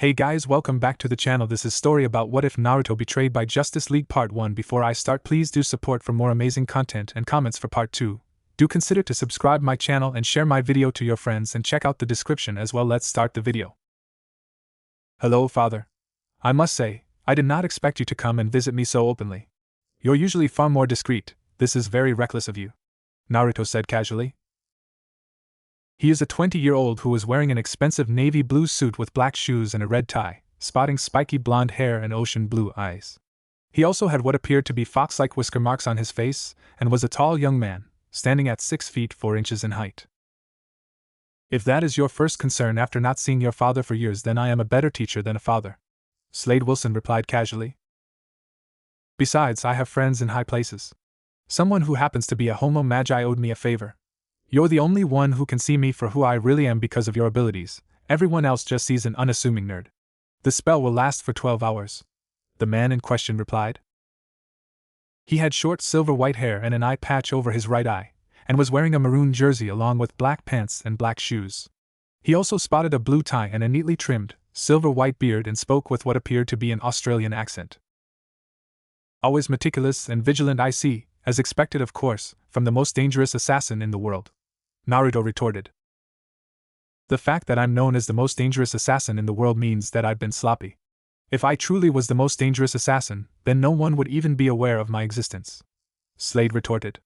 Hey guys, welcome back to the channel. This is story about what if Naruto betrayed by Justice League Part 1. Before I start, please do support for more amazing content and comments for Part 2. Do consider to subscribe my channel and share my video to your friends and check out the description as well. Let's start the video. Hello, father. I must say, I did not expect you to come and visit me so openly. You're usually far more discreet. This is very reckless of you, Naruto said casually. He is a 20-year-old who was wearing an expensive navy blue suit with black shoes and a red tie, spotting spiky blonde hair and ocean blue eyes. He also had what appeared to be fox-like whisker marks on his face, and was a tall young man, standing at 6 feet 4 inches in height. If that is your first concern after not seeing your father for years, then I am a better teacher than a father, Slade Wilson replied casually. Besides, I have friends in high places. Someone who happens to be a homo magi owed me a favor. You're the only one who can see me for who I really am because of your abilities. Everyone else just sees an unassuming nerd. The spell will last for 12 hours, the man in question replied. He had short silver-white hair and an eye patch over his right eye, and was wearing a maroon jersey along with black pants and black shoes. He also spotted a blue tie and a neatly trimmed, silver-white beard and spoke with what appeared to be an Australian accent. Always meticulous and vigilant, I see, as expected of course, from the most dangerous assassin in the world, Naruto retorted. The fact that I'm known as the most dangerous assassin in the world means that I've been sloppy. If I truly was the most dangerous assassin, then no one would even be aware of my existence, Slade retorted.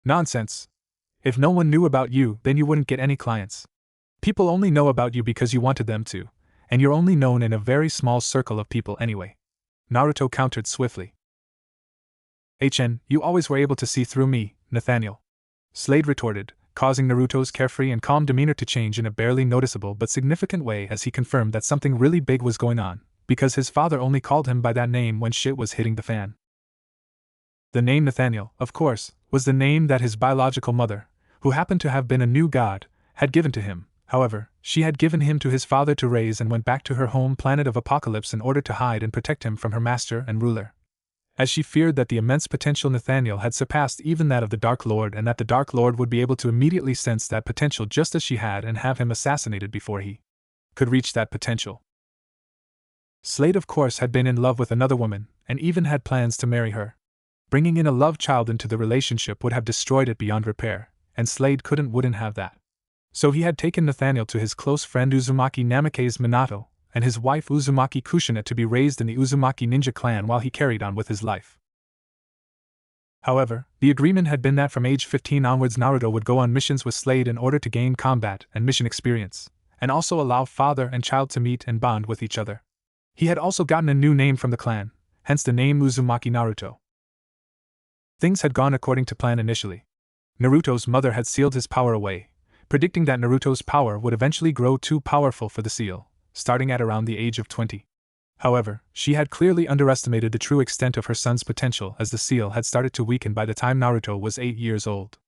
Nonsense. If no one knew about you, then you wouldn't get any clients. People only know about you because you wanted them to, and you're only known in a very small circle of people anyway, Naruto countered swiftly. You always were able to see through me, Nathaniel, Slade retorted, causing Naruto's carefree and calm demeanor to change in a barely noticeable but significant way as he confirmed that something really big was going on, because his father only called him by that name when shit was hitting the fan. The name Nathaniel, of course, was the name that his biological mother, who happened to have been a new god, had given to him. However, she had given him to his father to raise and went back to her home planet of Apocalypse in order to hide and protect him from her master and ruler, as she feared that the immense potential Nathaniel had surpassed even that of the Dark Lord, and that the Dark Lord would be able to immediately sense that potential just as she had and have him assassinated before he could reach that potential. Slade, of course, had been in love with another woman, and even had plans to marry her. Bringing in a love child into the relationship would have destroyed it beyond repair, and Slade wouldn't have that. So he had taken Nathaniel to his close friend Uzumaki Namake's Minato, and his wife Uzumaki Kushina to be raised in the Uzumaki ninja clan while he carried on with his life. However, the agreement had been that from age 15 onwards Naruto would go on missions with Slade in order to gain combat and mission experience, and also allow father and child to meet and bond with each other. He had also gotten a new name from the clan, hence the name Uzumaki Naruto. Things had gone according to plan initially. Naruto's mother had sealed his power away, predicting that Naruto's power would eventually grow too powerful for the seal, starting at around the age of 20. However, she had clearly underestimated the true extent of her son's potential, as the seal had started to weaken by the time Naruto was 8 years old.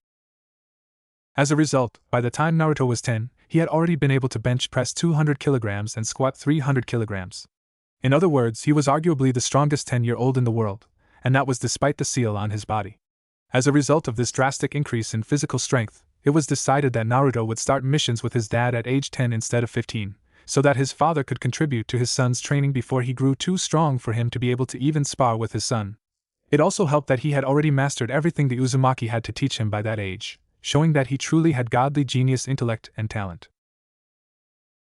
As a result, by the time Naruto was 10, he had already been able to bench press 200 kilograms and squat 300 kilograms. In other words, he was arguably the strongest 10-year-old in the world, and that was despite the seal on his body. As a result of this drastic increase in physical strength, it was decided that Naruto would start missions with his dad at age 10 instead of 15. So that his father could contribute to his son's training before he grew too strong for him to be able to even spar with his son. It also helped that he had already mastered everything the Uzumaki had to teach him by that age, showing that he truly had godly genius, intellect, and talent.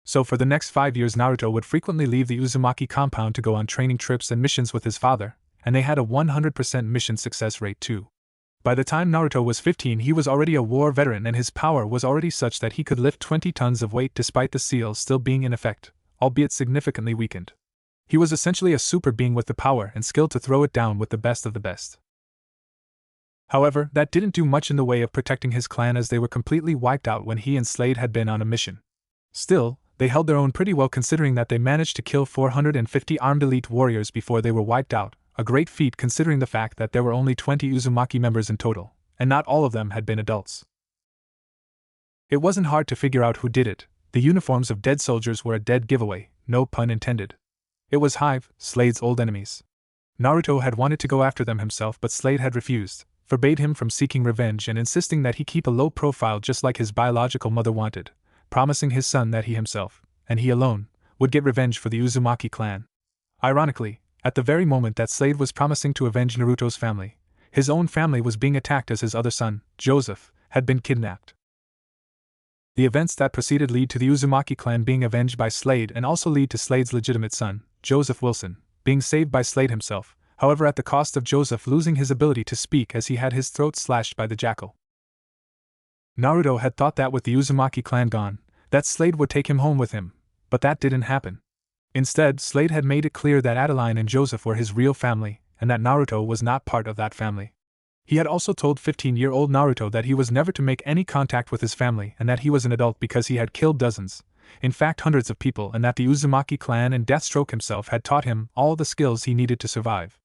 So for the next 5 years Naruto would frequently leave the Uzumaki compound to go on training trips and missions with his father, and they had a 100% mission success rate too. By the time Naruto was 15, he was already a war veteran, and his power was already such that he could lift 20 tons of weight despite the seal still being in effect, albeit significantly weakened. He was essentially a super being with the power and skill to throw it down with the best of the best. However, that didn't do much in the way of protecting his clan, as they were completely wiped out when he and Slade had been on a mission. Still, they held their own pretty well, considering that they managed to kill 450 armed elite warriors before they were wiped out. A great feat considering the fact that there were only 20 Uzumaki members in total, and not all of them had been adults. It wasn't hard to figure out who did it. The uniforms of dead soldiers were a dead giveaway, no pun intended. It was Hive, Slade's old enemies. Naruto had wanted to go after them himself, but Slade had refused, forbade him from seeking revenge and insisting that he keep a low profile just like his biological mother wanted, promising his son that he himself, and he alone, would get revenge for the Uzumaki clan. Ironically, at the very moment that Slade was promising to avenge Naruto's family, his own family was being attacked as his other son, Joseph, had been kidnapped. The events that proceeded lead to the Uzumaki clan being avenged by Slade and also lead to Slade's legitimate son, Joseph Wilson, being saved by Slade himself, however at the cost of Joseph losing his ability to speak as he had his throat slashed by the jackal. Naruto had thought that with the Uzumaki clan gone, that Slade would take him home with him, but that didn't happen. Instead, Slade had made it clear that Adeline and Joseph were his real family, and that Naruto was not part of that family. He had also told 15-year-old Naruto that he was never to make any contact with his family and that he was an adult because he had killed dozens, in fact hundreds of people, and that the Uzumaki clan and Deathstroke himself had taught him all the skills he needed to survive.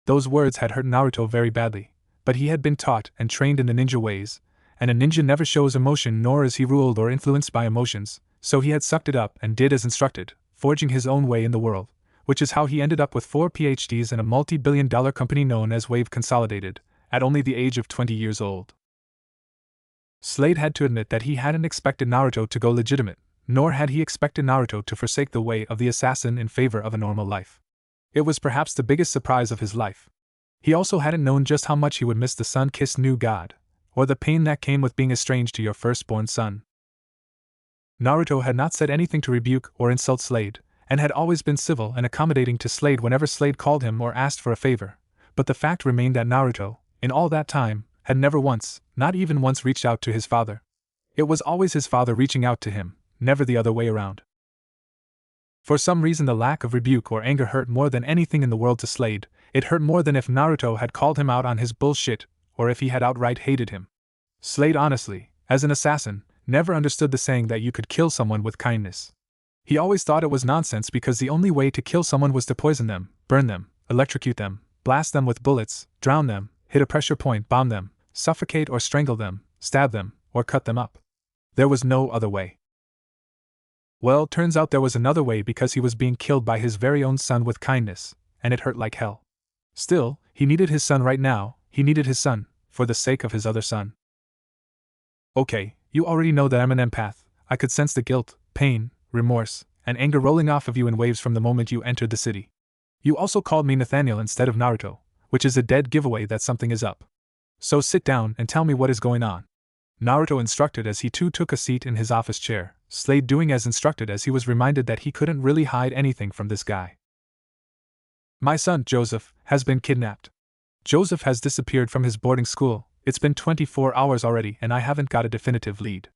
Those words had hurt Naruto very badly, but he had been taught and trained in the ninja ways, and a ninja never shows emotion nor is he ruled or influenced by emotions, so he had sucked it up and did as instructed, forging his own way in the world, which is how he ended up with 4 PhDs and a multi-billion-dollar company known as Wave Consolidated, at only the age of 20 years old. Slade had to admit that he hadn't expected Naruto to go legitimate, nor had he expected Naruto to forsake the way of the assassin in favor of a normal life. It was perhaps the biggest surprise of his life. He also hadn't known just how much he would miss the sun-kissed new god, or the pain that came with being estranged to your firstborn son. Naruto had not said anything to rebuke or insult Slade, and had always been civil and accommodating to Slade whenever Slade called him or asked for a favor, but the fact remained that Naruto, in all that time, had never once, not even once, reached out to his father. It was always his father reaching out to him, never the other way around. For some reason the lack of rebuke or anger hurt more than anything in the world to Slade. It hurt more than if Naruto had called him out on his bullshit, or if he had outright hated him. Slade honestly, as an assassin, never understood the saying that you could kill someone with kindness. He always thought it was nonsense because the only way to kill someone was to poison them, burn them, electrocute them, blast them with bullets, drown them, hit a pressure point bomb them, suffocate or strangle them, stab them, or cut them up. There was no other way. Well, turns out there was another way because he was being killed by his very own son with kindness, and it hurt like hell. Still, he needed his son right now, he needed his son, for the sake of his other son. Okay, you already know that I'm an empath. I could sense the guilt, pain, remorse, and anger rolling off of you in waves from the moment you entered the city. You also called me Nathaniel instead of Naruto, which is a dead giveaway that something is up. So sit down and tell me what is going on. Naruto instructed as he too took a seat in his office chair, Slade doing as instructed as he was reminded that he couldn't really hide anything from this guy. My son, Joseph, has been kidnapped. Joseph has disappeared from his boarding school. It's been 24 hours already and I haven't got a definitive lead.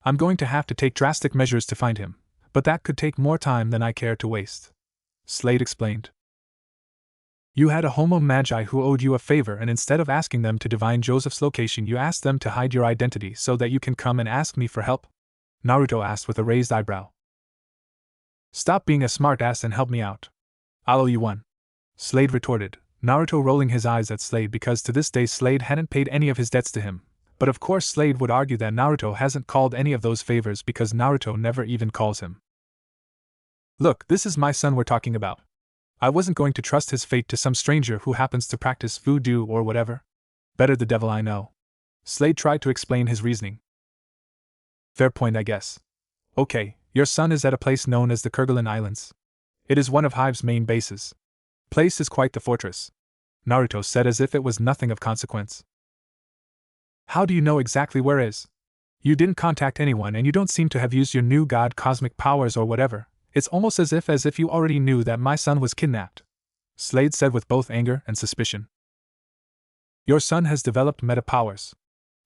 I'm going to have to take drastic measures to find him, but that could take more time than I care to waste. Slade explained. You had a homo magi who owed you a favor, and instead of asking them to divine Joseph's location, you asked them to hide your identity so that you can come and ask me for help? Naruto asked with a raised eyebrow. Stop being a smartass and help me out. I'll owe you one. Slade retorted, Naruto rolling his eyes at Slade because to this day Slade hadn't paid any of his debts to him. But of course Slade would argue that Naruto hasn't called any of those favors because Naruto never even calls him. Look, this is my son we're talking about. I wasn't going to trust his fate to some stranger who happens to practice voodoo or whatever. Better the devil I know. Slade tried to explain his reasoning. Fair point, I guess. Okay, your son is at a place known as the Kerguelen Islands. It is one of Hive's main bases. Place is quite the fortress, Naruto said as if it was nothing of consequence. How do you know exactly where is? You didn't contact anyone and you don't seem to have used your new god cosmic powers or whatever. It's almost as if you already knew that my son was kidnapped, Slade said with both anger and suspicion. Your son has developed meta powers.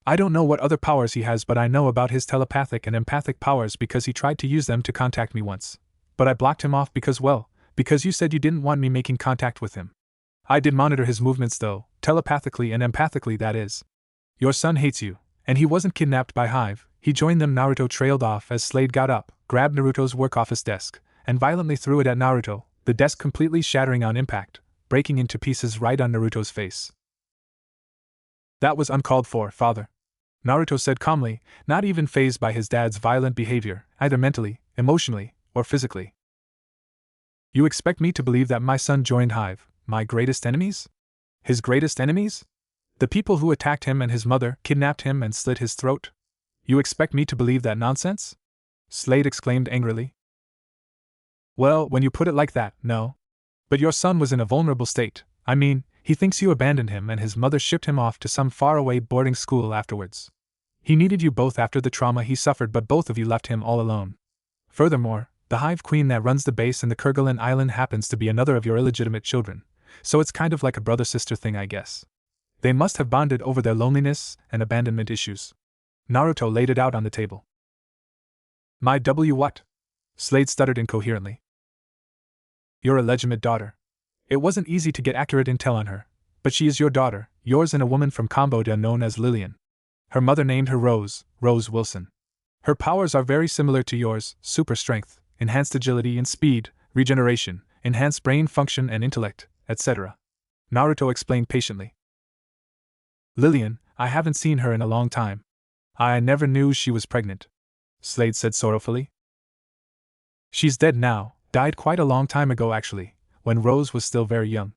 I don't know what other powers he has, but I know about his telepathic and empathic powers because he tried to use them to contact me once. But I blocked him off because you said you didn't want me making contact with him. I did monitor his movements though, telepathically and empathically that is. Your son hates you, and he wasn't kidnapped by Hive. He joined them. Naruto trailed off as Slade got up, grabbed Naruto's work office desk, and violently threw it at Naruto, the desk completely shattering on impact, breaking into pieces right on Naruto's face. That was uncalled for, father, Naruto said calmly, not even fazed by his dad's violent behavior, either mentally, emotionally, or physically. You expect me to believe that my son joined Hive, my greatest enemies? His greatest enemies? The people who attacked him and his mother, kidnapped him and slit his throat? You expect me to believe that nonsense? Slade exclaimed angrily. Well, when you put it like that, no. But your son was in a vulnerable state. I mean, he thinks you abandoned him and his mother shipped him off to some faraway boarding school afterwards. He needed you both after the trauma he suffered, but both of you left him all alone. Furthermore, the hive queen that runs the base in the Kerguelen Island happens to be another of your illegitimate children, so it's kind of like a brother-sister thing, I guess. They must have bonded over their loneliness and abandonment issues. Naruto laid it out on the table. My W what? Slade stuttered incoherently. Your illegitimate daughter. It wasn't easy to get accurate intel on her, but she is your daughter, yours, and a woman from Cambodia known as Lillian. Her mother named her Rose Wilson. Her powers are very similar to yours: super strength, enhanced agility and speed, regeneration, enhanced brain function and intellect, etc. Naruto explained patiently. Lillian, I haven't seen her in a long time. I never knew she was pregnant, Slade said sorrowfully. She's dead now, died quite a long time ago actually, when Rose was still very young.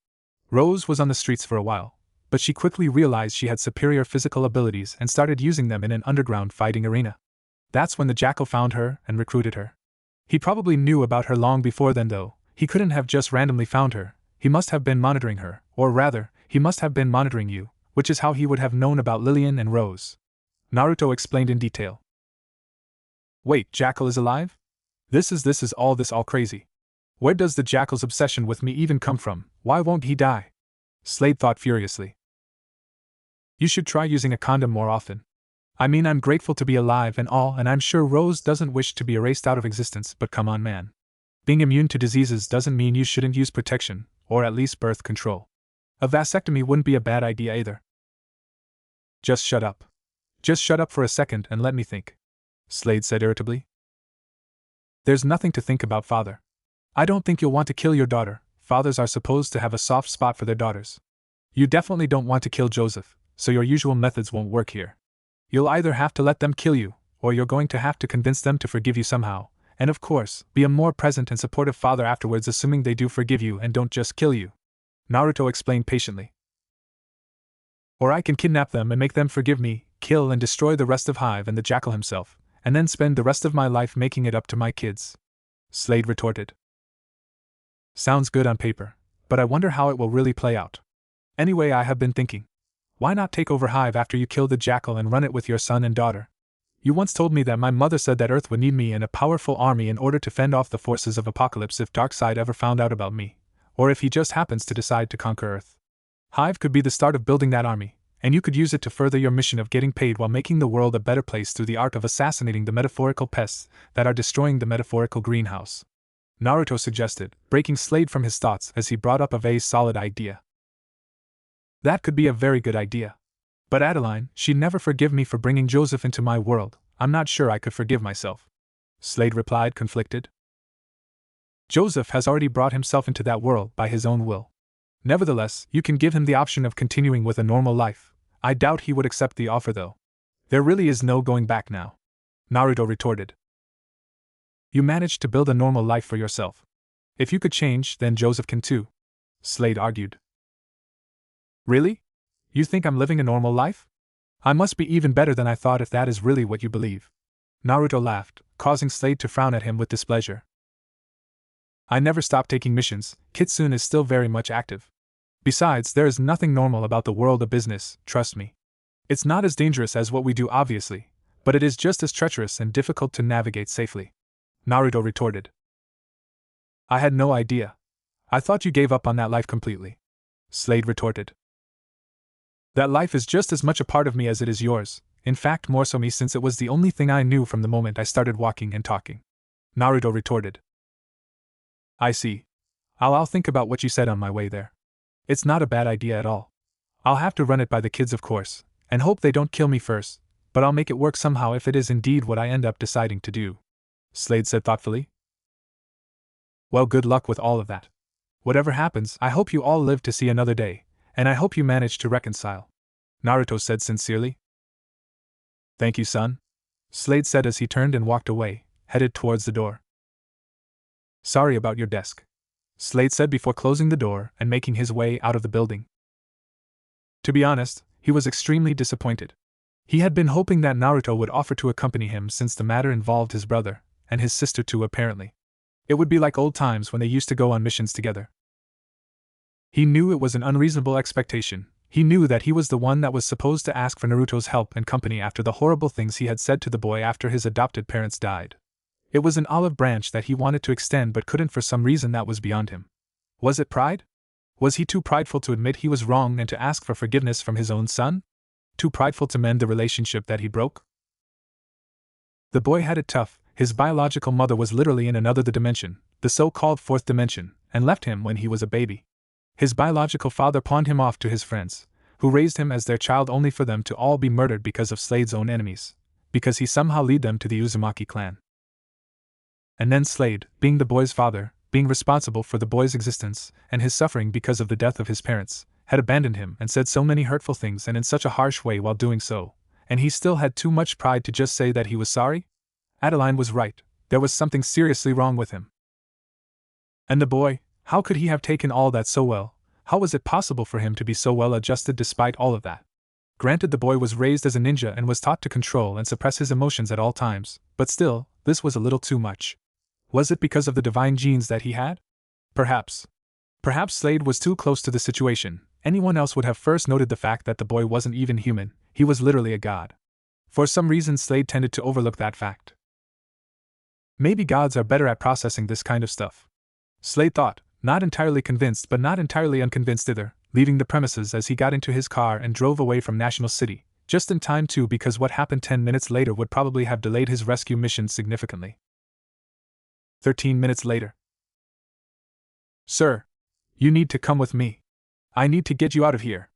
Rose was on the streets for a while, but she quickly realized she had superior physical abilities and started using them in an underground fighting arena. That's when the jackal found her and recruited her. He probably knew about her long before then though. He couldn't have just randomly found her. He must have been monitoring her, or rather, he must have been monitoring you, which is how he would have known about Lillian and Rose. Naruto explained in detail. Wait, Jackal is alive? This is all crazy. Where does the Jackal's obsession with me even come from? Why won't he die? Slade thought furiously. You should try using a condom more often. I mean, I'm grateful to be alive and all, and I'm sure Rose doesn't wish to be erased out of existence, but come on, man. Being immune to diseases doesn't mean you shouldn't use protection, or at least birth control. A vasectomy wouldn't be a bad idea either. Just shut up. Just shut up for a second and let me think, Slade said irritably. There's nothing to think about, father. I don't think you'll want to kill your daughter. Fathers are supposed to have a soft spot for their daughters. You definitely don't want to kill Joseph, so your usual methods won't work here. You'll either have to let them kill you, or you're going to have to convince them to forgive you somehow, and of course, be a more present and supportive father afterwards, assuming they do forgive you and don't just kill you. Naruto explained patiently. Or I can kidnap them and make them forgive me, kill and destroy the rest of Hive and the Jackal himself, and then spend the rest of my life making it up to my kids, Slade retorted. Sounds good on paper, but I wonder how it will really play out. Anyway, I have been thinking. Why not take over Hive after you kill the Jackal and run it with your son and daughter? You once told me that my mother said that Earth would need me and a powerful army in order to fend off the forces of Apocalypse if Darkseid ever found out about me, or if he just happens to decide to conquer Earth. Hive could be the start of building that army, and you could use it to further your mission of getting paid while making the world a better place through the art of assassinating the metaphorical pests that are destroying the metaphorical greenhouse. Naruto suggested, breaking Slade from his thoughts as he brought up a vague solid idea. That could be a very good idea. But Adeline, she'd never forgive me for bringing Joseph into my world. I'm not sure I could forgive myself, Slade replied, conflicted. Joseph has already brought himself into that world by his own will. Nevertheless, you can give him the option of continuing with a normal life. I doubt he would accept the offer though. There really is no going back now, Naruto retorted. You managed to build a normal life for yourself. If you could change, then Joseph can too, Slade argued. Really? You think I'm living a normal life? I must be even better than I thought if that is really what you believe. Naruto laughed, causing Slade to frown at him with displeasure. I never stopped taking missions. Kitsune is still very much active. Besides, there is nothing normal about the world of business, trust me. It's not as dangerous as what we do, obviously, but it is just as treacherous and difficult to navigate safely, Naruto retorted. I had no idea. I thought you gave up on that life completely, Slade retorted. That life is just as much a part of me as it is yours, in fact more so me since it was the only thing I knew from the moment I started walking and talking, Naruto retorted. I see. I'll think about what you said on my way there. It's not a bad idea at all. I'll have to run it by the kids of course, and hope they don't kill me first, but I'll make it work somehow if it is indeed what I end up deciding to do, Slade said thoughtfully. Well, good luck with all of that. Whatever happens, I hope you all live to see another day, and I hope you manage to reconcile, Naruto said sincerely. Thank you, son, Slade said as he turned and walked away, headed towards the door. Sorry about your desk, Slade said before closing the door and making his way out of the building. To be honest, he was extremely disappointed. He had been hoping that Naruto would offer to accompany him since the matter involved his brother, and his sister too apparently. It would be like old times when they used to go on missions together. He knew it was an unreasonable expectation. He knew that he was the one that was supposed to ask for Naruto's help and company after the horrible things he had said to the boy after his adopted parents died. It was an olive branch that he wanted to extend but couldn't for some reason that was beyond him. Was it pride? Was he too prideful to admit he was wrong and to ask for forgiveness from his own son? Too prideful to mend the relationship that he broke? The boy had it tough. His biological mother was literally in another dimension, the so-called fourth dimension, and left him when he was a baby. His biological father pawned him off to his friends, who raised him as their child only for them to all be murdered because of Slade's own enemies, because he somehow led them to the Uzumaki clan. And then Slade, being the boy's father, being responsible for the boy's existence and his suffering because of the death of his parents, had abandoned him and said so many hurtful things and in such a harsh way while doing so, and he still had too much pride to just say that he was sorry? Adeline was right, there was something seriously wrong with him. And the boy, how could he have taken all that so well? How was it possible for him to be so well adjusted despite all of that? Granted, the boy was raised as a ninja and was taught to control and suppress his emotions at all times, but still, this was a little too much. Was it because of the divine genes that he had? Perhaps. Perhaps Slade was too close to the situation. Anyone else would have first noted the fact that the boy wasn't even human, he was literally a god. For some reason, Slade tended to overlook that fact. Maybe gods are better at processing this kind of stuff. Slade thought, not entirely convinced but not entirely unconvinced either, leaving the premises as he got into his car and drove away from National City, just in time too because what happened 10 minutes later would probably have delayed his rescue mission significantly. 13 minutes later. Sir, you need to come with me. I need to get you out of here.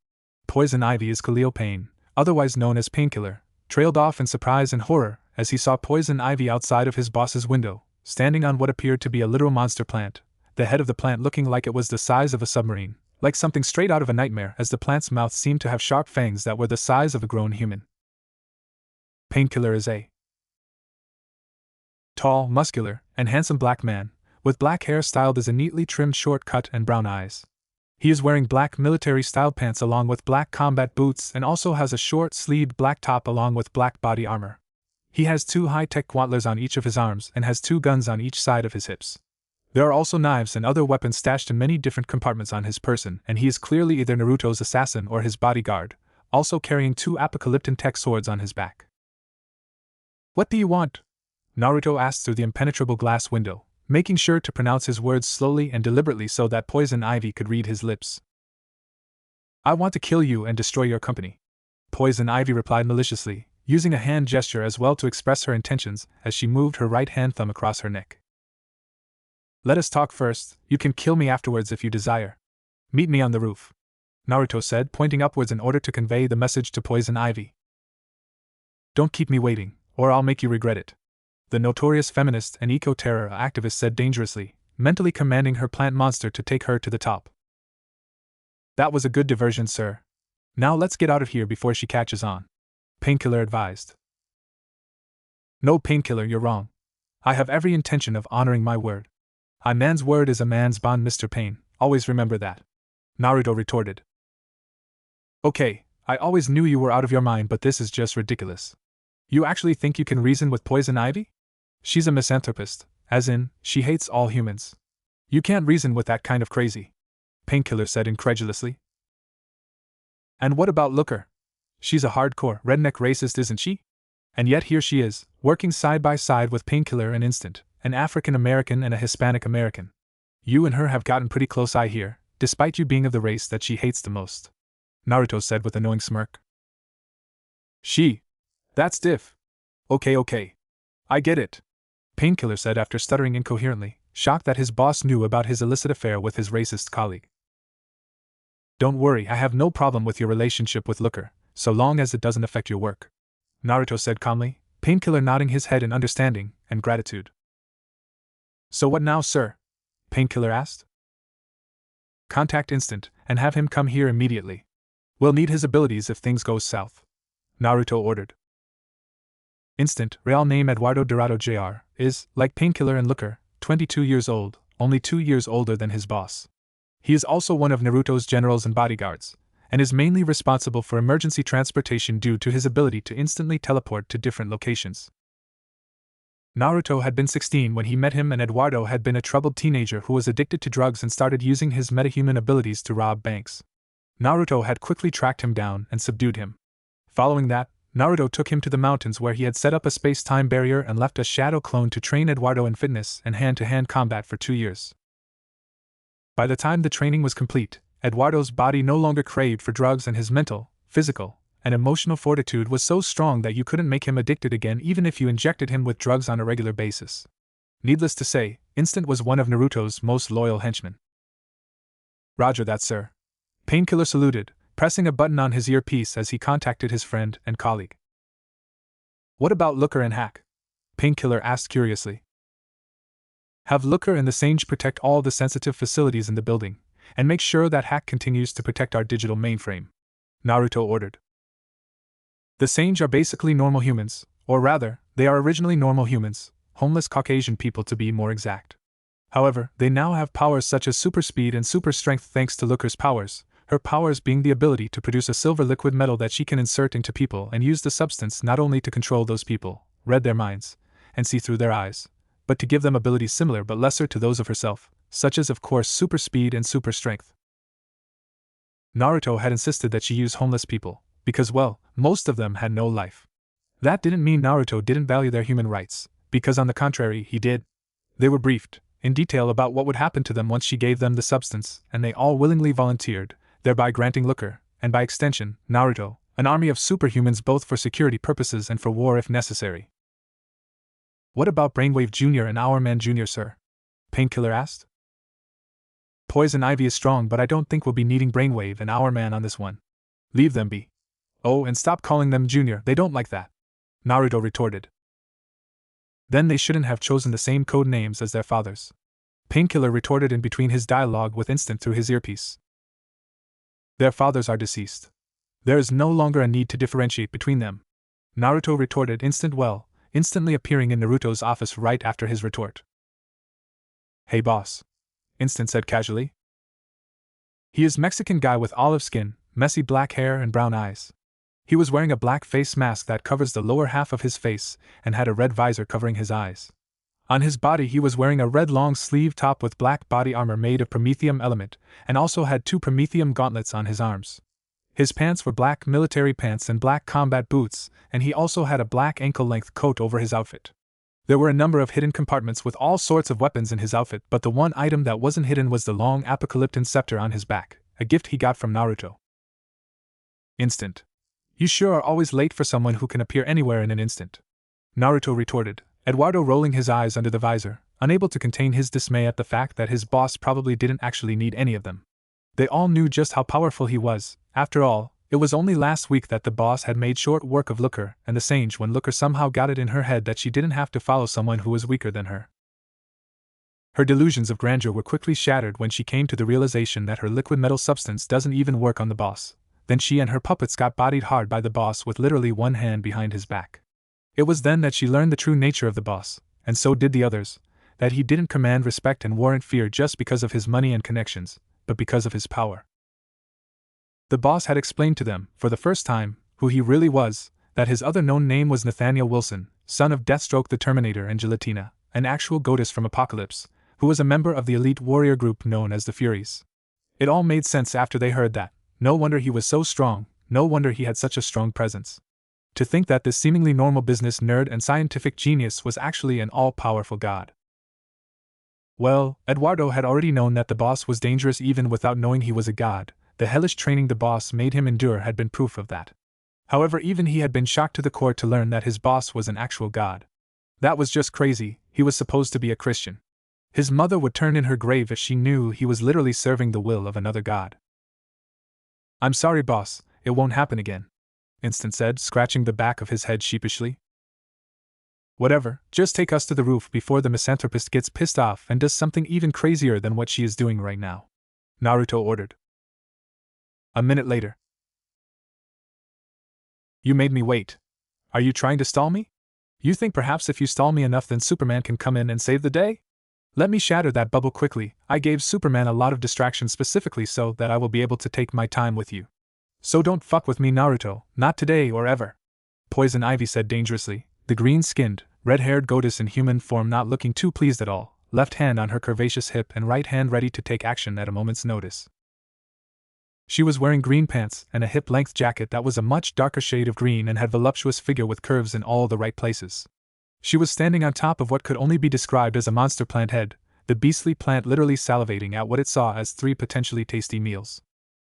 Poison Ivy is Khalil Payne, otherwise known as Painkiller, trailed off in surprise and horror as he saw Poison Ivy outside of his boss's window, standing on what appeared to be a literal monster plant, the head of the plant looking like it was the size of a submarine, like something straight out of a nightmare as the plant's mouth seemed to have sharp fangs that were the size of a grown human. Painkiller is a tall, muscular, and handsome black man, with black hair styled as a neatly trimmed short cut and brown eyes. He is wearing black military-style pants along with black combat boots and also has a short-sleeved black top along with black body armor. He has 2 high-tech gauntlets on each of his arms and has 2 guns on each side of his hips. There are also knives and other weapons stashed in many different compartments on his person, and he is clearly either Naruto's assassin or his bodyguard, also carrying 2 apocalyptic tech swords on his back. What do you want? Naruto asked through the impenetrable glass window, making sure to pronounce his words slowly and deliberately so that Poison Ivy could read his lips. I want to kill you and destroy your company. Poison Ivy replied maliciously, using a hand gesture as well to express her intentions as she moved her right hand thumb across her neck. Let us talk first, you can kill me afterwards if you desire. Meet me on the roof, Naruto said, pointing upwards in order to convey the message to Poison Ivy. Don't keep me waiting, or I'll make you regret it, the notorious feminist and eco-terror activist said dangerously, mentally commanding her plant monster to take her to the top. That was a good diversion, sir. Now let's get out of here before she catches on, Painkiller advised. No, Painkiller, you're wrong. I have every intention of honoring my word. A man's word is a man's bond, Mr. Pain, always remember that, Naruto retorted. Okay, I always knew you were out of your mind, but this is just ridiculous. You actually think you can reason with Poison Ivy? She's a misanthropist, as in, she hates all humans. You can't reason with that kind of crazy, Painkiller said incredulously. And what about Looker? She's a hardcore redneck racist, isn't she? And yet here she is, working side by side with Painkiller and Instant, an African American and a Hispanic American. You and her have gotten pretty close, I hear, despite you being of the race that she hates the most, Naruto said with a knowing smirk. She? That's diff. Okay. I get it, Painkiller said after stuttering incoherently, shocked that his boss knew about his illicit affair with his racist colleague. Don't worry, I have no problem with your relationship with Looker, so long as it doesn't affect your work, Naruto said calmly, Painkiller nodding his head in understanding and gratitude. So what now, sir? Painkiller asked. Contact Instant and have him come here immediately. We'll need his abilities if things go south, Naruto ordered. Instant, real name Eduardo Dorado Jr., is, like Painkiller and Looker, 22 years old, only 2 years older than his boss. He is also one of Naruto's generals and bodyguards, and is mainly responsible for emergency transportation due to his ability to instantly teleport to different locations. Naruto had been 16 when he met him, and Eduardo had been a troubled teenager who was addicted to drugs and started using his metahuman abilities to rob banks. Naruto had quickly tracked him down and subdued him. Following that, Naruto took him to the mountains where he had set up a space-time barrier and left a shadow clone to train Eduardo in fitness and hand-to-hand combat for 2 years. By the time the training was complete, Eduardo's body no longer craved for drugs, and his mental, physical, and emotional fortitude was so strong that you couldn't make him addicted again even if you injected him with drugs on a regular basis. Needless to say, Instant was one of Naruto's most loyal henchmen. "Roger that, sir." Painkiller saluted, pressing a button on his earpiece as he contacted his friend and colleague. "What about Looker and Hack?" Painkiller asked curiously. "Have Looker and the Sage protect all the sensitive facilities in the building, and make sure that Hack continues to protect our digital mainframe," Naruto ordered. The Sage are basically normal humans, or rather, they are originally normal humans, homeless Caucasian people to be more exact. However, they now have powers such as super speed and super strength thanks to Looker's powers, her powers being the ability to produce a silver liquid metal that she can insert into people and use the substance not only to control those people, read their minds, and see through their eyes, but to give them abilities similar but lesser to those of herself, such as of course super speed and super strength. Naruto had insisted that she use homeless people, because well, most of them had no life. That didn't mean Naruto didn't value their human rights, because on the contrary he did. They were briefed, in detail about what would happen to them once she gave them the substance, and they all willingly volunteered, thereby granting Looker, and by extension, Naruto, an army of superhumans both for security purposes and for war if necessary. "What about Brainwave Jr. and Our Man Jr., sir?" Painkiller asked. "Poison Ivy is strong, but I don't think we'll be needing Brainwave and Our Man on this one. Leave them be. Oh, and stop calling them Junior, they don't like that," Naruto retorted. "Then they shouldn't have chosen the same code names as their fathers," Painkiller retorted in between his dialogue with Instant through his earpiece. "Their fathers are deceased. There is no longer a need to differentiate between them," Naruto retorted instantly appearing in Naruto's office right after his retort. "Hey boss," Instant said casually. He is Mexican guy with olive skin, messy black hair and brown eyes. He was wearing a black face mask that covers the lower half of his face and had a red visor covering his eyes. On his body he was wearing a red long-sleeve top with black body armor made of promethium element, and also had 2 promethium gauntlets on his arms. His pants were black military pants and black combat boots, and he also had a black ankle-length coat over his outfit. There were a number of hidden compartments with all sorts of weapons in his outfit, but the one item that wasn't hidden was the long apocalyptic scepter on his back, a gift he got from Naruto. "Instant. You sure are always late for someone who can appear anywhere in an instant," Naruto retorted, Eduardo rolling his eyes under the visor, unable to contain his dismay at the fact that his boss probably didn't actually need any of them. They all knew just how powerful he was. After all, it was only last week that the boss had made short work of Looker and the Sage when Looker somehow got it in her head that she didn't have to follow someone who was weaker than her. Her delusions of grandeur were quickly shattered when she came to the realization that her liquid metal substance doesn't even work on the boss. Then she and her puppets got bodied hard by the boss with literally one hand behind his back. It was then that she learned the true nature of the boss, and so did the others, that he didn't command respect and warrant fear just because of his money and connections, but because of his power. The boss had explained to them, for the first time, who he really was, that his other known name was Nathaniel Wilson, son of Deathstroke the Terminator and Gelatina, an actual goddess from Apocalypse, who was a member of the elite warrior group known as the Furies. It all made sense after they heard that. No wonder he was so strong, no wonder he had such a strong presence. To think that this seemingly normal business nerd and scientific genius was actually an all-powerful god. Well, Eduardo had already known that the boss was dangerous even without knowing he was a god. The hellish training the boss made him endure had been proof of that. However, even he had been shocked to the core to learn that his boss was an actual god. That was just crazy. He was supposed to be a Christian. His mother would turn in her grave if she knew he was literally serving the will of another god. "I'm sorry, boss, it won't happen again," Instant said, scratching the back of his head sheepishly. "Whatever, just take us to the roof before the misanthropist gets pissed off and does something even crazier than what she is doing right now," Naruto ordered. A minute later. "You made me wait. Are you trying to stall me? You think perhaps if you stall me enough then Superman can come in and save the day? Let me shatter that bubble quickly. I gave Superman a lot of distraction specifically so that I will be able to take my time with you. So don't fuck with me, Naruto, not today or ever," Poison Ivy said dangerously, the green-skinned, red-haired goddess in human form not looking too pleased at all, left hand on her curvaceous hip and right hand ready to take action at a moment's notice. She was wearing green pants and a hip-length jacket that was a much darker shade of green and had voluptuous figure with curves in all the right places. She was standing on top of what could only be described as a monster plant head, the beastly plant literally salivating at what it saw as 3 potentially tasty meals.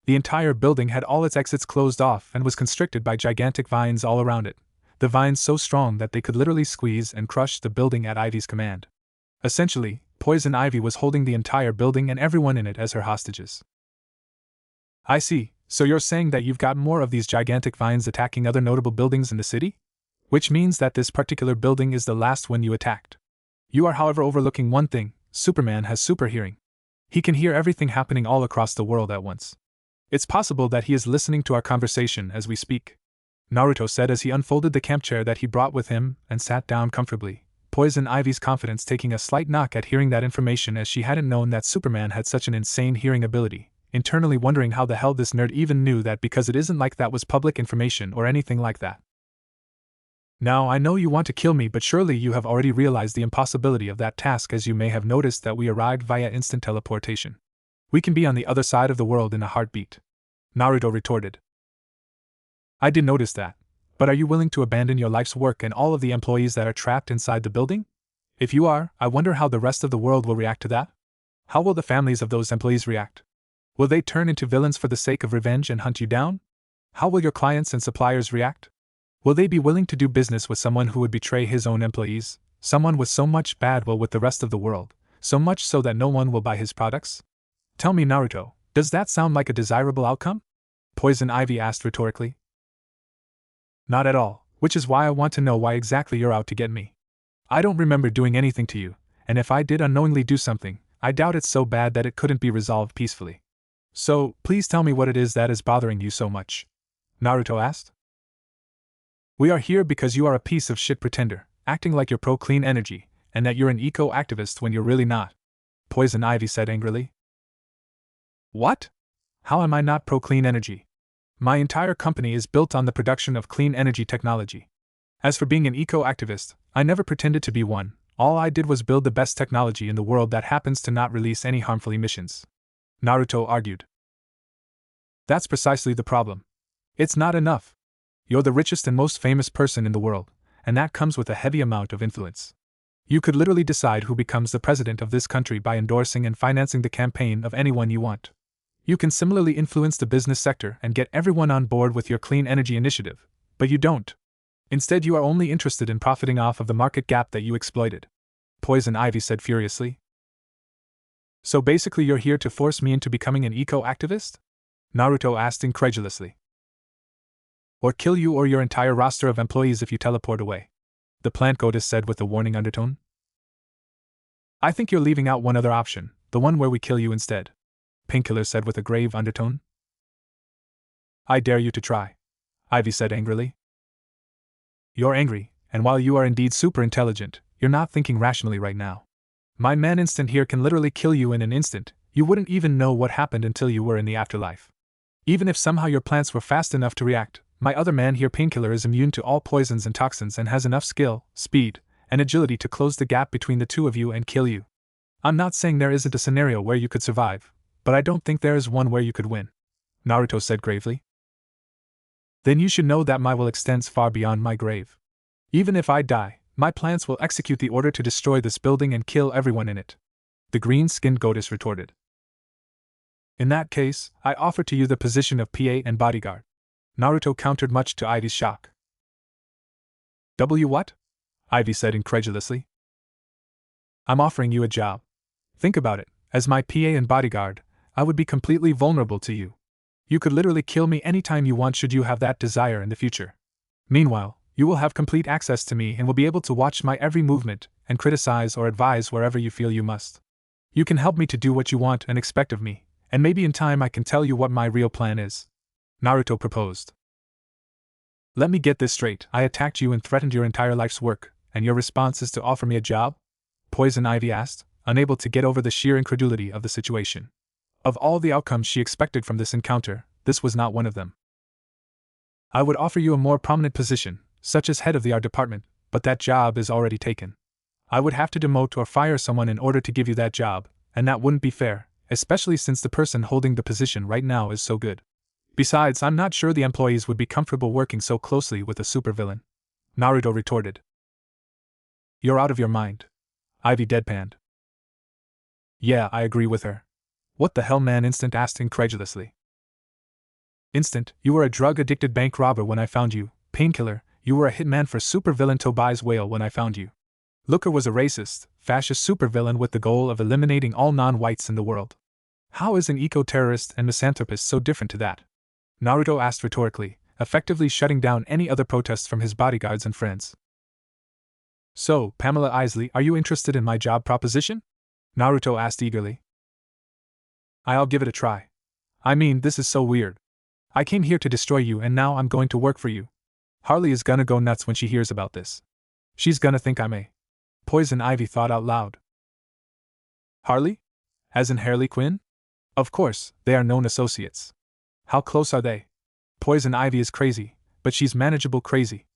The entire building had all its exits closed off and was constricted by gigantic vines all around it, the vines so strong that they could literally squeeze and crush the building at Ivy's command. Essentially, Poison Ivy was holding the entire building and everyone in it as her hostages. I see, so you're saying that you've got more of these gigantic vines attacking other notable buildings in the city? Which means that this particular building is the last one you attacked. You are, however, overlooking one thing: Superman has super hearing. He can hear everything happening all across the world at once. It's possible that he is listening to our conversation as we speak, Naruto said as he unfolded the camp chair that he brought with him and sat down comfortably, Poison Ivy's confidence taking a slight knock at hearing that information as she hadn't known that Superman had such an insane hearing ability, internally wondering how the hell this nerd even knew that because it isn't like that was public information or anything like that. Now, I know you want to kill me, but surely you have already realized the impossibility of that task, as you may have noticed that we arrived via instant teleportation. We can be on the other side of the world in a heartbeat, Naruto retorted. I did notice that, but are you willing to abandon your life's work and all of the employees that are trapped inside the building? If you are, I wonder how the rest of the world will react to that? How will the families of those employees react? Will they turn into villains for the sake of revenge and hunt you down? How will your clients and suppliers react? Will they be willing to do business with someone who would betray his own employees, someone with so much bad will with the rest of the world, so much so that no one will buy his products? Tell me, Naruto, does that sound like a desirable outcome? Poison Ivy asked rhetorically. Not at all, which is why I want to know why exactly you're out to get me. I don't remember doing anything to you, and if I did unknowingly do something, I doubt it's so bad that it couldn't be resolved peacefully. So, please tell me what it is that is bothering you so much, Naruto asked. We are here because you are a piece of shit pretender, acting like you're pro-clean energy, and that you're an eco-activist when you're really not, Poison Ivy said angrily. What? How am I not pro-clean energy? My entire company is built on the production of clean energy technology. As for being an eco-activist, I never pretended to be one. All I did was build the best technology in the world that happens to not release any harmful emissions, Naruto argued. That's precisely the problem. It's not enough. You're the richest and most famous person in the world, and that comes with a heavy amount of influence. You could literally decide who becomes the president of this country by endorsing and financing the campaign of anyone you want. You can similarly influence the business sector and get everyone on board with your clean energy initiative, but you don't. Instead, you are only interested in profiting off of the market gap that you exploited, Poison Ivy said furiously. So basically you're here to force me into becoming an eco-activist? Naruto asked incredulously. Or kill you or your entire roster of employees if you teleport away, the plant goddess said with a warning undertone. I think you're leaving out one other option, the one where we kill you instead, Painkiller said with a grave undertone. I dare you to try, Ivy said angrily. You're angry, and while you are indeed super intelligent, you're not thinking rationally right now. My man instant here can literally kill you in an instant. You wouldn't even know what happened until you were in the afterlife. Even if somehow your plants were fast enough to react, my other man here, Painkiller, is immune to all poisons and toxins and has enough skill, speed, and agility to close the gap between the two of you and kill you. I'm not saying there isn't a scenario where you could survive, but I don't think there is one where you could win, Naruto said gravely. Then you should know that my will extends far beyond my grave. Even if I die, my plants will execute the order to destroy this building and kill everyone in it, the green-skinned goddess retorted. In that case, I offer to you the position of PA and bodyguard, Naruto countered much to Ivy's shock. What? Ivy said incredulously. I'm offering you a job. Think about it, as my PA and bodyguard, I would be completely vulnerable to you. You could literally kill me anytime you want should you have that desire in the future. Meanwhile, you will have complete access to me and will be able to watch my every movement and criticize or advise wherever you feel you must. You can help me to do what you want and expect of me, and maybe in time I can tell you what my real plan is, Naruto proposed. Let me get this straight, I attacked you and threatened your entire life's work, and your response is to offer me a job? Poison Ivy asked, unable to get over the sheer incredulity of the situation. Of all the outcomes she expected from this encounter, this was not one of them. I would offer you a more prominent position, such as head of the art department, but that job is already taken. I would have to demote or fire someone in order to give you that job, and that wouldn't be fair, especially since the person holding the position right now is so good. Besides, I'm not sure the employees would be comfortable working so closely with a supervillain. Naruto retorted. You're out of your mind. Ivy deadpanned. Yeah, I agree with her. What the hell, man? Instant asked incredulously. Instant, you were a drug-addicted bank robber when I found you. Painkiller, you were a hitman for supervillain Tobias Whale when I found you. Looker was a racist, fascist supervillain with the goal of eliminating all non-whites in the world. How is an eco-terrorist and misanthropist so different to that? Naruto asked rhetorically, effectively shutting down any other protests from his bodyguards and friends. So, Pamela Isley, are you interested in my job proposition? Naruto asked eagerly. I'll give it a try. I mean, this is so weird. I came here to destroy you and now I'm going to work for you. Harley is gonna go nuts when she hears about this. She's gonna think I'm a Poison Ivy thought out loud. Harley? As in Harley Quinn? Of course, they are known associates. How close are they? Poison Ivy is crazy, but she's manageable crazy.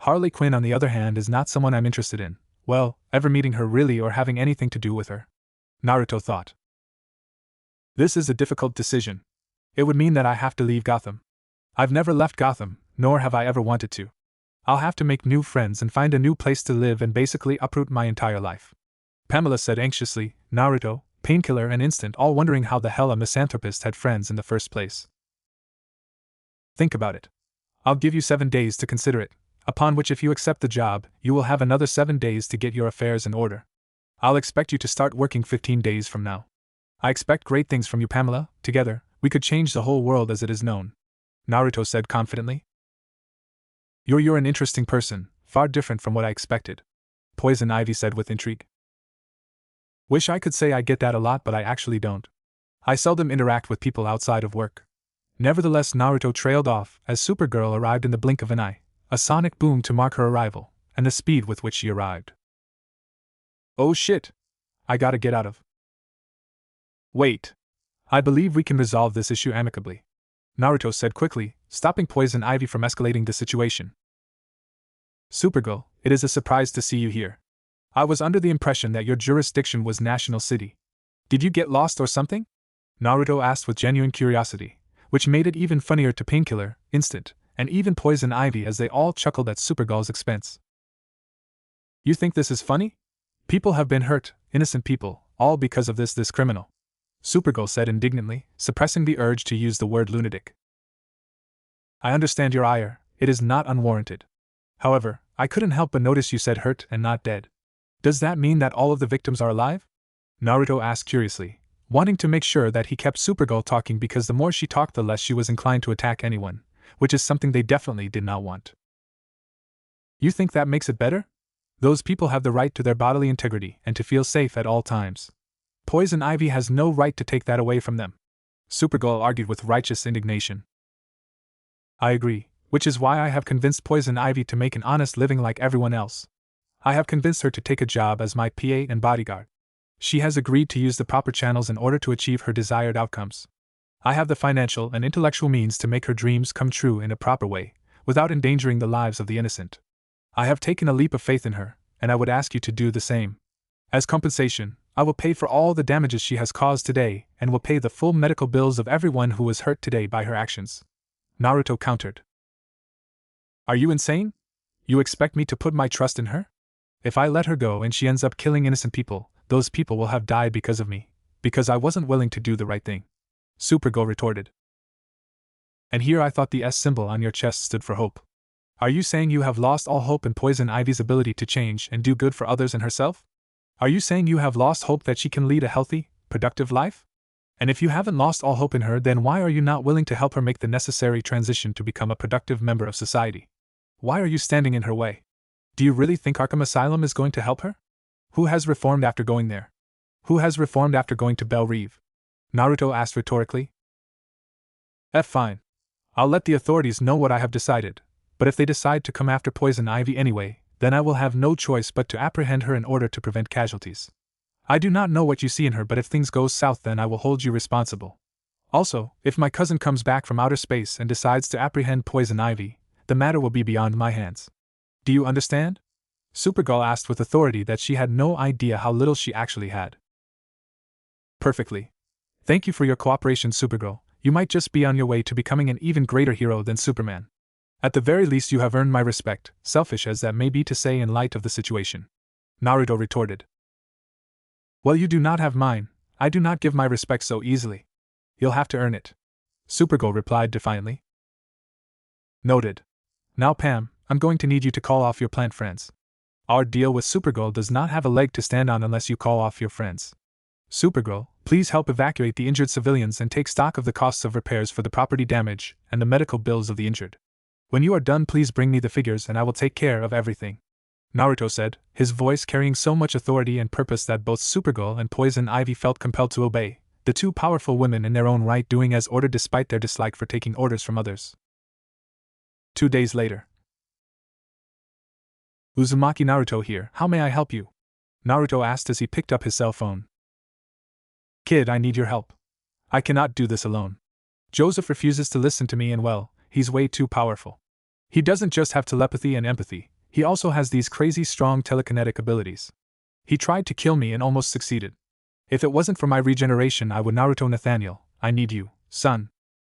Harley Quinn, on the other hand, is not someone I'm interested in, well, ever meeting her really or having anything to do with her. Naruto thought. This is a difficult decision. It would mean that I have to leave Gotham. I've never left Gotham, nor have I ever wanted to. I'll have to make new friends and find a new place to live and basically uproot my entire life. Pamela said anxiously, Naruto, Painkiller and Instant all wondering how the hell a misanthropist had friends in the first place. Think about it. I'll give you 7 days to consider it, upon which if you accept the job, you will have another 7 days to get your affairs in order. I'll expect you to start working 15 days from now. I expect great things from you, Pamela. Together, we could change the whole world as it is known. Naruto said confidently. You're an interesting person, far different from what I expected. Poison Ivy said with intrigue. Wish I could say I get that a lot, but I actually don't. I seldom interact with people outside of work. Nevertheless, Naruto trailed off as Supergirl arrived in the blink of an eye, a sonic boom to mark her arrival, and the speed with which she arrived. Oh shit! I gotta get out of. Wait. I believe we can resolve this issue amicably. Naruto said quickly, stopping Poison Ivy from escalating the situation. Supergirl, it is a surprise to see you here. I was under the impression that your jurisdiction was National City. Did you get lost or something? Naruto asked with genuine curiosity, which made it even funnier to Painkiller, Instant, and even Poison Ivy as they all chuckled at Supergirl's expense. You think this is funny? People have been hurt, innocent people, all because of this criminal. Supergirl said indignantly, suppressing the urge to use the word lunatic. I understand your ire, it is not unwarranted. However, I couldn't help but notice you said hurt and not dead. Does that mean that all of the victims are alive? Naruto asked curiously, wanting to make sure that he kept Supergirl talking because the more she talked the less she was inclined to attack anyone, which is something they definitely did not want. You think that makes it better? Those people have the right to their bodily integrity and to feel safe at all times. Poison Ivy has no right to take that away from them. Supergirl argued with righteous indignation. I agree, which is why I have convinced Poison Ivy to make an honest living like everyone else. I have convinced her to take a job as my PA and bodyguard. She has agreed to use the proper channels in order to achieve her desired outcomes. I have the financial and intellectual means to make her dreams come true in a proper way, without endangering the lives of the innocent. I have taken a leap of faith in her, and I would ask you to do the same. As compensation, I will pay for all the damages she has caused today and will pay the full medical bills of everyone who was hurt today by her actions. Naruto countered. Are you insane? You expect me to put my trust in her? If I let her go and she ends up killing innocent people, those people will have died because of me, because I wasn't willing to do the right thing. Supergirl retorted. And here I thought the S symbol on your chest stood for hope. Are you saying you have lost all hope in Poison Ivy's ability to change and do good for others and herself? Are you saying you have lost hope that she can lead a healthy, productive life? And if you haven't lost all hope in her, then why are you not willing to help her make the necessary transition to become a productive member of society? Why are you standing in her way? Do you really think Arkham Asylum is going to help her? Who has reformed after going there? Who has reformed after going to Belle Reve? Naruto asked rhetorically. Fine. I'll let the authorities know what I have decided, but if they decide to come after Poison Ivy anyway, then I will have no choice but to apprehend her in order to prevent casualties. I do not know what you see in her, but if things go south then I will hold you responsible. Also, if my cousin comes back from outer space and decides to apprehend Poison Ivy, the matter will be beyond my hands. Do you understand? Supergirl asked with authority that she had no idea how little she actually had. Perfectly. Thank you for your cooperation, Supergirl. You might just be on your way to becoming an even greater hero than Superman. At the very least, you have earned my respect, selfish as that may be to say in light of the situation. Naruto retorted. Well, you do not have mine. I do not give my respect so easily. You'll have to earn it. Supergirl replied defiantly. Noted. Now, Pam, I'm going to need you to call off your plant friends. Our deal with Supergirl does not have a leg to stand on unless you call off your friends. Supergirl, please help evacuate the injured civilians and take stock of the costs of repairs for the property damage and the medical bills of the injured. When you are done, please bring me the figures and I will take care of everything. Naruto said, his voice carrying so much authority and purpose that both Supergirl and Poison Ivy felt compelled to obey, the two powerful women in their own right doing as ordered despite their dislike for taking orders from others. 2 days later. Uzumaki Naruto here, how may I help you? Naruto asked as he picked up his cell phone. Kid, I need your help. I cannot do this alone. Joseph refuses to listen to me and well, he's way too powerful. He doesn't just have telepathy and empathy, he also has these crazy strong telekinetic abilities. He tried to kill me and almost succeeded. If it wasn't for my regeneration, I would. Naruto Nathaniel, I need you, son.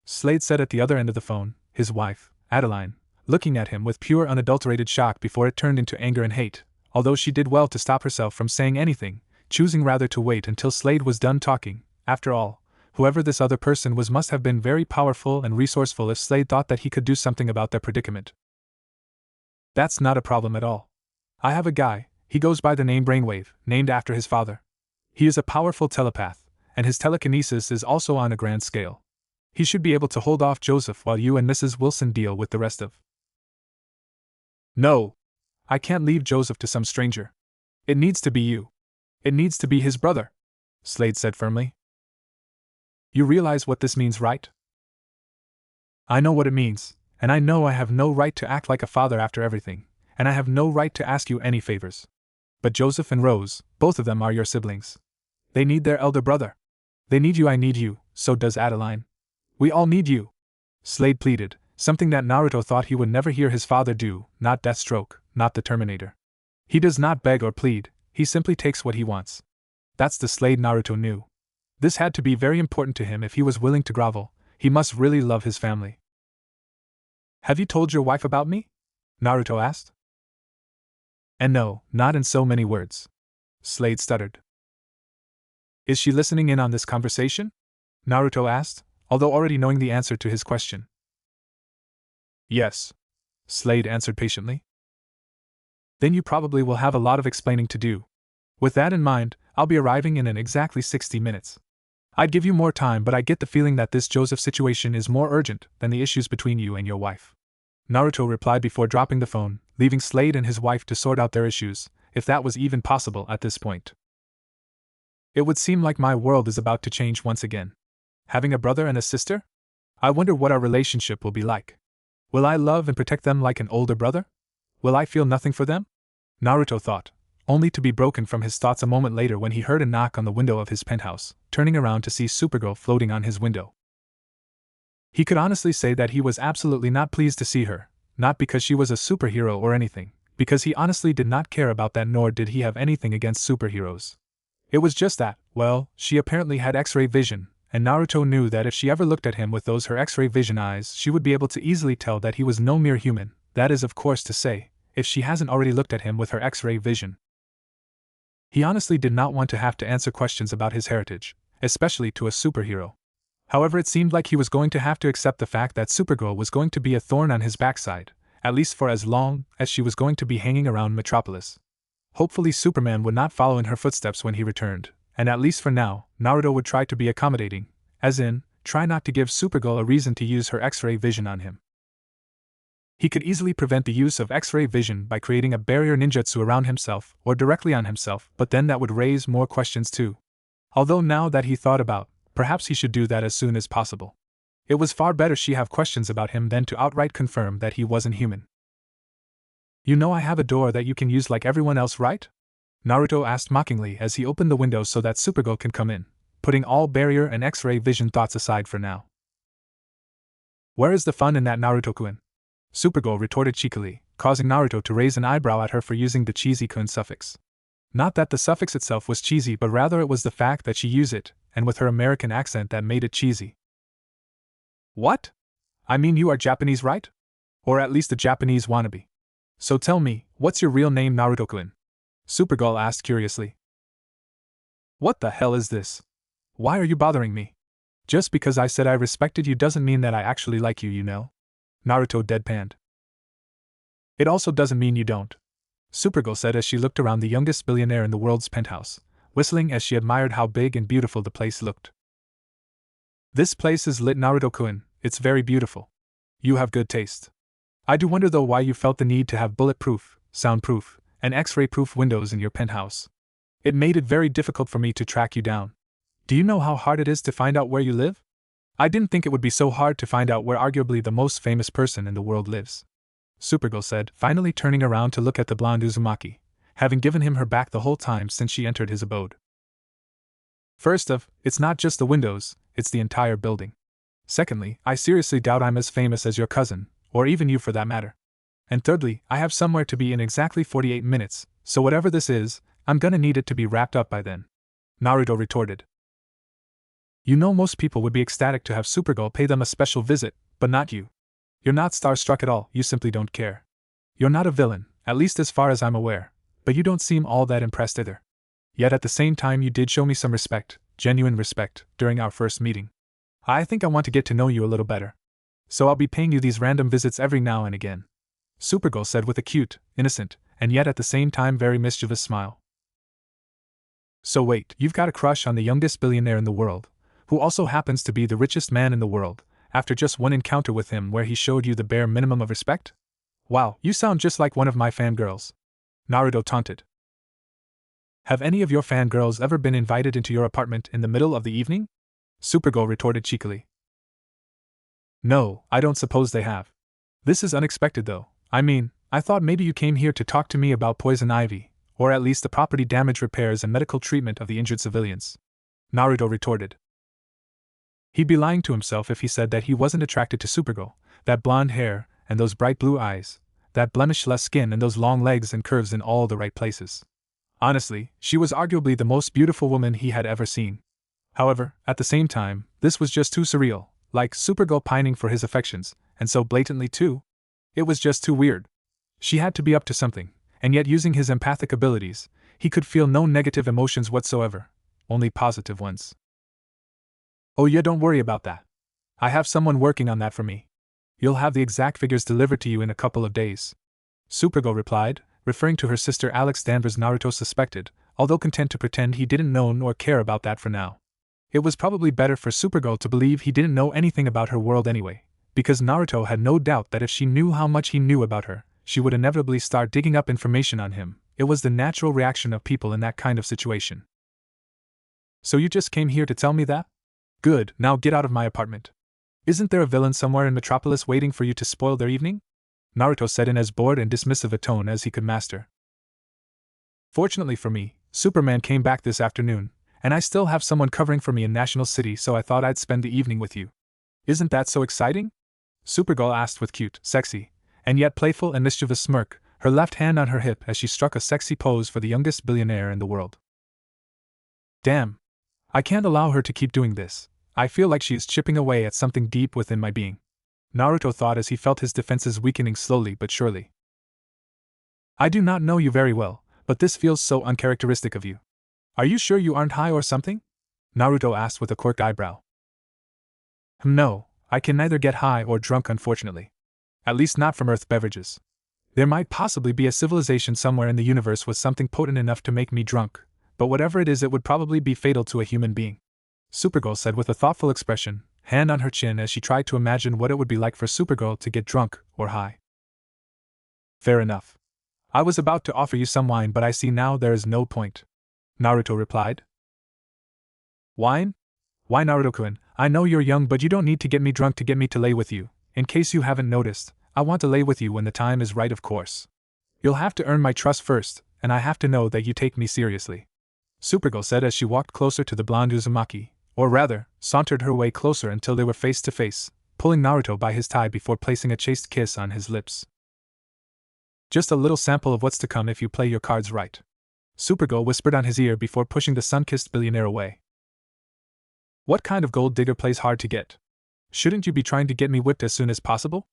Slade said at the other end of the phone, his wife, Adeline, looking at him with pure unadulterated shock before it turned into anger and hate, although she did well to stop herself from saying anything, choosing rather to wait until Slade was done talking. After all, whoever this other person was must have been very powerful and resourceful if Slade thought that he could do something about their predicament. That's not a problem at all. I have a guy, he goes by the name Brainwave, named after his father. He is a powerful telepath, and his telekinesis is also on a grand scale. He should be able to hold off Joseph while you and Mrs. Wilson deal with the rest of. No! I can't leave Joseph to some stranger. It needs to be you. It needs to be his brother, Slade said firmly. You realize what this means, right? I know what it means, and I know I have no right to act like a father after everything, and I have no right to ask you any favors. But Joseph and Rose, both of them are your siblings. They need their elder brother. They need you, I need you, so does Adeline. We all need you. Slade pleaded, something that Naruto thought he would never hear his father do, not Deathstroke, not the Terminator. He does not beg or plead, he simply takes what he wants. That's the Slade Naruto knew. This had to be very important to him if he was willing to grovel, he must really love his family. Have you told your wife about me? Naruto asked. And no, not in so many words. Slade stuttered. Is she listening in on this conversation? Naruto asked, although already knowing the answer to his question. Yes. Slade answered patiently. Then you probably will have a lot of explaining to do. With that in mind, I'll be arriving in exactly 60 minutes. I'd give you more time, but I get the feeling that this Joseph situation is more urgent than the issues between you and your wife. Naruto replied before dropping the phone, leaving Slade and his wife to sort out their issues, if that was even possible at this point. It would seem like my world is about to change once again. Having a brother and a sister? I wonder what our relationship will be like. Will I love and protect them like an older brother? Will I feel nothing for them? Naruto thought, only to be broken from his thoughts a moment later when he heard a knock on the window of his penthouse, turning around to see Supergirl floating on his window. He could honestly say that he was absolutely not pleased to see her, not because she was a superhero or anything, because he honestly did not care about that, nor did he have anything against superheroes. It was just that, well, she apparently had X-ray vision, and Naruto knew that if she ever looked at him with those her X-ray vision eyes, she would be able to easily tell that he was no mere human, that is of course to say, if she hasn't already looked at him with her X-ray vision. He honestly did not want to have to answer questions about his heritage, especially to a superhero. However, it seemed like he was going to have to accept the fact that Supergirl was going to be a thorn on his backside, at least for as long as she was going to be hanging around Metropolis. Hopefully Superman would not follow in her footsteps when he returned, and at least for now, Naruto would try to be accommodating, as in, try not to give Supergirl a reason to use her X-ray vision on him. He could easily prevent the use of X-ray vision by creating a barrier ninjutsu around himself or directly on himself, but then that would raise more questions too. Although now that he thought about, perhaps he should do that as soon as possible. It was far better she have questions about him than to outright confirm that he wasn't human. You know I have a door that you can use like everyone else, right? Naruto asked mockingly as he opened the window so that Supergirl can come in, putting all barrier and X-ray vision thoughts aside for now. Where is the fun in that, Naruto-kun? Supergirl retorted cheekily, causing Naruto to raise an eyebrow at her for using the cheesy-kun suffix. Not that the suffix itself was cheesy, but rather it was the fact that she used it, and with her American accent, that made it cheesy. What? I mean, you are Japanese, right? Or at least a Japanese wannabe. So tell me, what's your real name, Naruto-kun? Supergirl asked curiously. What the hell is this? Why are you bothering me? Just because I said I respected you doesn't mean that I actually like you, you know? Naruto deadpanned. It also doesn't mean you don't, Supergirl said as she looked around the youngest billionaire in the world's penthouse, whistling as she admired how big and beautiful the place looked. This place is lit, Naruto-kun, it's very beautiful. You have good taste. I do wonder though why you felt the need to have bulletproof, soundproof, and X-ray proof windows in your penthouse. It made it very difficult for me to track you down. Do you know how hard it is to find out where you live? I didn't think it would be so hard to find out where arguably the most famous person in the world lives, Supergirl said, finally turning around to look at the blonde Uzumaki, having given him her back the whole time since she entered his abode. First off, it's not just the windows, it's the entire building. Secondly, I seriously doubt I'm as famous as your cousin, or even you for that matter. And thirdly, I have somewhere to be in exactly 48 minutes, so whatever this is, I'm gonna need it to be wrapped up by then, Naruto retorted. You know, most people would be ecstatic to have Supergirl pay them a special visit, but not you. You're not starstruck at all, you simply don't care. You're not a villain, at least as far as I'm aware, but you don't seem all that impressed either. Yet at the same time you did show me some respect, genuine respect, during our first meeting. I think I want to get to know you a little better. So I'll be paying you these random visits every now and again, Supergirl said with a cute, innocent, and yet at the same time very mischievous smile. So wait, you've got a crush on the youngest billionaire in the world, who also happens to be the richest man in the world, after just one encounter with him where he showed you the bare minimum of respect? Wow, you sound just like one of my fangirls, Naruto taunted. Have any of your fangirls ever been invited into your apartment in the middle of the evening? Supergirl retorted cheekily. No, I don't suppose they have. This is unexpected though. I mean, I thought maybe you came here to talk to me about poison ivy, or at least the property damage repairs and medical treatment of the injured civilians, Naruto retorted. He'd be lying to himself if he said that he wasn't attracted to Supergirl, that blonde hair, and those bright blue eyes, that blemishless skin and those long legs and curves in all the right places. Honestly, she was arguably the most beautiful woman he had ever seen. However, at the same time, this was just too surreal, like Supergirl pining for his affections, and so blatantly too. It was just too weird. She had to be up to something, and yet using his empathic abilities, he could feel no negative emotions whatsoever, only positive ones. Oh yeah, don't worry about that. I have someone working on that for me. You'll have the exact figures delivered to you in a couple of days, Supergirl replied, referring to her sister Alex Danvers. Naruto suspected, although content to pretend he didn't know nor care about that for now. It was probably better for Supergirl to believe he didn't know anything about her world anyway, because Naruto had no doubt that if she knew how much he knew about her, she would inevitably start digging up information on him. It was the natural reaction of people in that kind of situation. So you just came here to tell me that? Good, now get out of my apartment. Isn't there a villain somewhere in Metropolis waiting for you to spoil their evening? Naruto said in as bored and dismissive a tone as he could master. Fortunately for me, Superman came back this afternoon, and I still have someone covering for me in National City, so I thought I'd spend the evening with you. Isn't that so exciting? Supergirl asked with cute, sexy, and yet playful and mischievous smirk, her left hand on her hip as she struck a sexy pose for the youngest billionaire in the world. Damn. I can't allow her to keep doing this. I feel like she is chipping away at something deep within my being, Naruto thought as he felt his defenses weakening slowly but surely. I do not know you very well, but this feels so uncharacteristic of you. Are you sure you aren't high or something? Naruto asked with a quirked eyebrow. No, I can neither get high or drunk, unfortunately. At least not from Earth beverages. There might possibly be a civilization somewhere in the universe with something potent enough to make me drunk, but whatever it is, it would probably be fatal to a human being, Supergirl said with a thoughtful expression, hand on her chin as she tried to imagine what it would be like for Supergirl to get drunk or high. Fair enough. I was about to offer you some wine, but I see now there is no point, Naruto replied. Wine? Why, Naruto-kun, I know you're young, but you don't need to get me drunk to get me to lay with you. In case you haven't noticed, I want to lay with you when the time is right, of course. You'll have to earn my trust first, and I have to know that you take me seriously, Supergirl said as she walked closer to the blonde Uzumaki, or rather, sauntered her way closer until they were face to face, pulling Naruto by his tie before placing a chaste kiss on his lips. Just a little sample of what's to come if you play your cards right. Supergirl whispered on his ear before pushing the sun-kissed billionaire away. What kind of gold digger plays hard to get? Shouldn't you be trying to get me whipped as soon as possible?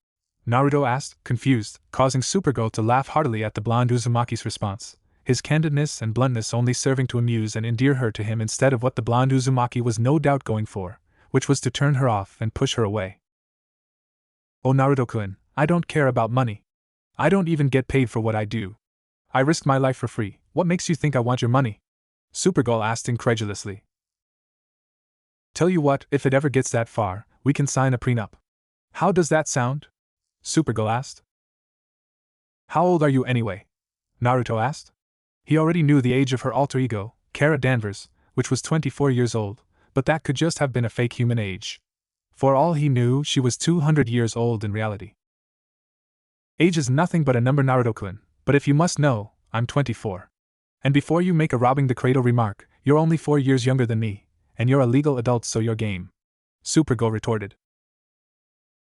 Naruto asked, confused, causing Supergirl to laugh heartily at the blonde Uzumaki's response, his candidness and bluntness only serving to amuse and endear her to him instead of what the blonde Uzumaki was no doubt going for, which was to turn her off and push her away. Oh Naruto-kun, I don't care about money. I don't even get paid for what I do. I risk my life for free. What makes you think I want your money? Supergirl asked incredulously. Tell you what, if it ever gets that far, we can sign a prenup. How does that sound? Supergirl asked. How old are you anyway? Naruto asked. He already knew the age of her alter ego, Kara Danvers, which was 24 years old, but that could just have been a fake human age. For all he knew, she was 200 years old in reality. Age is nothing but a number, Naruto-kun, but if you must know, I'm 24. And before you make a robbing the cradle remark, you're only 4 years younger than me, and you're a legal adult, so you're game. Supergirl retorted.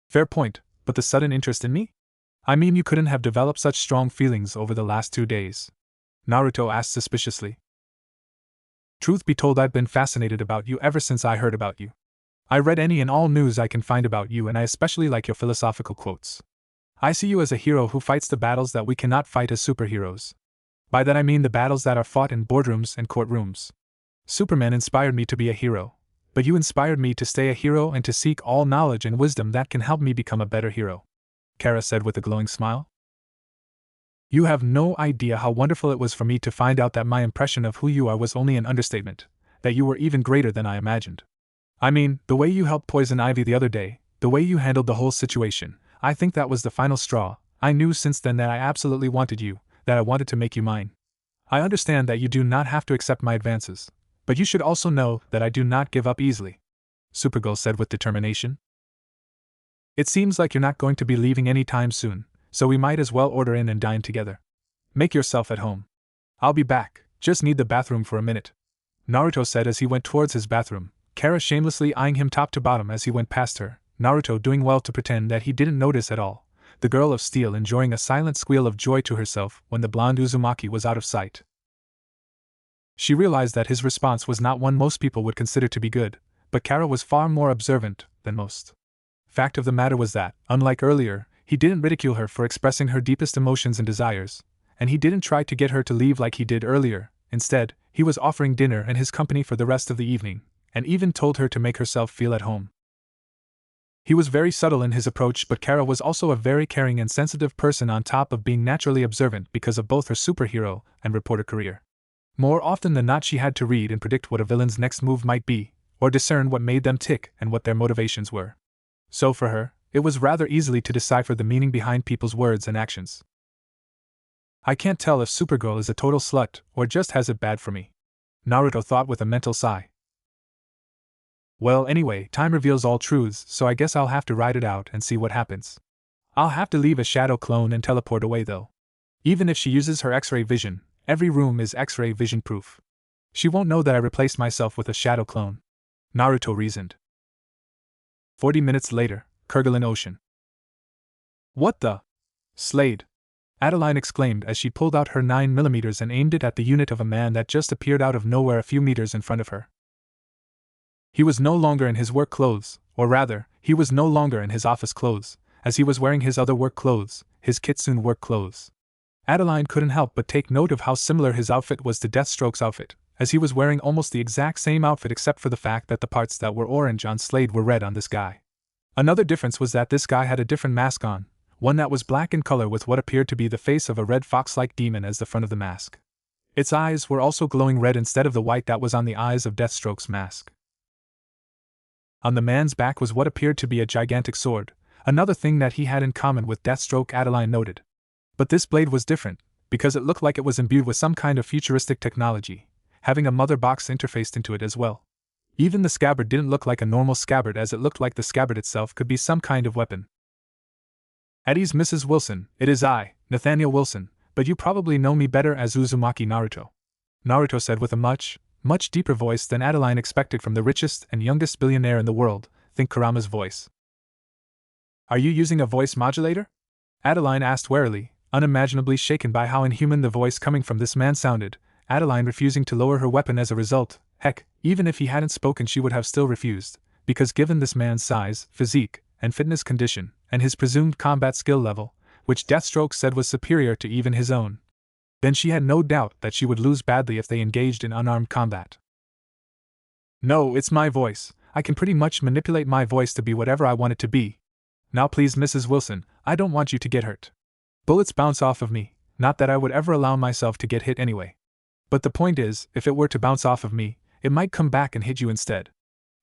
Fair point, but the sudden interest in me? I mean, you couldn't have developed such strong feelings over the last 2 days. Naruto asked suspiciously. Truth be told, I've been fascinated about you ever since I heard about you. I read any and all news I can find about you, and I especially like your philosophical quotes. I see you as a hero who fights the battles that we cannot fight as superheroes. By that I mean the battles that are fought in boardrooms and courtrooms. Superman inspired me to be a hero, but you inspired me to stay a hero and to seek all knowledge and wisdom that can help me become a better hero, Kara said with a glowing smile. You have no idea how wonderful it was for me to find out that my impression of who you are was only an understatement, that you were even greater than I imagined. I mean, the way you helped Poison Ivy the other day, the way you handled the whole situation, I think that was the final straw. I knew since then that I absolutely wanted you, that I wanted to make you mine. I understand that you do not have to accept my advances, but you should also know that I do not give up easily, Supergirl said with determination. It seems like you're not going to be leaving any time soon, so we might as well order in and dine together. Make yourself at home. I'll be back, just need the bathroom for a minute, Naruto said as he went towards his bathroom, Kara shamelessly eyeing him top to bottom as he went past her, Naruto doing well to pretend that he didn't notice at all, the girl of steel enjoying a silent squeal of joy to herself when the blonde Uzumaki was out of sight. She realized that his response was not one most people would consider to be good, but Kara was far more observant than most. Fact of the matter was that, unlike earlier, he didn't ridicule her for expressing her deepest emotions and desires, and he didn't try to get her to leave like he did earlier. Instead, he was offering dinner and his company for the rest of the evening, and even told her to make herself feel at home. He was very subtle in his approach, but Kara was also a very caring and sensitive person on top of being naturally observant because of both her superhero and reporter career. More often than not, she had to read and predict what a villain's next move might be, or discern what made them tick and what their motivations were. So for her, it was rather easily to decipher the meaning behind people's words and actions. I can't tell if Supergirl is a total slut or just has it bad for me, Naruto thought with a mental sigh. Well, anyway, time reveals all truths, so I guess I'll have to ride it out and see what happens. I'll have to leave a shadow clone and teleport away though. Even if she uses her X-ray vision, every room is X-ray vision proof. She won't know that I replaced myself with a shadow clone, Naruto reasoned. 40 minutes later, Kerguelen Ocean. What the? Slade! Adeline exclaimed as she pulled out her 9mm and aimed it at the unit of a man that just appeared out of nowhere a few meters in front of her. He was no longer in his work clothes, or rather, he was no longer in his office clothes, as he was wearing his other work clothes, his Kitsune work clothes. Adeline couldn't help but take note of how similar his outfit was to Deathstroke's outfit, as he was wearing almost the exact same outfit except for the fact that the parts that were orange on Slade were red on this guy. Another difference was that this guy had a different mask on, one that was black in color with what appeared to be the face of a red fox-like demon as the front of the mask. Its eyes were also glowing red instead of the white that was on the eyes of Deathstroke's mask. On the man's back was what appeared to be a gigantic sword, another thing that he had in common with Deathstroke, Adeline noted. But this blade was different, because it looked like it was imbued with some kind of futuristic technology, having a mother box interfaced into it as well. Even the scabbard didn't look like a normal scabbard, as it looked like the scabbard itself could be some kind of weapon. At ease, Mrs. Wilson, it is I, Nathaniel Wilson, but you probably know me better as Uzumaki Naruto, Naruto said with a much deeper voice than Adeline expected from the richest and youngest billionaire in the world. Think Kurama's voice. Are you using a voice modulator? Adeline asked warily, Unimaginably shaken by how inhuman the voice coming from this man sounded, Adeline refusing to lower her weapon as a result. Heck, even if he hadn't spoken she would have still refused, because given this man's size, physique, and fitness condition, and his presumed combat skill level, which Deathstroke said was superior to even his own, then she had no doubt that she would lose badly if they engaged in unarmed combat. No, it's my voice. I can pretty much manipulate my voice to be whatever I want it to be. Now please, Mrs. Wilson, I don't want you to get hurt. Bullets bounce off of me, not that I would ever allow myself to get hit anyway. But the point is, if it were to bounce off of me, it might come back and hit you instead.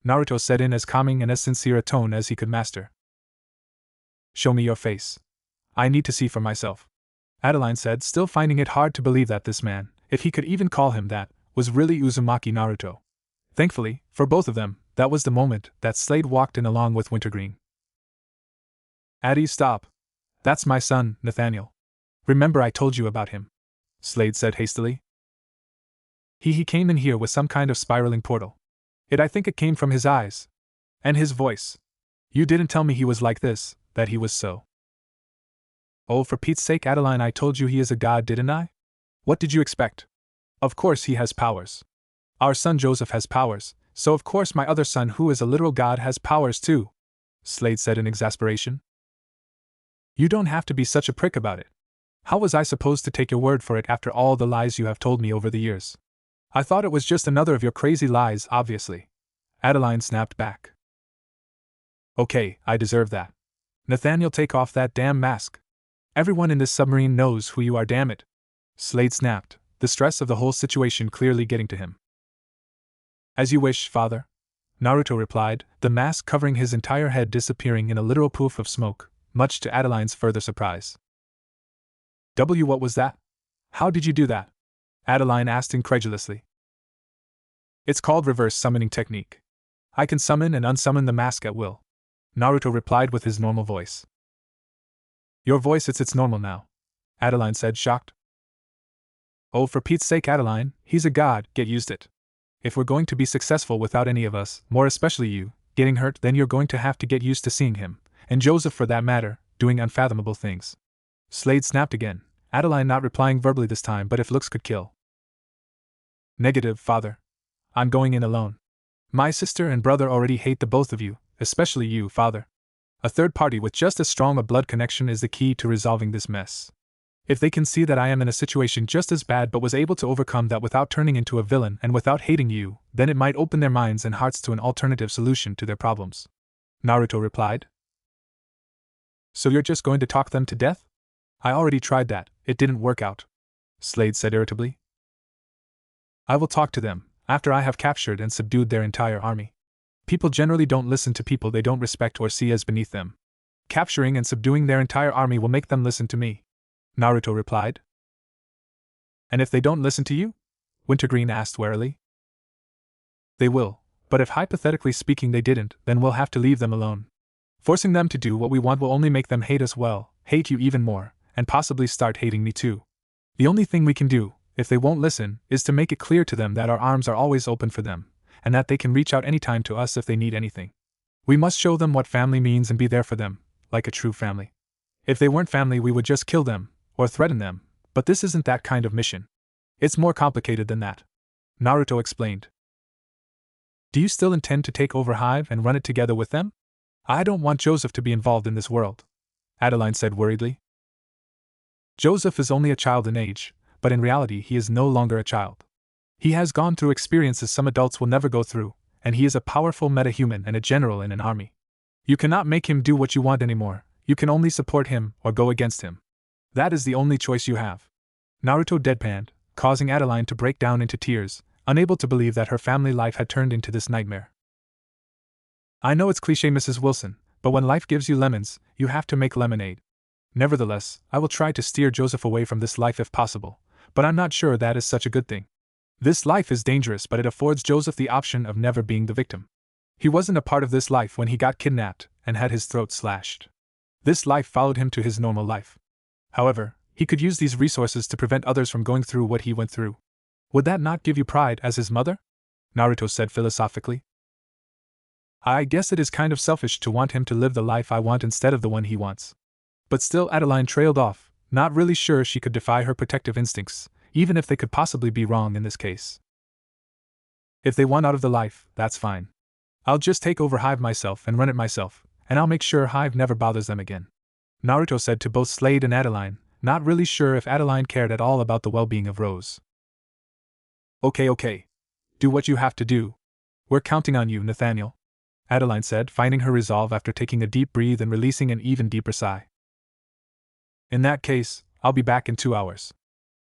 Naruto said in as calming and as sincere a tone as he could master. Show me your face. I need to see for myself. Adeline said, still finding it hard to believe that this man, if he could even call him that, was really Uzumaki Naruto. Thankfully, for both of them, that was the moment that Slade walked in along with Wintergreen. Addie, stop. That's my son, Nathaniel. Remember I told you about him, Slade said hastily. He came in here with some kind of spiraling portal. I think it came from his eyes. And his voice. You didn't tell me he was like this, that he was so. Oh, for Pete's sake, Adeline, I told you he is a god, didn't I? What did you expect? Of course he has powers. Our son Joseph has powers, so of course my other son, who is a literal god, has powers too, Slade said in exasperation. You don't have to be such a prick about it. How was I supposed to take your word for it after all the lies you have told me over the years? I thought it was just another of your crazy lies, obviously. Adeline snapped back. Okay, I deserve that. Nathaniel, take off that damn mask. Everyone in this submarine knows who you are, damn it. Slade snapped, the stress of the whole situation clearly getting to him. As you wish, father, Naruto replied, the mask covering his entire head disappearing in a literal poof of smoke, much to Adeline's further surprise. What was that? How did you do that? Adeline asked incredulously. It's called reverse summoning technique. I can summon and unsummon the mask at will, Naruto replied with his normal voice. Your voice, it's normal now, Adeline said, shocked. Oh, for Pete's sake, Adeline, he's a god, get used it. If we're going to be successful without any of us, more especially you, getting hurt, then you're going to have to get used to seeing him, and Joseph for that matter, doing unfathomable things. Slade snapped again, Adeline not replying verbally this time, but if looks could kill. Negative, father. I'm going in alone. My sister and brother already hate the both of you, especially you, father. A third party with just as strong a blood connection is the key to resolving this mess. If they can see that I am in a situation just as bad but was able to overcome that without turning into a villain and without hating you, then it might open their minds and hearts to an alternative solution to their problems. Naruto replied. So you're just going to talk them to death? I already tried that, it didn't work out, Slade said irritably. I will talk to them, after I have captured and subdued their entire army. People generally don't listen to people they don't respect or see as beneath them. Capturing and subduing their entire army will make them listen to me, Naruto replied. And if they don't listen to you? Wintergreen asked warily. They will, but if hypothetically speaking they didn't, then we'll have to leave them alone. Forcing them to do what we want will only make them hate us, well, hate you even more, and possibly start hating me too. The only thing we can do, if they won't listen, is to make it clear to them that our arms are always open for them, and that they can reach out anytime to us if they need anything. We must show them what family means and be there for them, like a true family. If they weren't family, we would just kill them, or threaten them, but this isn't that kind of mission. It's more complicated than that, Naruto explained. Do you still intend to take over Hive and run it together with them? I don't want Joseph to be involved in this world, Adeline said worriedly. Joseph is only a child in age, but in reality he is no longer a child. He has gone through experiences some adults will never go through, and he is a powerful metahuman and a general in an army. You cannot make him do what you want anymore, you can only support him or go against him. That is the only choice you have. Naruto deadpanned, causing Adeline to break down into tears, unable to believe that her family life had turned into this nightmare. I know it's cliché, Mrs. Wilson, but when life gives you lemons, you have to make lemonade. Nevertheless, I will try to steer Joseph away from this life if possible, but I'm not sure that is such a good thing. This life is dangerous, but it affords Joseph the option of never being the victim. He wasn't a part of this life when he got kidnapped and had his throat slashed. This life followed him to his normal life. However, he could use these resources to prevent others from going through what he went through. Would that not give you pride as his mother? Naruto said philosophically. I guess it is kind of selfish to want him to live the life I want instead of the one he wants. But still, Adeline trailed off, not really sure she could defy her protective instincts, even if they could possibly be wrong in this case. If they want out of the life, that's fine. I'll just take over Hive myself and run it myself, and I'll make sure Hive never bothers them again. Naruto said to both Slade and Adeline, not really sure if Adeline cared at all about the well-being of Rose. Okay. Do what you have to do. We're counting on you, Nathaniel, Adeline said, finding her resolve after taking a deep breath and releasing an even deeper sigh. In that case, I'll be back in 2 hours,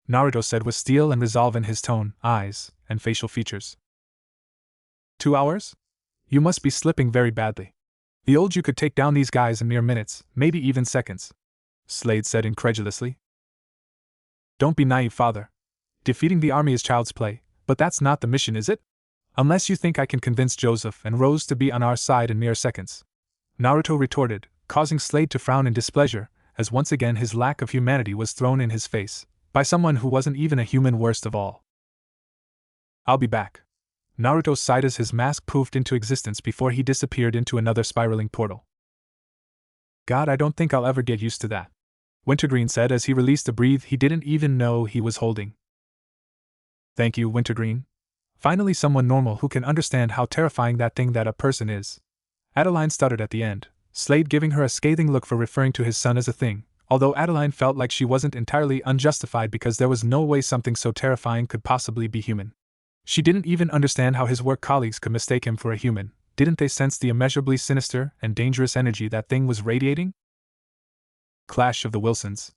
Naruto said with steel and resolve in his tone, eyes, and facial features. 2 hours? You must be slipping very badly. The old you could take down these guys in mere minutes, maybe even seconds, Slade said incredulously. Don't be naive, father. Defeating the army is child's play, but that's not the mission, is it? Unless you think I can convince Joseph and Rose to be on our side in mere seconds, Naruto retorted, causing Slade to frown in displeasure, as once again his lack of humanity was thrown in his face, by someone who wasn't even a human worst of all. I'll be back, Naruto sighed as his mask poofed into existence before he disappeared into another spiraling portal. God, I don't think I'll ever get used to that, Wintergreen said as he released a breath he didn't even know he was holding. Thank you, Wintergreen. Finally someone normal who can understand how terrifying that thing that a person is. Adeline stuttered at the end, Slade giving her a scathing look for referring to his son as a thing, although Adeline felt like she wasn't entirely unjustified because there was no way something so terrifying could possibly be human. She didn't even understand how his work colleagues could mistake him for a human. Didn't they sense the immeasurably sinister and dangerous energy that thing was radiating? Clash of the Wilsons.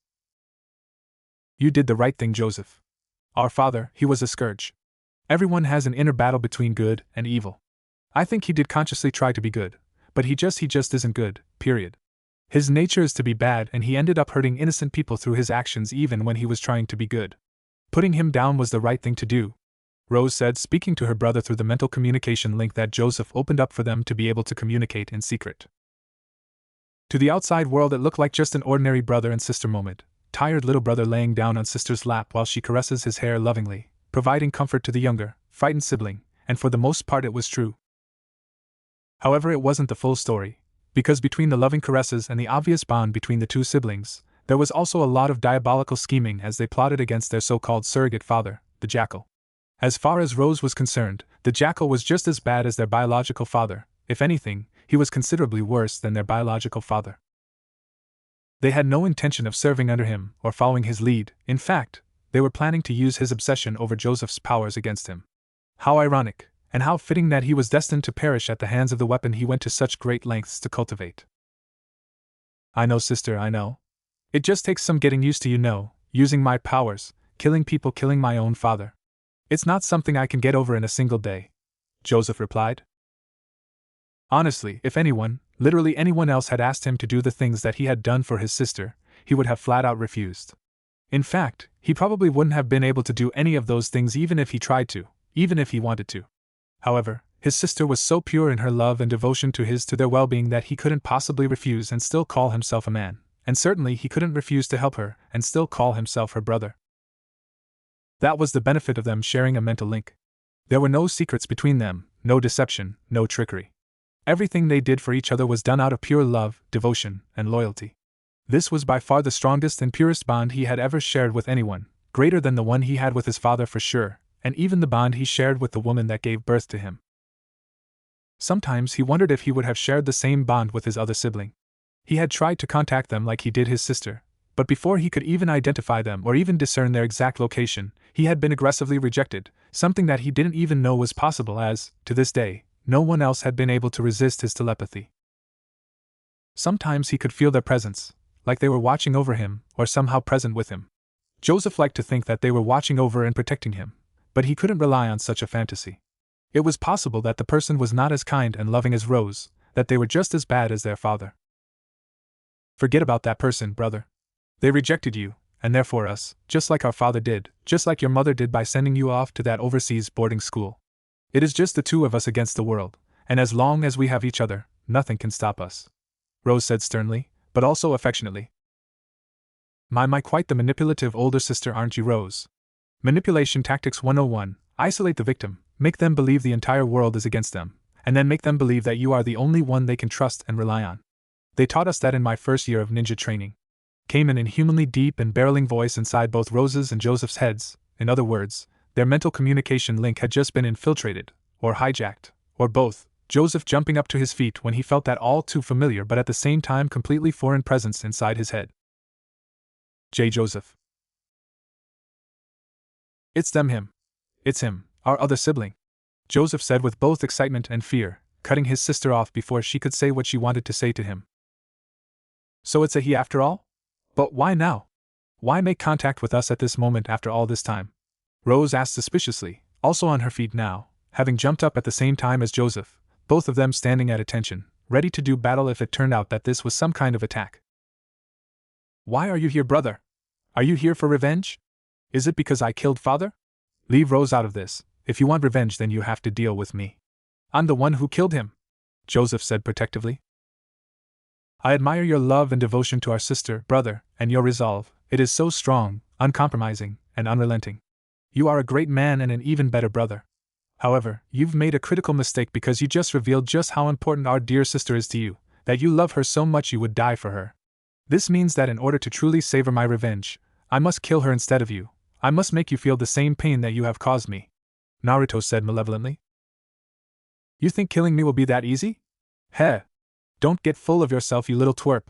You did the right thing, Joseph. Our father, he was a scourge. Everyone has an inner battle between good and evil. I think he did consciously try to be good, but he just isn't good, period. His nature is to be bad and he ended up hurting innocent people through his actions even when he was trying to be good. Putting him down was the right thing to do, Rose said, speaking to her brother through the mental communication link that Joseph opened up for them to be able to communicate in secret. To the outside world it looked like just an ordinary brother and sister moment, tired little brother laying down on sister's lap while she caresses his hair lovingly, providing comfort to the younger, frightened sibling, and for the most part it was true. However, it wasn't the full story, because between the loving caresses and the obvious bond between the two siblings, there was also a lot of diabolical scheming as they plotted against their so-called surrogate father, the Jackal. As far as Rose was concerned, the Jackal was just as bad as their biological father. If anything, he was considerably worse than their biological father. They had no intention of serving under him or following his lead. In fact, they were planning to use his obsession over Joseph's powers against him. How ironic, and how fitting that he was destined to perish at the hands of the weapon he went to such great lengths to cultivate. I know, sister, I know. It just takes some getting used to, using my powers, killing people, killing my own father. It's not something I can get over in a single day, Joseph replied. Honestly, if anyone, literally anyone else had asked him to do the things that he had done for his sister, he would have flat out refused. In fact, he probably wouldn't have been able to do any of those things even if he tried to, even if he wanted to. However, his sister was so pure in her love and devotion to their well-being that he couldn't possibly refuse and still call himself a man, and certainly he couldn't refuse to help her and still call himself her brother. That was the benefit of them sharing a mental link. There were no secrets between them, no deception, no trickery. Everything they did for each other was done out of pure love, devotion, and loyalty. This was by far the strongest and purest bond he had ever shared with anyone, greater than the one he had with his father for sure, and even the bond he shared with the woman that gave birth to him. Sometimes he wondered if he would have shared the same bond with his other sibling. He had tried to contact them like he did his sister, but before he could even identify them or even discern their exact location, he had been aggressively rejected, something that he didn't even know was possible as, to this day, no one else had been able to resist his telepathy. Sometimes he could feel their presence, like they were watching over him or somehow present with him. Joseph liked to think that they were watching over and protecting him, but he couldn't rely on such a fantasy. It was possible that the person was not as kind and loving as Rose, that they were just as bad as their father. Forget about that person, brother. They rejected you, and therefore us, just like our father did, just like your mother did by sending you off to that overseas boarding school. It is just the two of us against the world, and as long as we have each other, nothing can stop us, Rose said sternly, but also affectionately. My, quite the manipulative older sister, aren't you, Rose? Manipulation Tactics 101, isolate the victim, make them believe the entire world is against them, and then make them believe that you are the only one they can trust and rely on. They taught us that in my first year of ninja training. came an inhumanly deep and barreling voice inside both Rose's and Joseph's heads. In other words, their mental communication link had just been infiltrated, or hijacked, or both, Joseph jumping up to his feet when he felt that all too familiar but at the same time completely foreign presence inside his head. Joseph. It's him. It's him, our other sibling, Joseph said with both excitement and fear, cutting his sister off before she could say what she wanted to say to him. So it's a he after all? But why now? Why make contact with us at this moment after all this time? Rose asked suspiciously, also on her feet now, having jumped up at the same time as Joseph, both of them standing at attention, ready to do battle if it turned out that this was some kind of attack. Why are you here, brother? Are you here for revenge? Is it because I killed father? Leave Rose out of this. If you want revenge, then you have to deal with me. I'm the one who killed him, Joseph said protectively. I admire your love and devotion to our sister, brother, and your resolve. It is so strong, uncompromising, and unrelenting. You are a great man and an even better brother. However, you've made a critical mistake because you just revealed just how important our dear sister is to you, that you love her so much you would die for her. This means that in order to truly savor my revenge, I must kill her instead of you. I must make you feel the same pain that you have caused me, Naruto said malevolently. You think killing me will be that easy? Heh! Don't get full of yourself, you little twerp,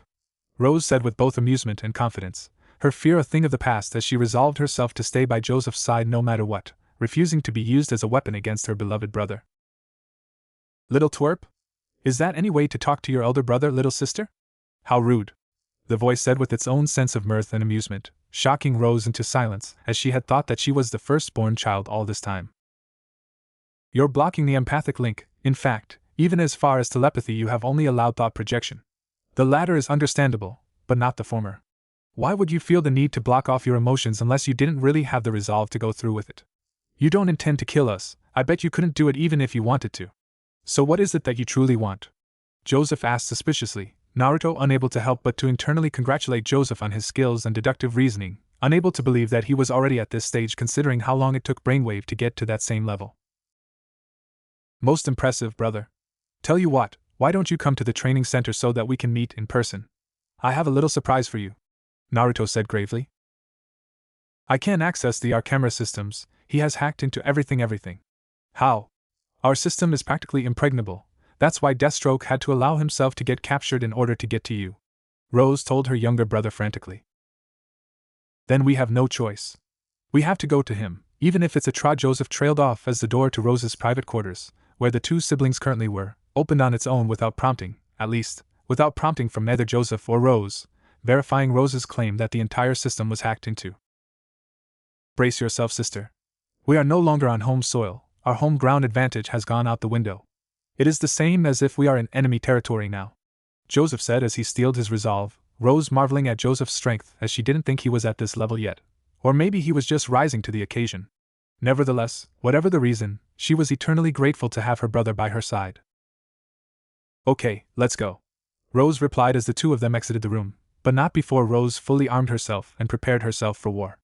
Rose said with both amusement and confidence, her fear a thing of the past as she resolved herself to stay by Joseph's side no matter what, refusing to be used as a weapon against her beloved brother. Little twerp? Is that any way to talk to your elder brother, little sister? How rude, the voice said with its own sense of mirth and amusement, shocking Rose into silence as she had thought that she was the firstborn child all this time. You're blocking the empathic link. In fact, even as far as telepathy, you have only allowed thought projection. The latter is understandable, but not the former. Why would you feel the need to block off your emotions unless you didn't really have the resolve to go through with it? You don't intend to kill us. I bet you couldn't do it even if you wanted to. So what is it that you truly want? Joseph asked suspiciously, Naruto unable to help but to internally congratulate Joseph on his skills and deductive reasoning, unable to believe that he was already at this stage considering how long it took Brainwave to get to that same level. Most impressive, brother. Tell you what, why don't you come to the training center so that we can meet in person? I have a little surprise for you, Naruto said gravely. I can't access the camera systems. He has hacked into everything. How? Our system is practically impregnable. That's why Deathstroke had to allow himself to get captured in order to get to you, Rose told her younger brother frantically. Then we have no choice. We have to go to him, even if it's a try. Joseph trailed off as the door to Rose's private quarters, where the two siblings currently were, opened on its own without prompting, at least, without prompting from either Joseph or Rose, verifying Rose's claim that the entire system was hacked into. Brace yourself, sister. We are no longer on home soil. Our home ground advantage has gone out the window. It is the same as if we are in enemy territory now, Joseph said as he steeled his resolve, Rose marveling at Joseph's strength as she didn't think he was at this level yet. Or maybe he was just rising to the occasion. Nevertheless, whatever the reason, she was eternally grateful to have her brother by her side. Okay, let's go, Rose replied as the two of them exited the room, but not before Rose fully armed herself and prepared herself for war.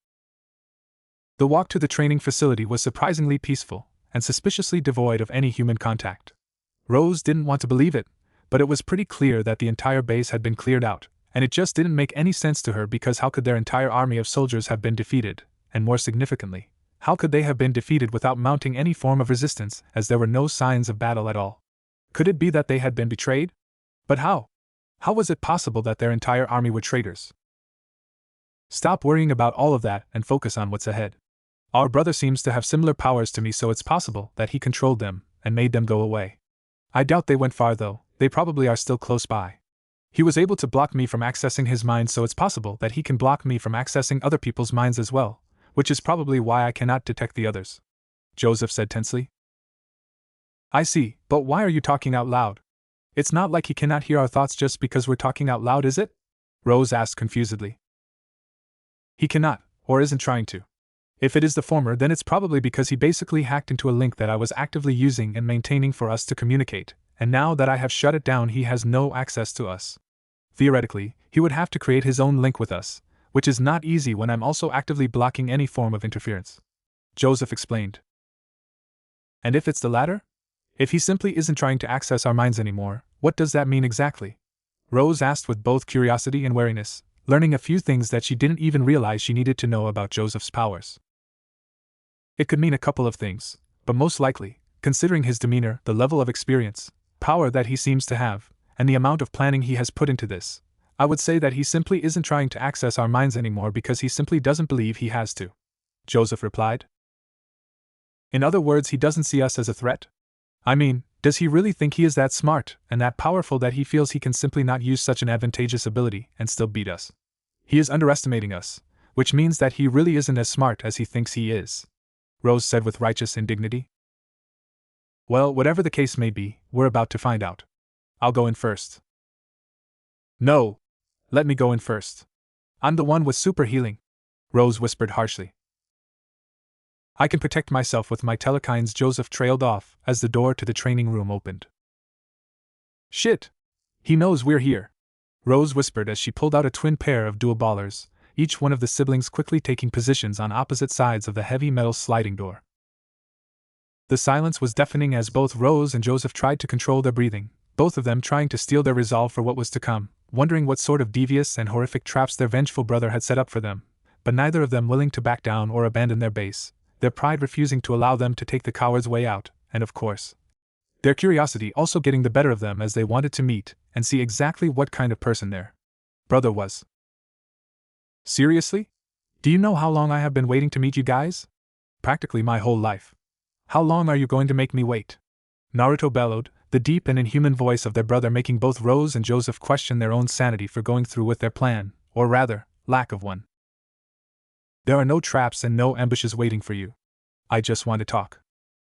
The walk to the training facility was surprisingly peaceful, and suspiciously devoid of any human contact. Rose didn't want to believe it, but it was pretty clear that the entire base had been cleared out, and it just didn't make any sense to her because how could their entire army of soldiers have been defeated, and more significantly, how could they have been defeated without mounting any form of resistance, as there were no signs of battle at all? Could it be that they had been betrayed? But how? How was it possible that their entire army were traitors? Stop worrying about all of that and focus on what's ahead. Our brother seems to have similar powers to me, so it's possible that he controlled them and made them go away. I doubt they went far though, they probably are still close by. He was able to block me from accessing his mind, so it's possible that he can block me from accessing other people's minds as well, which is probably why I cannot detect the others, Joseph said tensely. I see, but why are you talking out loud? It's not like he cannot hear our thoughts just because we're talking out loud, is it? Rose asked confusedly. He cannot, or isn't trying to. If it is the former, then it's probably because he basically hacked into a link that I was actively using and maintaining for us to communicate, and now that I have shut it down, he has no access to us. Theoretically, he would have to create his own link with us, which is not easy when I'm also actively blocking any form of interference, Joseph explained. And if it's the latter? If he simply isn't trying to access our minds anymore, what does that mean exactly? Rose asked with both curiosity and wariness, learning a few things that she didn't even realize she needed to know about Joseph's powers. It could mean a couple of things, but most likely, considering his demeanor, the level of experience, power that he seems to have, and the amount of planning he has put into this, I would say that he simply isn't trying to access our minds anymore because he simply doesn't believe he has to. Joseph replied. In other words, he doesn't see us as a threat? I mean, does he really think he is that smart and that powerful that he feels he can simply not use such an advantageous ability and still beat us? He is underestimating us, which means that he really isn't as smart as he thinks he is, Rose said with righteous indignity. Well, whatever the case may be, we're about to find out. I'll go in first. No! Let me go in first. I'm the one with super healing, Rose whispered harshly. I can protect myself with my telekines. Joseph trailed off as the door to the training room opened. Shit! He knows we're here, Rose whispered as she pulled out a twin pair of dual ballers, each one of the siblings quickly taking positions on opposite sides of the heavy metal sliding door. The silence was deafening as both Rose and Joseph tried to control their breathing, both of them trying to steel their resolve for what was to come, wondering what sort of devious and horrific traps their vengeful brother had set up for them, but neither of them willing to back down or abandon their base, their pride refusing to allow them to take the coward's way out, and of course, their curiosity also getting the better of them as they wanted to meet and see exactly what kind of person their brother was. Seriously? Do you know how long I have been waiting to meet you guys? Practically my whole life. How long are you going to make me wait? Naruto bellowed, the deep and inhuman voice of their brother making both Rose and Joseph question their own sanity for going through with their plan, or rather, lack of one. There are no traps and no ambushes waiting for you. I just want to talk.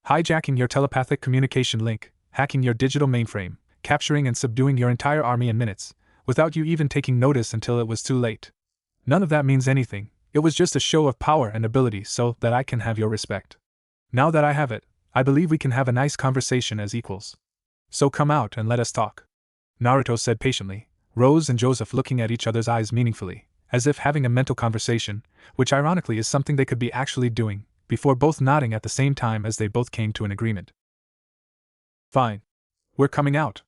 Hijacking your telepathic communication link, hacking your digital mainframe, capturing and subduing your entire army in minutes, without you even taking notice until it was too late. None of that means anything, it was just a show of power and ability so that I can have your respect. Now that I have it, I believe we can have a nice conversation as equals. So come out and let us talk. Naruto said patiently, Rose and Joseph looking at each other's eyes meaningfully, as if having a mental conversation, which ironically is something they could be actually doing, before both nodding at the same time as they both came to an agreement. Fine. We're coming out,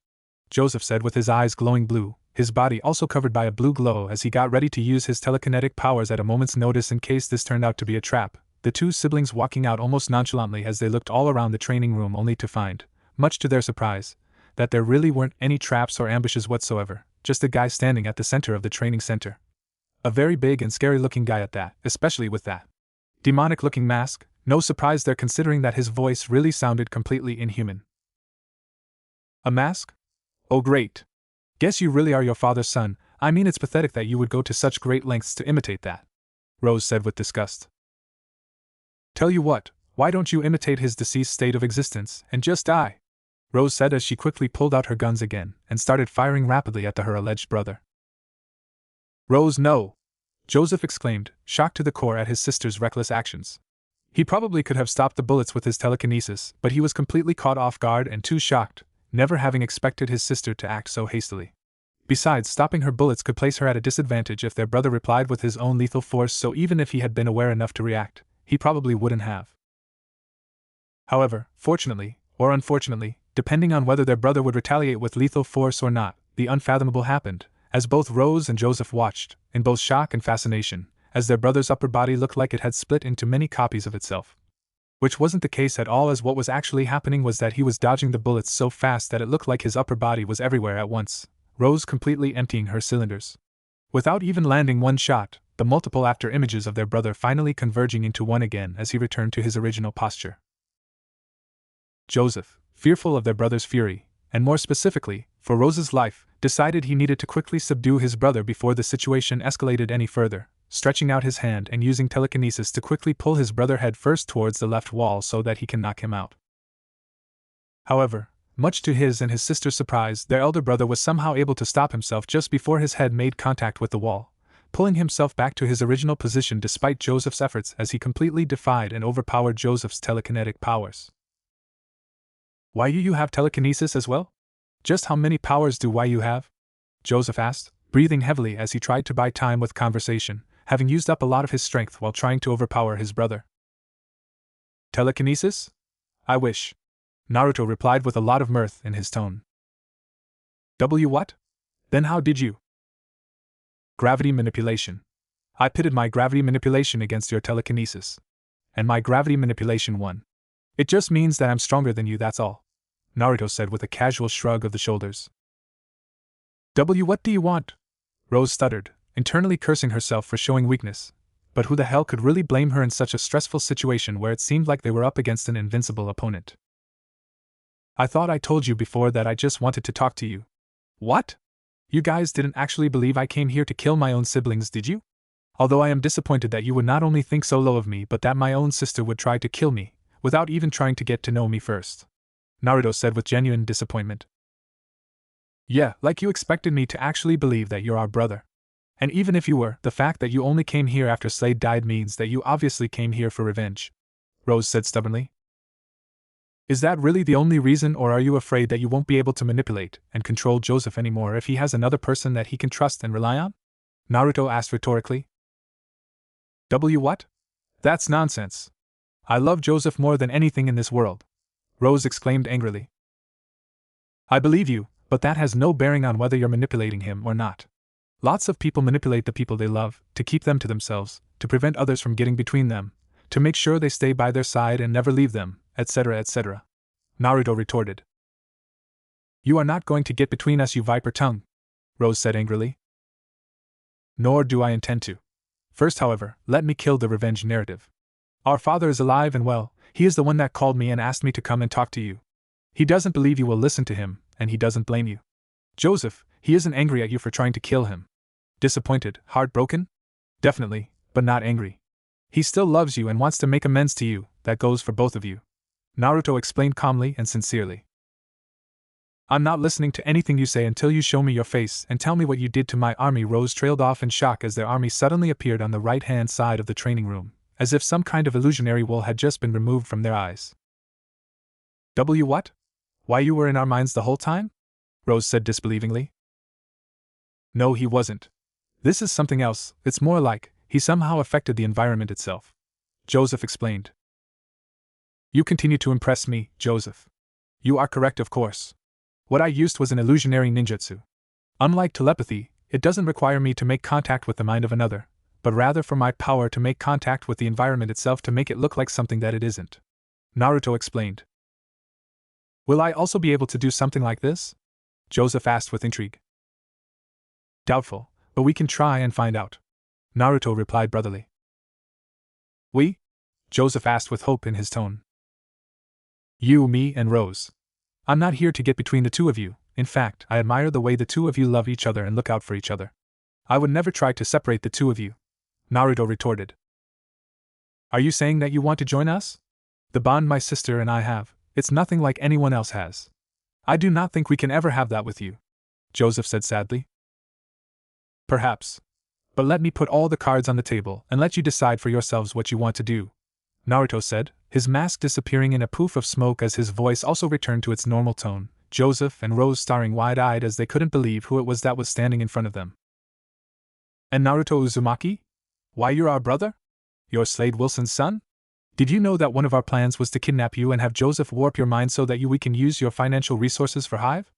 Joseph said with his eyes glowing blue, his body also covered by a blue glow as he got ready to use his telekinetic powers at a moment's notice in case this turned out to be a trap, the two siblings walking out almost nonchalantly as they looked all around the training room only to find, much to their surprise, that there really weren't any traps or ambushes whatsoever, just a guy standing at the center of the training center. A very big and scary-looking guy at that, especially with that demonic-looking mask. No surprise there considering that his voice really sounded completely inhuman. A mask? Oh great. Guess you really are your father's son. I mean, it's pathetic that you would go to such great lengths to imitate that, Rose said with disgust. Tell you what, why don't you imitate his deceased state of existence and just die? Rose said as she quickly pulled out her guns again and started firing rapidly at her alleged brother. Rose, no! Joseph exclaimed, shocked to the core at his sister's reckless actions. He probably could have stopped the bullets with his telekinesis, but he was completely caught off guard and too shocked, never having expected his sister to act so hastily. Besides, stopping her bullets could place her at a disadvantage if their brother replied with his own lethal force, so even if he had been aware enough to react, he probably wouldn't have. However, fortunately, or unfortunately, depending on whether their brother would retaliate with lethal force or not, the unfathomable happened, as both Rose and Joseph watched, in both shock and fascination, as their brother's upper body looked like it had split into many copies of itself. Which wasn't the case at all, as what was actually happening was that he was dodging the bullets so fast that it looked like his upper body was everywhere at once, Rose completely emptying her cylinders. Without even landing one shot, the multiple after images of their brother finally converging into one again as he returned to his original posture. Joseph, fearful of their brother's fury, and more specifically, for Rose's life, decided he needed to quickly subdue his brother before the situation escalated any further, stretching out his hand and using telekinesis to quickly pull his brother head first towards the left wall so that he can knock him out. However, much to his and his sister's surprise, their elder brother was somehow able to stop himself just before his head made contact with the wall, pulling himself back to his original position despite Joseph's efforts as he completely defied and overpowered Joseph's telekinetic powers. Why you have telekinesis as well? Just how many powers do you have? Joseph asked, breathing heavily as he tried to buy time with conversation, having used up a lot of his strength while trying to overpower his brother. Telekinesis? I wish. Naruto replied with a lot of mirth in his tone. What? Then how did you? Gravity manipulation. I pitted my gravity manipulation against your telekinesis. And my gravity manipulation won. It just means that I'm stronger than you, that's all, Naruto said with a casual shrug of the shoulders. What do you want? Rose stuttered, internally cursing herself for showing weakness. But who the hell could really blame her in such a stressful situation where it seemed like they were up against an invincible opponent? I thought I told you before that I just wanted to talk to you. What? You guys didn't actually believe I came here to kill my own siblings, did you? Although I am disappointed that you would not only think so low of me but that my own sister would try to kill me, without even trying to get to know me first, Naruto said with genuine disappointment. Yeah, like you expected me to actually believe that you're our brother. And even if you were, the fact that you only came here after Slade died means that you obviously came here for revenge, Rose said stubbornly. Is that really the only reason, or are you afraid that you won't be able to manipulate and control Joseph anymore if he has another person that he can trust and rely on? Naruto asked rhetorically. What? That's nonsense. I love Joseph more than anything in this world, Rose exclaimed angrily. I believe you, but that has no bearing on whether you're manipulating him or not. Lots of people manipulate the people they love, to keep them to themselves, to prevent others from getting between them, to make sure they stay by their side and never leave them, etc., etc., Naruto retorted. You are not going to get between us, you viper tongue, Rose said angrily. Nor do I intend to. First, however, let me kill the revenge narrative. Our father is alive and well. He is the one that called me and asked me to come and talk to you. He doesn't believe you will listen to him, and he doesn't blame you. Joseph, he isn't angry at you for trying to kill him. Disappointed, heartbroken? Definitely, but not angry. He still loves you and wants to make amends to you. That goes for both of you, Naruto explained calmly and sincerely. I'm not listening to anything you say until you show me your face and tell me what you did to my army. Rose trailed off in shock as their army suddenly appeared on the right-hand side of the training room, as if some kind of illusionary wool had just been removed from their eyes. What? Why, you were in our minds the whole time? Rose said disbelievingly. No, he wasn't. This is something else. It's more like he somehow affected the environment itself, Joseph explained. You continue to impress me, Joseph. You are correct, of course. What I used was an illusionary ninjutsu. Unlike telepathy, it doesn't require me to make contact with the mind of another, but rather for my power to make contact with the environment itself to make it look like something that it isn't, Naruto explained. Will I also be able to do something like this? Joseph asked with intrigue. Doubtful, but we can try and find out, Naruto replied brotherly. We? Joseph asked with hope in his tone. You, me, and Rose. I'm not here to get between the two of you. In fact, I admire the way the two of you love each other and look out for each other. I would never try to separate the two of you, Naruto retorted. Are you saying that you want to join us? The bond my sister and I have, it's nothing like anyone else has. I do not think we can ever have that with you, Joseph said sadly. Perhaps. But let me put all the cards on the table and let you decide for yourselves what you want to do, Naruto said, his mask disappearing in a poof of smoke as his voice also returned to its normal tone, Joseph and Rose staring wide-eyed as they couldn't believe who it was that was standing in front of them. And Naruto Uzumaki? Why, you're our brother? You're Slade Wilson's son? Did you know that one of our plans was to kidnap you and have Joseph warp your mind so that we can use your financial resources for Hive?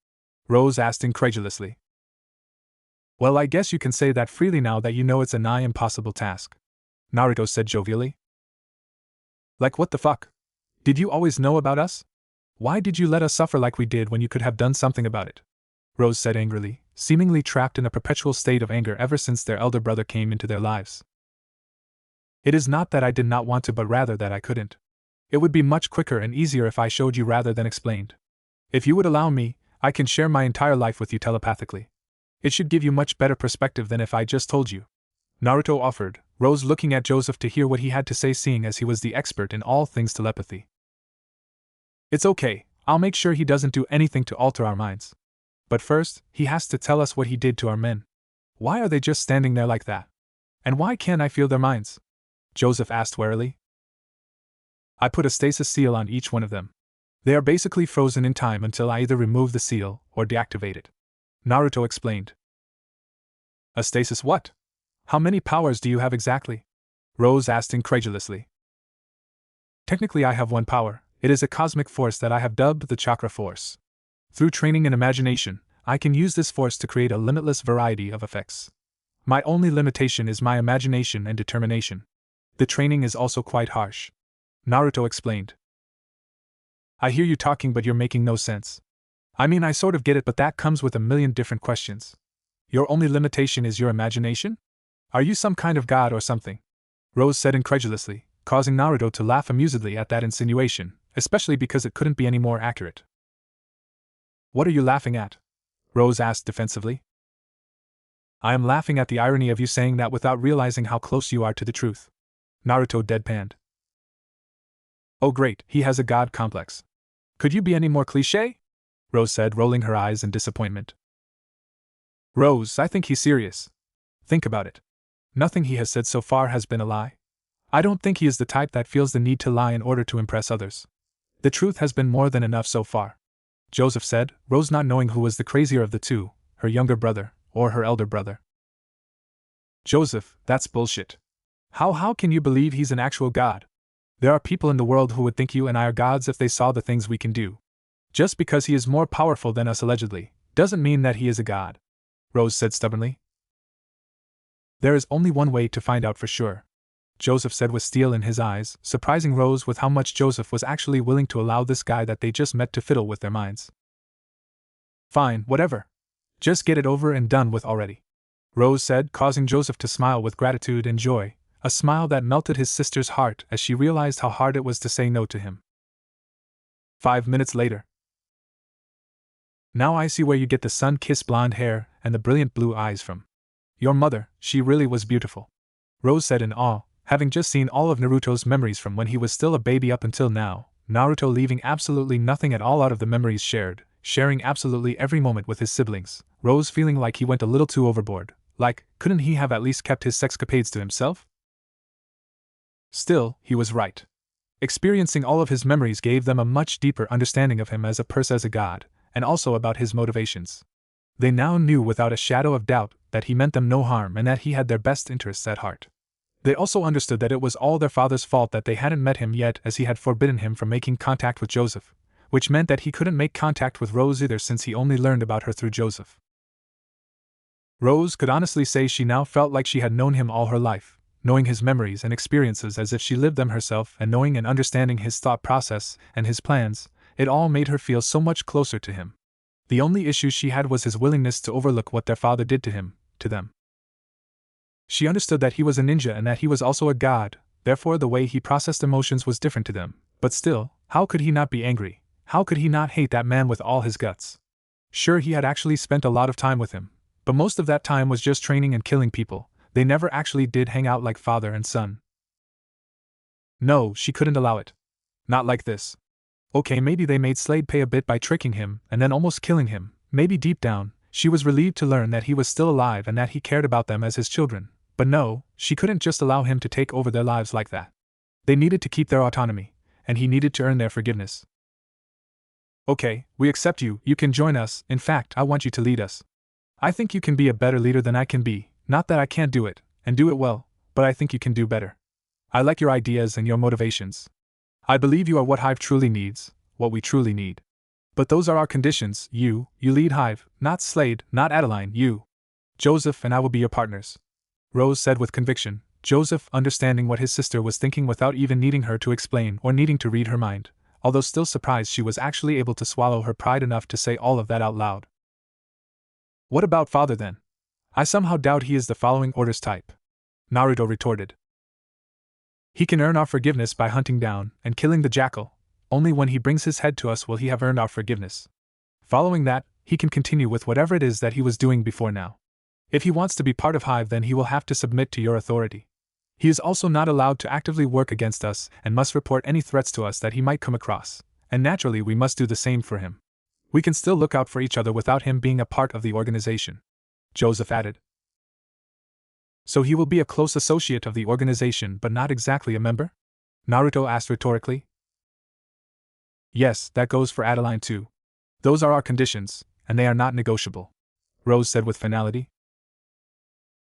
Rose asked incredulously. Well, I guess you can say that freely now that you know it's a nigh impossible task, Naruto said jovially. Like what the fuck? Did you always know about us? Why did you let us suffer like we did when you could have done something about it? Rose said angrily, seemingly trapped in a perpetual state of anger ever since their elder brother came into their lives. It is not that I did not want to, but rather that I couldn't. It would be much quicker and easier if I showed you rather than explained. If you would allow me, I can share my entire life with you telepathically. It should give you much better perspective than if I just told you, Naruto offered, Rose looking at Joseph to hear what he had to say, seeing as he was the expert in all things telepathy. It's okay, I'll make sure he doesn't do anything to alter our minds. But first, he has to tell us what he did to our men. Why are they just standing there like that? And why can't I feel their minds? Joseph asked warily. I put a stasis seal on each one of them. They are basically frozen in time until I either remove the seal or deactivate it, Naruto explained. A stasis what? How many powers do you have exactly? Rose asked incredulously. Technically I have one power. It is a cosmic force that I have dubbed the Chakra Force. Through training and imagination, I can use this force to create a limitless variety of effects. My only limitation is my imagination and determination. The training is also quite harsh. Naruto explained. I hear you talking, but you're making no sense. I mean, I sort of get it, but that comes with a million different questions. Your only limitation is your imagination? Are you some kind of god or something? Rose said incredulously, causing Naruto to laugh amusedly at that insinuation, especially because it couldn't be any more accurate. What are you laughing at? Rose asked defensively. I am laughing at the irony of you saying that without realizing how close you are to the truth. Naruto deadpanned. Oh great, he has a god complex. Could you be any more cliché? Rose said, rolling her eyes in disappointment. Rose, I think he's serious. Think about it. Nothing he has said so far has been a lie. I don't think he is the type that feels the need to lie in order to impress others. The truth has been more than enough so far. Joseph said, Rose not knowing who was the crazier of the two, her younger brother, or her elder brother. Joseph, that's bullshit. How can you believe he's an actual god? There are people in the world who would think you and I are gods if they saw the things we can do. Just because he is more powerful than us allegedly, doesn't mean that he is a god, Rose said stubbornly. There is only one way to find out for sure, Joseph said with steel in his eyes, surprising Rose with how much Joseph was actually willing to allow this guy that they just met to fiddle with their minds. Fine, whatever. Just get it over and done with already, Rose said, causing Joseph to smile with gratitude and joy, a smile that melted his sister's heart as she realized how hard it was to say no to him. 5 minutes later. Now I see where you get the sun-kissed blonde hair and the brilliant blue eyes from. Your mother, she really was beautiful, Rose said in awe, having just seen all of Naruto's memories from when he was still a baby up until now, Naruto leaving absolutely nothing at all out of the memories shared, sharing absolutely every moment with his siblings, Rose feeling like he went a little too overboard, like, couldn't he have at least kept his sexcapades to himself? Still, he was right. Experiencing all of his memories gave them a much deeper understanding of him as a person, as a god, and also about his motivations. They now knew without a shadow of doubt that he meant them no harm and that he had their best interests at heart. They also understood that it was all their father's fault that they hadn't met him yet, as he had forbidden him from making contact with Joseph, which meant that he couldn't make contact with Rose either since he only learned about her through Joseph. Rose could honestly say she now felt like she had known him all her life, knowing his memories and experiences as if she lived them herself, and knowing and understanding his thought process and his plans. It all made her feel so much closer to him. The only issue she had was his willingness to overlook what their father did to him, to them. She understood that he was a ninja and that he was also a god, therefore the way he processed emotions was different to them, but still, how could he not be angry? How could he not hate that man with all his guts? Sure, he had actually spent a lot of time with him, but most of that time was just training and killing people. They never actually did hang out like father and son. No, she couldn't allow it. Not like this. Okay, maybe they made Slade pay a bit by tricking him and then almost killing him. Maybe deep down, she was relieved to learn that he was still alive and that he cared about them as his children. But no, she couldn't just allow him to take over their lives like that. They needed to keep their autonomy, and he needed to earn their forgiveness. Okay, we accept you, you can join us, in fact, I want you to lead us. I think you can be a better leader than I can be, not that I can't do it, and do it well, but I think you can do better. I like your ideas and your motivations. I believe you are what Hive truly needs, what we truly need. But those are our conditions, you lead Hive, not Slade, not Adeline, you. Joseph and I will be your partners, Rose said with conviction, Joseph understanding what his sister was thinking without even needing her to explain or needing to read her mind, although still surprised she was actually able to swallow her pride enough to say all of that out loud. What about father then? I somehow doubt he is the following orders type, Naruto retorted. He can earn our forgiveness by hunting down and killing the jackal. Only when he brings his head to us will he have earned our forgiveness. Following that, he can continue with whatever it is that he was doing before now. If he wants to be part of Hive, then he will have to submit to your authority. He is also not allowed to actively work against us and must report any threats to us that he might come across, and naturally we must do the same for him. We can still look out for each other without him being a part of the organization, Joseph added. So he will be a close associate of the organization but not exactly a member? Naruto asked rhetorically. Yes, that goes for Adeline too. Those are our conditions, and they are not negotiable, Rose said with finality.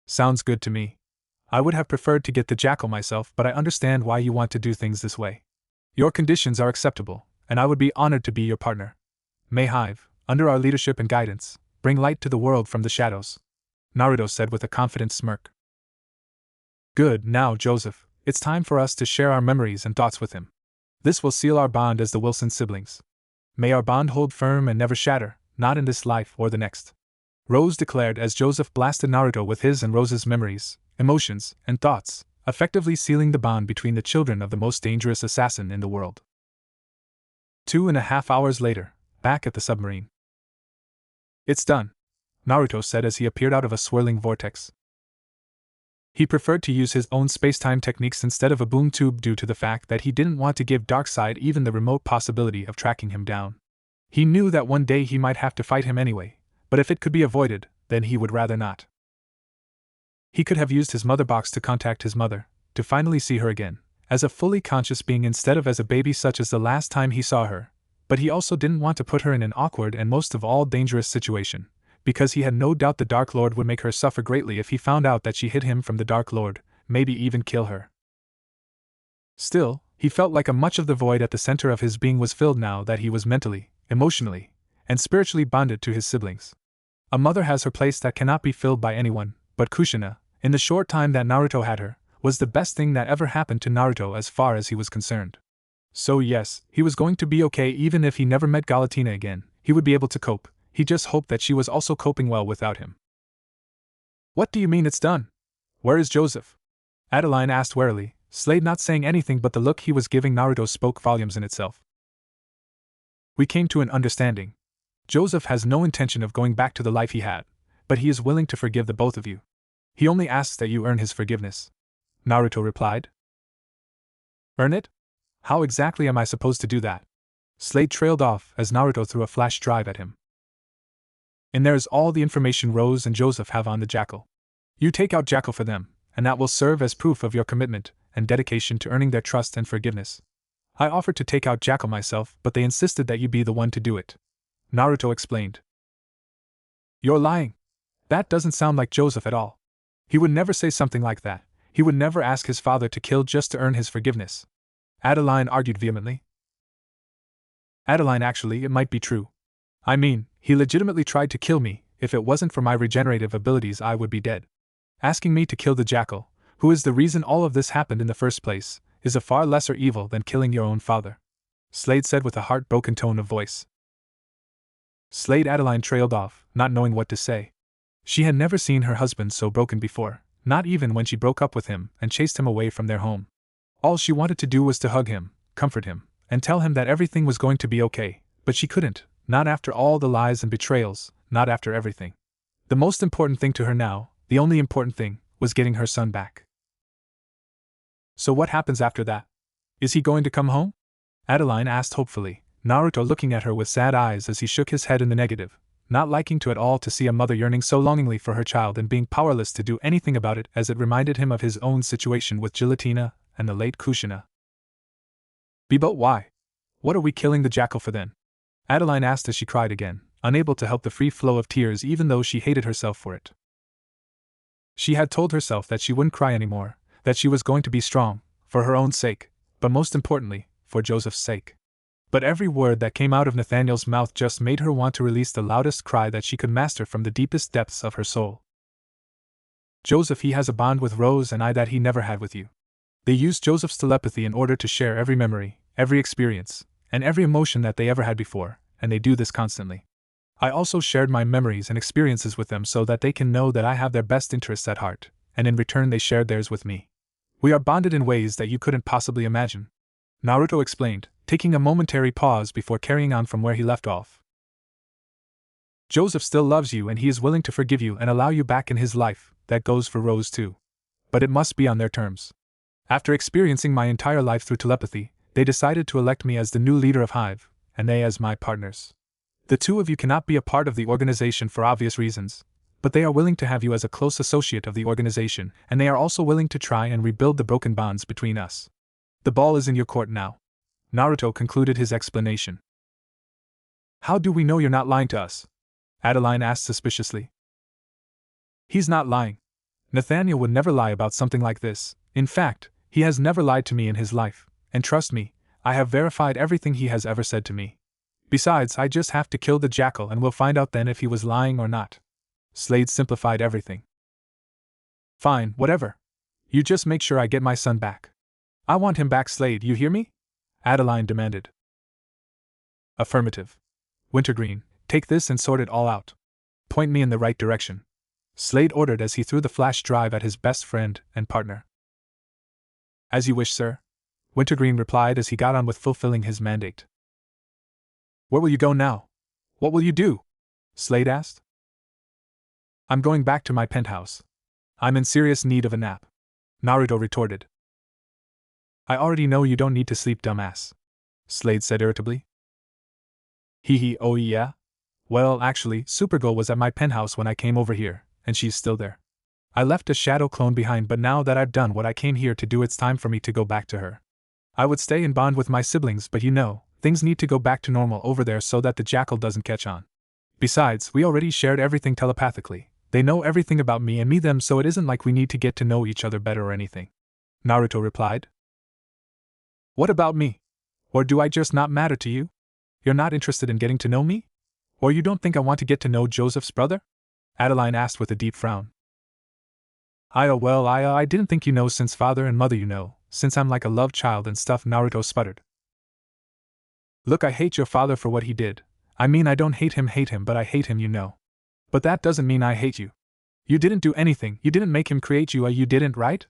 Sounds good to me. I would have preferred to get the jackal myself, but I understand why you want to do things this way. Your conditions are acceptable, and I would be honored to be your partner. May Hive, under our leadership and guidance, bring light to the world from the shadows. Naruto said with a confident smirk. Good, now, Joseph, it's time for us to share our memories and thoughts with him. This will seal our bond as the Wilson siblings. May our bond hold firm and never shatter, not in this life or the next. Rose declared as Joseph blasted Naruto with his and Rose's memories, emotions, and thoughts, effectively sealing the bond between the children of the most dangerous assassin in the world. 2.5 hours later, back at the submarine. It's done, Naruto said as he appeared out of a swirling vortex. He preferred to use his own space-time techniques instead of a boom tube due to the fact that he didn't want to give Darkseid even the remote possibility of tracking him down. He knew that one day he might have to fight him anyway, but if it could be avoided, then he would rather not. He could have used his mother box to contact his mother, to finally see her again, as a fully conscious being instead of as a baby such as the last time he saw her, but he also didn't want to put her in an awkward and most of all dangerous situation, because he had no doubt the Dark Lord would make her suffer greatly if he found out that she hid him from the Dark Lord, maybe even kill her. Still, he felt like much of the void at the center of his being was filled now that he was mentally, emotionally, and spiritually bonded to his siblings. A mother has her place that cannot be filled by anyone, but Kushina, in the short time that Naruto had her, was the best thing that ever happened to Naruto as far as he was concerned. So yes, he was going to be okay even if he never met Galatina again, he would be able to cope. He just hoped that she was also coping well without him. What do you mean it's done? Where is Joseph? Adeline asked warily, Slade not saying anything but the look he was giving Naruto spoke volumes in itself. We came to an understanding. Joseph has no intention of going back to the life he had, but he is willing to forgive the both of you. He only asks that you earn his forgiveness. Naruto replied. Earn it? How exactly am I supposed to do that? Slade trailed off as Naruto threw a flash drive at him. And there's all the information Rose and Joseph have on the Jackal. You take out Jackal for them, and that will serve as proof of your commitment and dedication to earning their trust and forgiveness. I offered to take out Jackal myself, but they insisted that you be the one to do it. Naruto explained. You're lying. That doesn't sound like Joseph at all. He would never say something like that. He would never ask his father to kill just to earn his forgiveness. Adeline argued vehemently. Adeline, actually, it might be true. I mean, he legitimately tried to kill me. If it wasn't for my regenerative abilities, I would be dead. Asking me to kill the Jackal, who is the reason all of this happened in the first place, is a far lesser evil than killing your own father, Slade said with a heartbroken tone of voice. Adeline trailed off, not knowing what to say. She had never seen her husband so broken before, not even when she broke up with him and chased him away from their home. All she wanted to do was to hug him, comfort him, and tell him that everything was going to be okay, but she couldn't, not after all the lies and betrayals, not after everything. The most important thing to her now, the only important thing, was getting her son back. So what happens after that? Is he going to come home? Adeline asked hopefully, Naruto looking at her with sad eyes as he shook his head in the negative, not liking to at all to see a mother yearning so longingly for her child and being powerless to do anything about it, as it reminded him of his own situation with Gelatina and the late Kushina. But why? What are we killing the Jackal for then? Adeline asked as she cried again, unable to help the free flow of tears even though she hated herself for it. She had told herself that she wouldn't cry anymore, that she was going to be strong, for her own sake, but most importantly, for Joseph's sake. But every word that came out of Nathaniel's mouth just made her want to release the loudest cry that she could master from the deepest depths of her soul. Joseph, he has a bond with Rose and I that he never had with you. They used Joseph's telepathy in order to share every memory, every experience, and every emotion that they ever had before, and they do this constantly. I also shared my memories and experiences with them so that they can know that I have their best interests at heart, and in return they shared theirs with me. We are bonded in ways that you couldn't possibly imagine. Naruto explained, taking a momentary pause before carrying on from where he left off. Joseph still loves you and he is willing to forgive you and allow you back in his life, that goes for Rose too. But it must be on their terms. After experiencing my entire life through telepathy, they decided to elect me as the new leader of Hive, and they as my partners. The two of you cannot be a part of the organization for obvious reasons, but they are willing to have you as a close associate of the organization, and they are also willing to try and rebuild the broken bonds between us. The ball is in your court now. Naruto concluded his explanation. How do we know you're not lying to us? Adeline asked suspiciously. He's not lying. Nathaniel would never lie about something like this. In fact, he has never lied to me in his life, and trust me, I have verified everything he has ever said to me. Besides, I just have to kill the Jackal and we'll find out then if he was lying or not. Slade simplified everything. Fine, whatever. You just make sure I get my son back. I want him back, Slade, you hear me? Adeline demanded. Affirmative. Wintergreen, take this and sort it all out. Point me in the right direction. Slade ordered as he threw the flash drive at his best friend and partner. As you wish, sir. Wintergreen replied as he got on with fulfilling his mandate. Where will you go now? What will you do? Slade asked. I'm going back to my penthouse. I'm in serious need of a nap. Naruto retorted. I already know you don't need to sleep, dumbass. Slade said irritably. Oh yeah? Well, actually, Supergirl was at my penthouse when I came over here, and she's still there. I left a shadow clone behind, but now that I've done what I came here to do, it's time for me to go back to her. I would stay and bond with my siblings, but you know, things need to go back to normal over there so that the jackal doesn't catch on. Besides, we already shared everything telepathically. They know everything about me and them, so it isn't like we need to get to know each other better or anything. Naruto replied. What about me? Or do I just not matter to you? You're not interested in getting to know me? Or you don't think I want to get to know Joseph's brother? Adeline asked with a deep frown. I didn't think you know since father and mother, you know, since I'm like a love child and stuff, Naruto sputtered. Look, I hate your father for what he did. I mean, I don't hate him, but I hate him, you know. But that doesn't mean I hate you. You didn't do anything, you didn't make him create you, you didn't, right?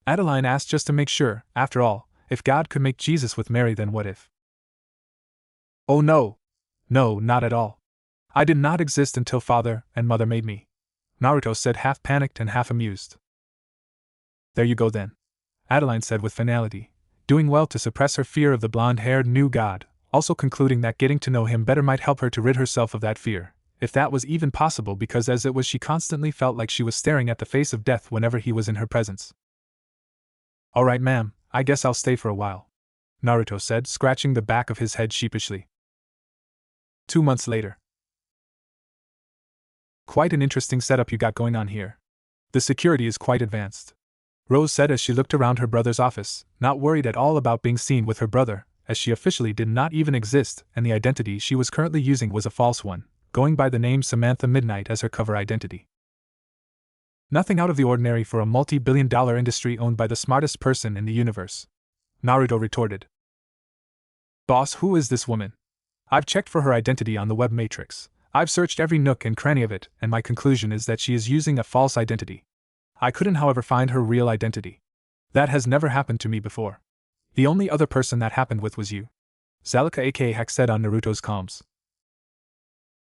Adeline asked just to make sure. After all, if God could make Jesus with Mary, then what if? Oh no. No, not at all. I did not exist until father and mother made me, Naruto said, half panicked and half amused. There you go then, Adeline said with finality, doing well to suppress her fear of the blonde-haired new god, also concluding that getting to know him better might help her to rid herself of that fear, if that was even possible, because as it was she constantly felt like she was staring at the face of death whenever he was in her presence. All right, ma'am, I guess I'll stay for a while, Naruto said, scratching the back of his head sheepishly. 2 months later. Quite an interesting setup you got going on here. The security is quite advanced, Rose said as she looked around her brother's office, not worried at all about being seen with her brother, as she officially did not even exist and the identity she was currently using was a false one, going by the name Samantha Midnight as her cover identity. Nothing out of the ordinary for a multi-billion-dollar industry owned by the smartest person in the universe, Naruto retorted. Boss, who is this woman? I've checked for her identity on the web matrix. I've searched every nook and cranny of it, and my conclusion is that she is using a false identity. I couldn't, however, find her real identity. That has never happened to me before. The only other person that happened with was you, Zalika aka Hack said on Naruto's comms.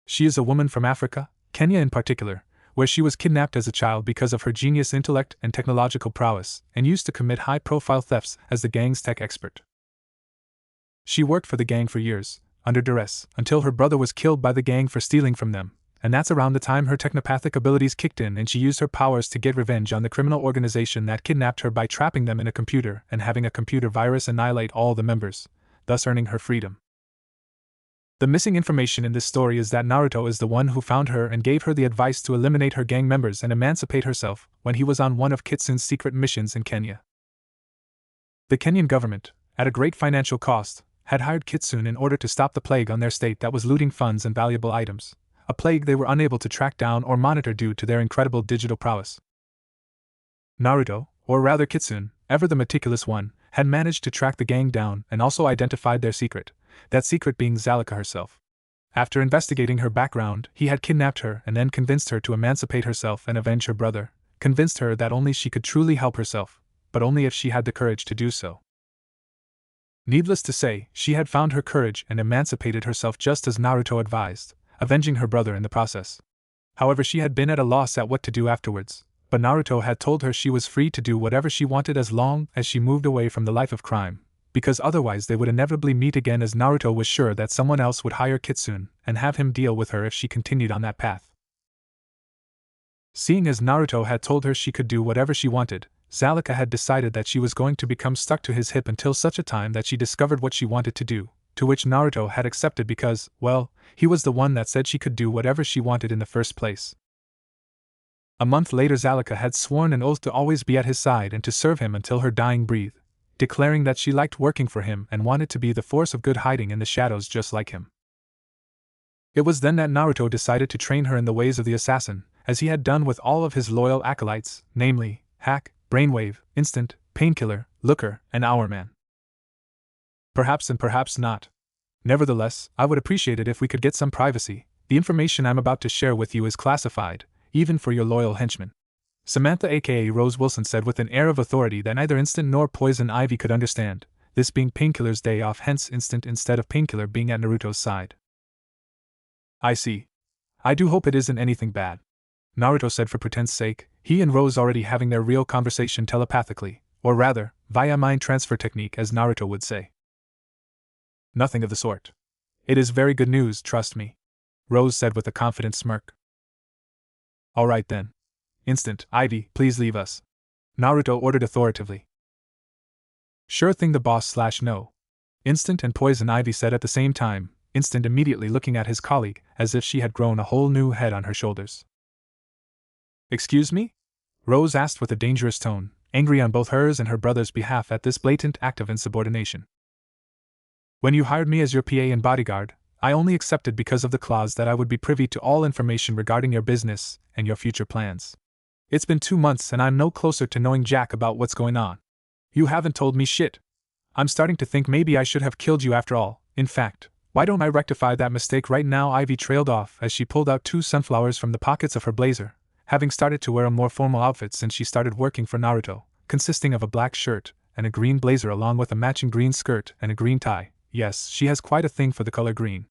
She is a woman from Africa, Kenya in particular, where she was kidnapped as a child because of her genius intellect and technological prowess, and used to commit high-profile thefts as the gang's tech expert. She worked for the gang for years, under duress, until her brother was killed by the gang for stealing from them, and that's around the time her technopathic abilities kicked in and she used her powers to get revenge on the criminal organization that kidnapped her by trapping them in a computer and having a computer virus annihilate all the members, thus earning her freedom. The missing information in this story is that Naruto is the one who found her and gave her the advice to eliminate her gang members and emancipate herself when he was on one of Kitsune's secret missions in Kenya. The Kenyan government, at a great financial cost, had hired Kitsune in order to stop the plague on their state that was looting funds and valuable items, a plague they were unable to track down or monitor due to their incredible digital prowess. Naruto, or rather Kitsune, ever the meticulous one, had managed to track the gang down and also identified their secret, that secret being Zalika herself. After investigating her background, he had kidnapped her and then convinced her to emancipate herself and avenge her brother, convinced her that only she could truly help herself, but only if she had the courage to do so. Needless to say, she had found her courage and emancipated herself just as Naruto advised, avenging her brother in the process. However, she had been at a loss at what to do afterwards, but Naruto had told her she was free to do whatever she wanted as long as she moved away from the life of crime, because otherwise they would inevitably meet again, as Naruto was sure that someone else would hire Kitsune and have him deal with her if she continued on that path. Seeing as Naruto had told her she could do whatever she wanted, Zalika had decided that she was going to become stuck to his hip until such a time that she discovered what she wanted to do, to which Naruto had accepted because, well, he was the one that said she could do whatever she wanted in the first place. A month later, Zalika had sworn an oath to always be at his side and to serve him until her dying breath, declaring that she liked working for him and wanted to be the force of good hiding in the shadows just like him. It was then that Naruto decided to train her in the ways of the assassin, as he had done with all of his loyal acolytes, namely, Hack, Brainwave, Instant, Painkiller, Looker, and Hourman. Perhaps and perhaps not. Nevertheless, I would appreciate it if we could get some privacy. The information I'm about to share with you is classified, even for your loyal henchmen. Samantha aka Rose Wilson said with an air of authority that neither Instant nor Poison Ivy could understand, this being Painkiller's day off, hence Instant instead of Painkiller being at Naruto's side. I see. I do hope it isn't anything bad, Naruto said for pretense sake, he and Rose already having their real conversation telepathically, or rather, via mind transfer technique as Naruto would say. Nothing of the sort. It is very good news, trust me, Rose said with a confident smirk. Alright then. Instant, Ivy, please leave us, Naruto ordered authoritatively. Sure thing, the boss/no. Instant and Poison Ivy said at the same time, Instant immediately looking at his colleague as if she had grown a whole new head on her shoulders. Excuse me? Rose asked with a dangerous tone, angry on both hers and her brother's behalf at this blatant act of insubordination. When you hired me as your PA and bodyguard, I only accepted because of the clause that I would be privy to all information regarding your business and your future plans. It's been 2 months and I'm no closer to knowing jack about what's going on. You haven't told me shit. I'm starting to think maybe I should have killed you after all. In fact, why don't I rectify that mistake right now? Ivy trailed off as she pulled out 2 sunflowers from the pockets of her blazer, having started to wear a more formal outfit since she started working for Naruto, consisting of a black shirt and a green blazer along with a matching green skirt and a green tie. Yes, she has quite a thing for the color green.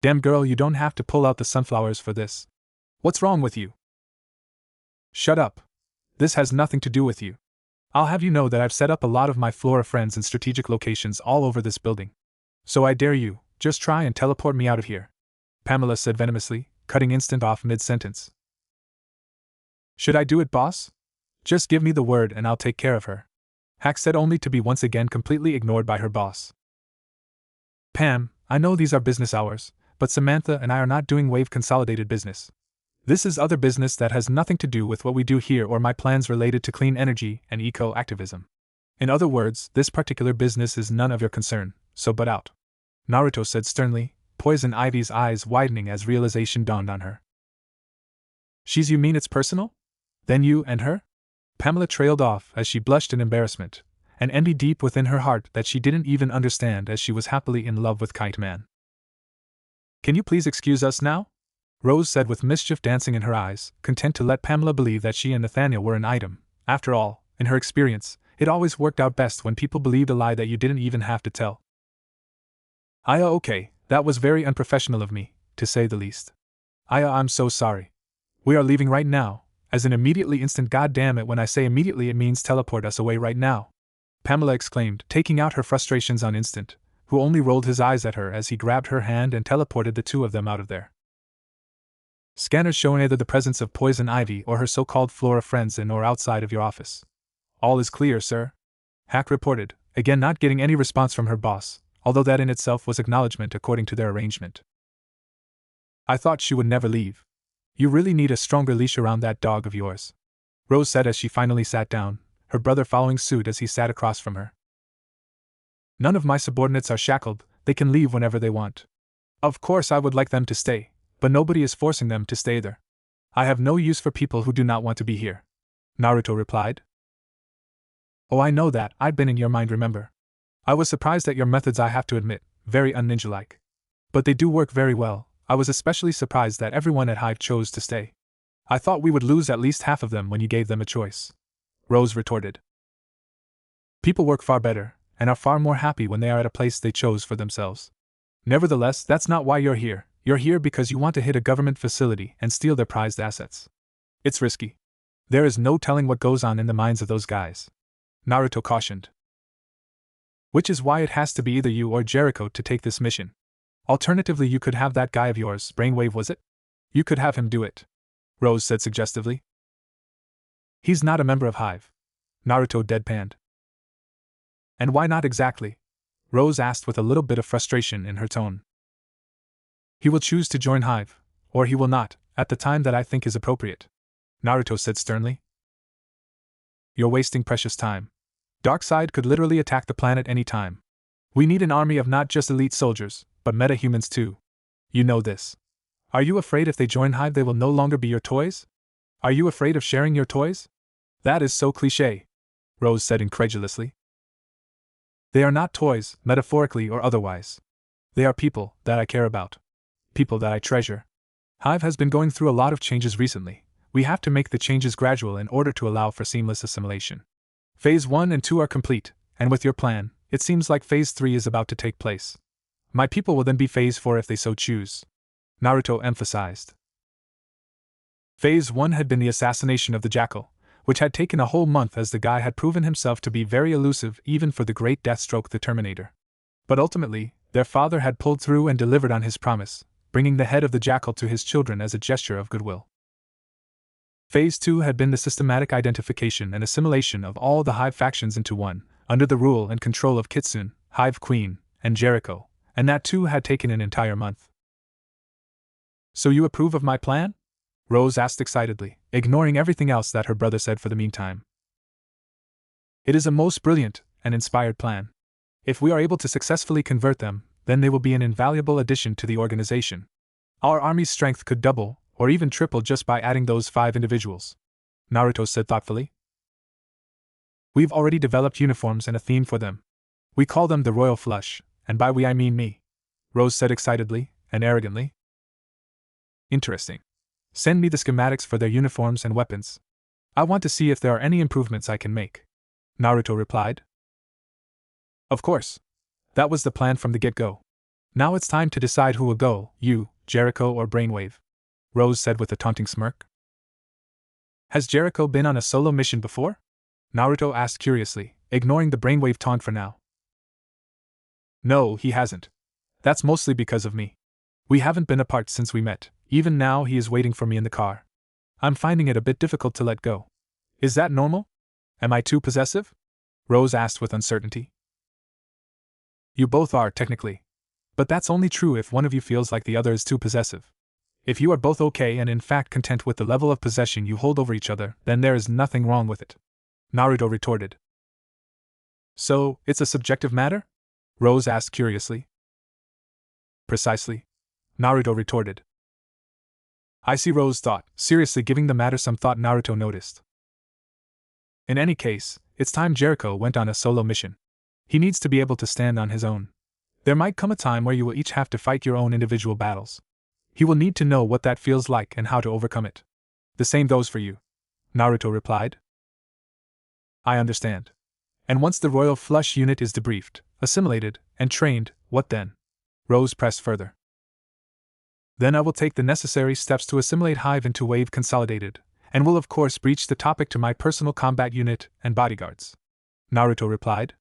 Damn girl, you don't have to pull out the sunflowers for this. What's wrong with you? Shut up. This has nothing to do with you. I'll have you know that I've set up a lot of my Flora friends in strategic locations all over this building. So I dare you, just try and teleport me out of here, Pamela said venomously, cutting Instant off mid-sentence. Should I do it, boss? Just give me the word and I'll take care of her, Hack said, only to be once again completely ignored by her boss. Pam, I know these are business hours, but Samantha and I are not doing wave consolidated business. This is other business that has nothing to do with what we do here or my plans related to clean energy and eco-activism. In other words, this particular business is none of your concern, so butt out, Naruto said sternly, Poison Ivy's eyes widening as realization dawned on her. You mean it's personal? Then you and her? Pamela trailed off as she blushed in embarrassment, and envy deep within her heart that she didn't even understand as she was happily in love with Kite Man. Can you please excuse us now? Rose said with mischief dancing in her eyes, content to let Pamela believe that she and Nathaniel were an item. After all, in her experience, it always worked out best when people believed a lie that you didn't even have to tell. Okay, that was very unprofessional of me, to say the least. I'm so sorry. We are leaving right now, as in immediately. Instant. Goddamn it, when I say immediately it means teleport us away right now, Pamela exclaimed, taking out her frustrations on Instant, who only rolled his eyes at her as he grabbed her hand and teleported the 2 of them out of there. Scanners show either the presence of Poison Ivy or her so-called Flora friends in or outside of your office. All is clear, sir, Hack reported, again not getting any response from her boss, although that in itself was acknowledgement according to their arrangement. I thought she would never leave. You really need a stronger leash around that dog of yours, Rose said as she finally sat down, her brother following suit as he sat across from her. None of my subordinates are shackled, they can leave whenever they want. Of course I would like them to stay, but nobody is forcing them to stay there. I have no use for people who do not want to be here, Naruto replied. Oh, I know that, I'd been in your mind, remember. I was surprised at your methods, I have to admit, very un-ninja-like. But they do work very well. I was especially surprised that everyone at Hive chose to stay. I thought we would lose at least half of them when you gave them a choice, Rose retorted. People work far better, and are far more happy when they are at a place they chose for themselves. Nevertheless, that's not why you're here. You're here because you want to hit a government facility and steal their prized assets. It's risky. There is no telling what goes on in the minds of those guys, Naruto cautioned. Which is why it has to be either you or Jericho to take this mission. Alternatively, you could have that guy of yours, Brainwave was it? You could have him do it, Rose said suggestively. He's not a member of Hive, Naruto deadpanned. And why not exactly? Rose asked with a little bit of frustration in her tone. He will choose to join Hive, or he will not, at the time that I think is appropriate, Naruto said sternly. You're wasting precious time. Darkseid could literally attack the planet any time. We need an army of not just elite soldiers, but meta-humans too. You know this. Are you afraid if they join Hive they will no longer be your toys? Are you afraid of sharing your toys? That is so cliché, Rose said incredulously. They are not toys, metaphorically or otherwise. They are people that I care about. People that I treasure. Hive has been going through a lot of changes recently. We have to make the changes gradual in order to allow for seamless assimilation. Phase 1 and 2 are complete, and with your plan, it seems like Phase 3 is about to take place. My people will then be Phase 4 if they so choose, Naruto emphasized. Phase 1 had been the assassination of the jackal, which had taken a whole month as the guy had proven himself to be very elusive even for the great Deathstroke the Terminator. But ultimately, their father had pulled through and delivered on his promise, bringing the head of the jackal to his children as a gesture of goodwill. Phase 2 had been the systematic identification and assimilation of all the Hive factions into one, under the rule and control of Kitsune, Hive Queen, and Jericho, and that too had taken an entire month. So you approve of my plan? Rose asked excitedly, ignoring everything else that her brother said for the meantime. It is a most brilliant and inspired plan. If we are able to successfully convert them, then they will be an invaluable addition to the organization. Our army's strength could double, or even triple just by adding those 5 individuals, Naruto said thoughtfully. We've already developed uniforms and a theme for them. We call them the Royal Flush, and by we I mean me, Rose said excitedly and arrogantly. Interesting. Send me the schematics for their uniforms and weapons. I want to see if there are any improvements I can make, Naruto replied. Of course. That was the plan from the get-go. Now it's time to decide who will go, you, Jericho or Brainwave, Rose said with a taunting smirk. Has Jericho been on a solo mission before? Naruto asked curiously, ignoring the Brainwave taunt for now. No, he hasn't. That's mostly because of me. We haven't been apart since we met. Even now he is waiting for me in the car. I'm finding it a bit difficult to let go. Is that normal? Am I too possessive? Rose asked with uncertainty. You both are, technically. But that's only true if one of you feels like the other is too possessive. If you are both okay and in fact content with the level of possession you hold over each other, then there is nothing wrong with it, Naruto retorted. So, it's a subjective matter? Rose asked curiously. Precisely, Naruto retorted. I see, Rose thought, seriously giving the matter some thought. Naruto noticed. In any case, it's time Jericho went on a solo mission. He needs to be able to stand on his own. There might come a time where you will each have to fight your own individual battles. He will need to know what that feels like and how to overcome it. The same goes for you, Naruto replied. I understand. And once the Royal Flush unit is debriefed, assimilated, and trained, what then? Rose pressed further. Then I will take the necessary steps to assimilate Hive into Wave Consolidated, and will of course breach the topic to my personal combat unit and bodyguards, Naruto replied.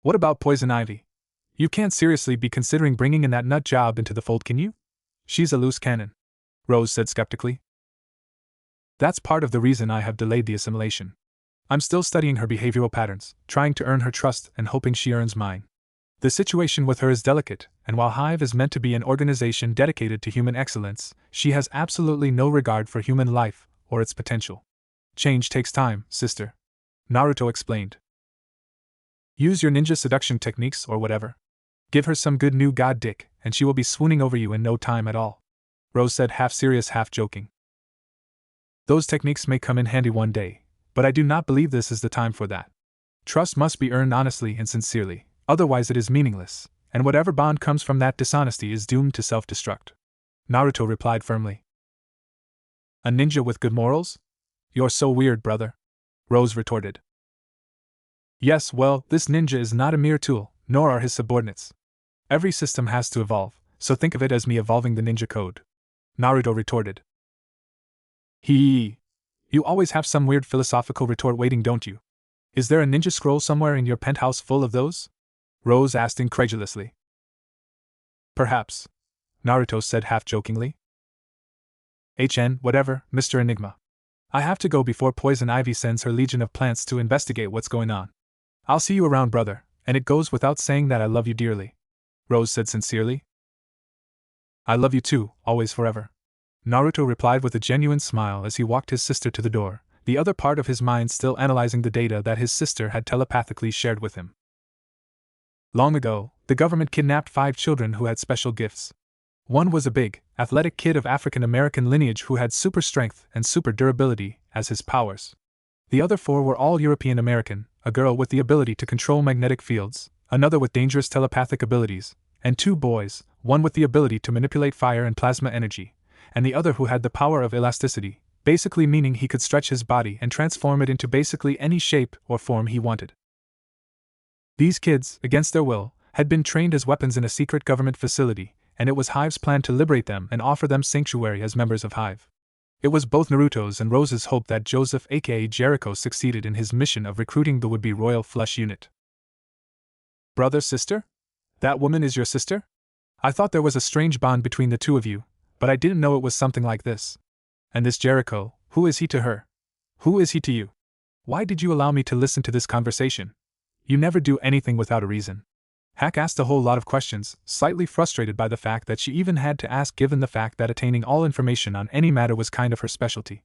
What about Poison Ivy? You can't seriously be considering bringing in that nut job into the fold, can you? She's a loose cannon, Rose said skeptically. That's part of the reason I have delayed the assimilation. I'm still studying her behavioral patterns, trying to earn her trust and hoping she earns mine. The situation with her is delicate, and while Hive is meant to be an organization dedicated to human excellence, she has absolutely no regard for human life or its potential. Change takes time, sister, Naruto explained. Use your ninja seduction techniques or whatever. Give her some good new god dick, and she will be swooning over you in no time at all, Rose said, half serious, half joking. Those techniques may come in handy one day, but I do not believe this is the time for that. Trust must be earned honestly and sincerely, otherwise it is meaningless, and whatever bond comes from that dishonesty is doomed to self-destruct, Naruto replied firmly. A ninja with good morals? You're so weird, brother, Rose retorted. Yes, well, this ninja is not a mere tool, nor are his subordinates. Every system has to evolve, so think of it as me evolving the ninja code, Naruto retorted. You always have some weird philosophical retort waiting, don't you? Is there a ninja scroll somewhere in your penthouse full of those? Rose asked incredulously. Perhaps, Naruto said half-jokingly. Whatever, Mr. Enigma. I have to go before Poison Ivy sends her legion of plants to investigate what's going on. I'll see you around, brother, and it goes without saying that I love you dearly, Rose said sincerely. I love you too, always forever, Naruto replied with a genuine smile as he walked his sister to the door, the other part of his mind still analyzing the data that his sister had telepathically shared with him. Long ago, the government kidnapped 5 children who had special gifts. One was a big athletic kid of African American lineage who had super strength and super durability as his powers. The other 4 were all European American, a girl with the ability to control magnetic fields, another with dangerous telepathic abilities, and 2 boys, one with the ability to manipulate fire and plasma energy, and the other who had the power of elasticity, basically meaning he could stretch his body and transform it into basically any shape or form he wanted. These kids, against their will, had been trained as weapons in a secret government facility, and it was Hive's plan to liberate them and offer them sanctuary as members of Hive. It was both Naruto's and Rose's hope that Joseph aka Jericho succeeded in his mission of recruiting the would-be Royal Flush Unit. Brother, sister? That woman is your sister? I thought there was a strange bond between the 2 of you, but I didn't know it was something like this. And this Jericho, who is he to her? Who is he to you? Why did you allow me to listen to this conversation? You never do anything without a reason. Hack asked a whole lot of questions, slightly frustrated by the fact that she even had to ask given the fact that attaining all information on any matter was kind of her specialty.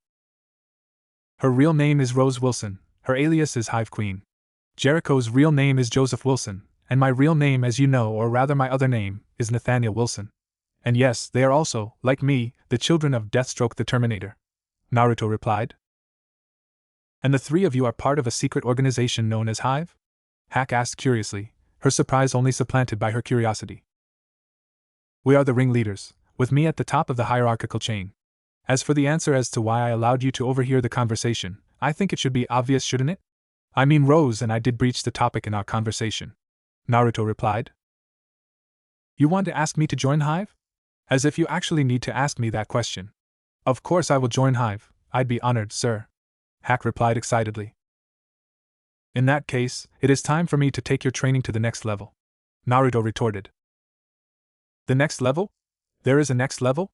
Her real name is Rose Wilson, her alias is Hive Queen. Jericho's real name is Joseph Wilson, and my real name, as you know, or rather my other name, is Nathaniel Wilson. And yes, they are also, like me, the children of Deathstroke the Terminator. Naruto replied. And the 3 of you are part of a secret organization known as Hive? Hack asked curiously, her surprise only supplanted by her curiosity. We are the ringleaders, with me at the top of the hierarchical chain. As for the answer as to why I allowed you to overhear the conversation, I think it should be obvious, shouldn't it? I mean, Rose and I did breach the topic in our conversation. Naruto replied. You want to ask me to join Hive? As if you actually need to ask me that question. Of course I will join Hive, I'd be honored, sir. Hack replied excitedly. In that case, it is time for me to take your training to the next level. Naruto retorted. The next level? There is a next level?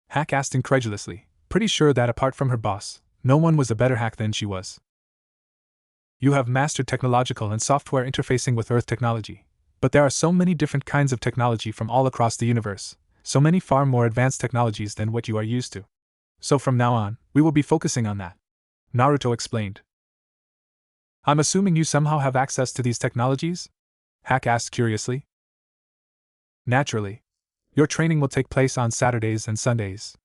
Hack asked incredulously, pretty sure that apart from her boss, no one was a better hack than she was. You have mastered technological and software interfacing with Earth technology, but there are so many different kinds of technology from all across the universe, so many far more advanced technologies than what you are used to. So from now on, we will be focusing on that. Naruto explained. I'm assuming you somehow have access to these technologies? Hack asked curiously. Naturally. Your training will take place on Saturdays and Sundays.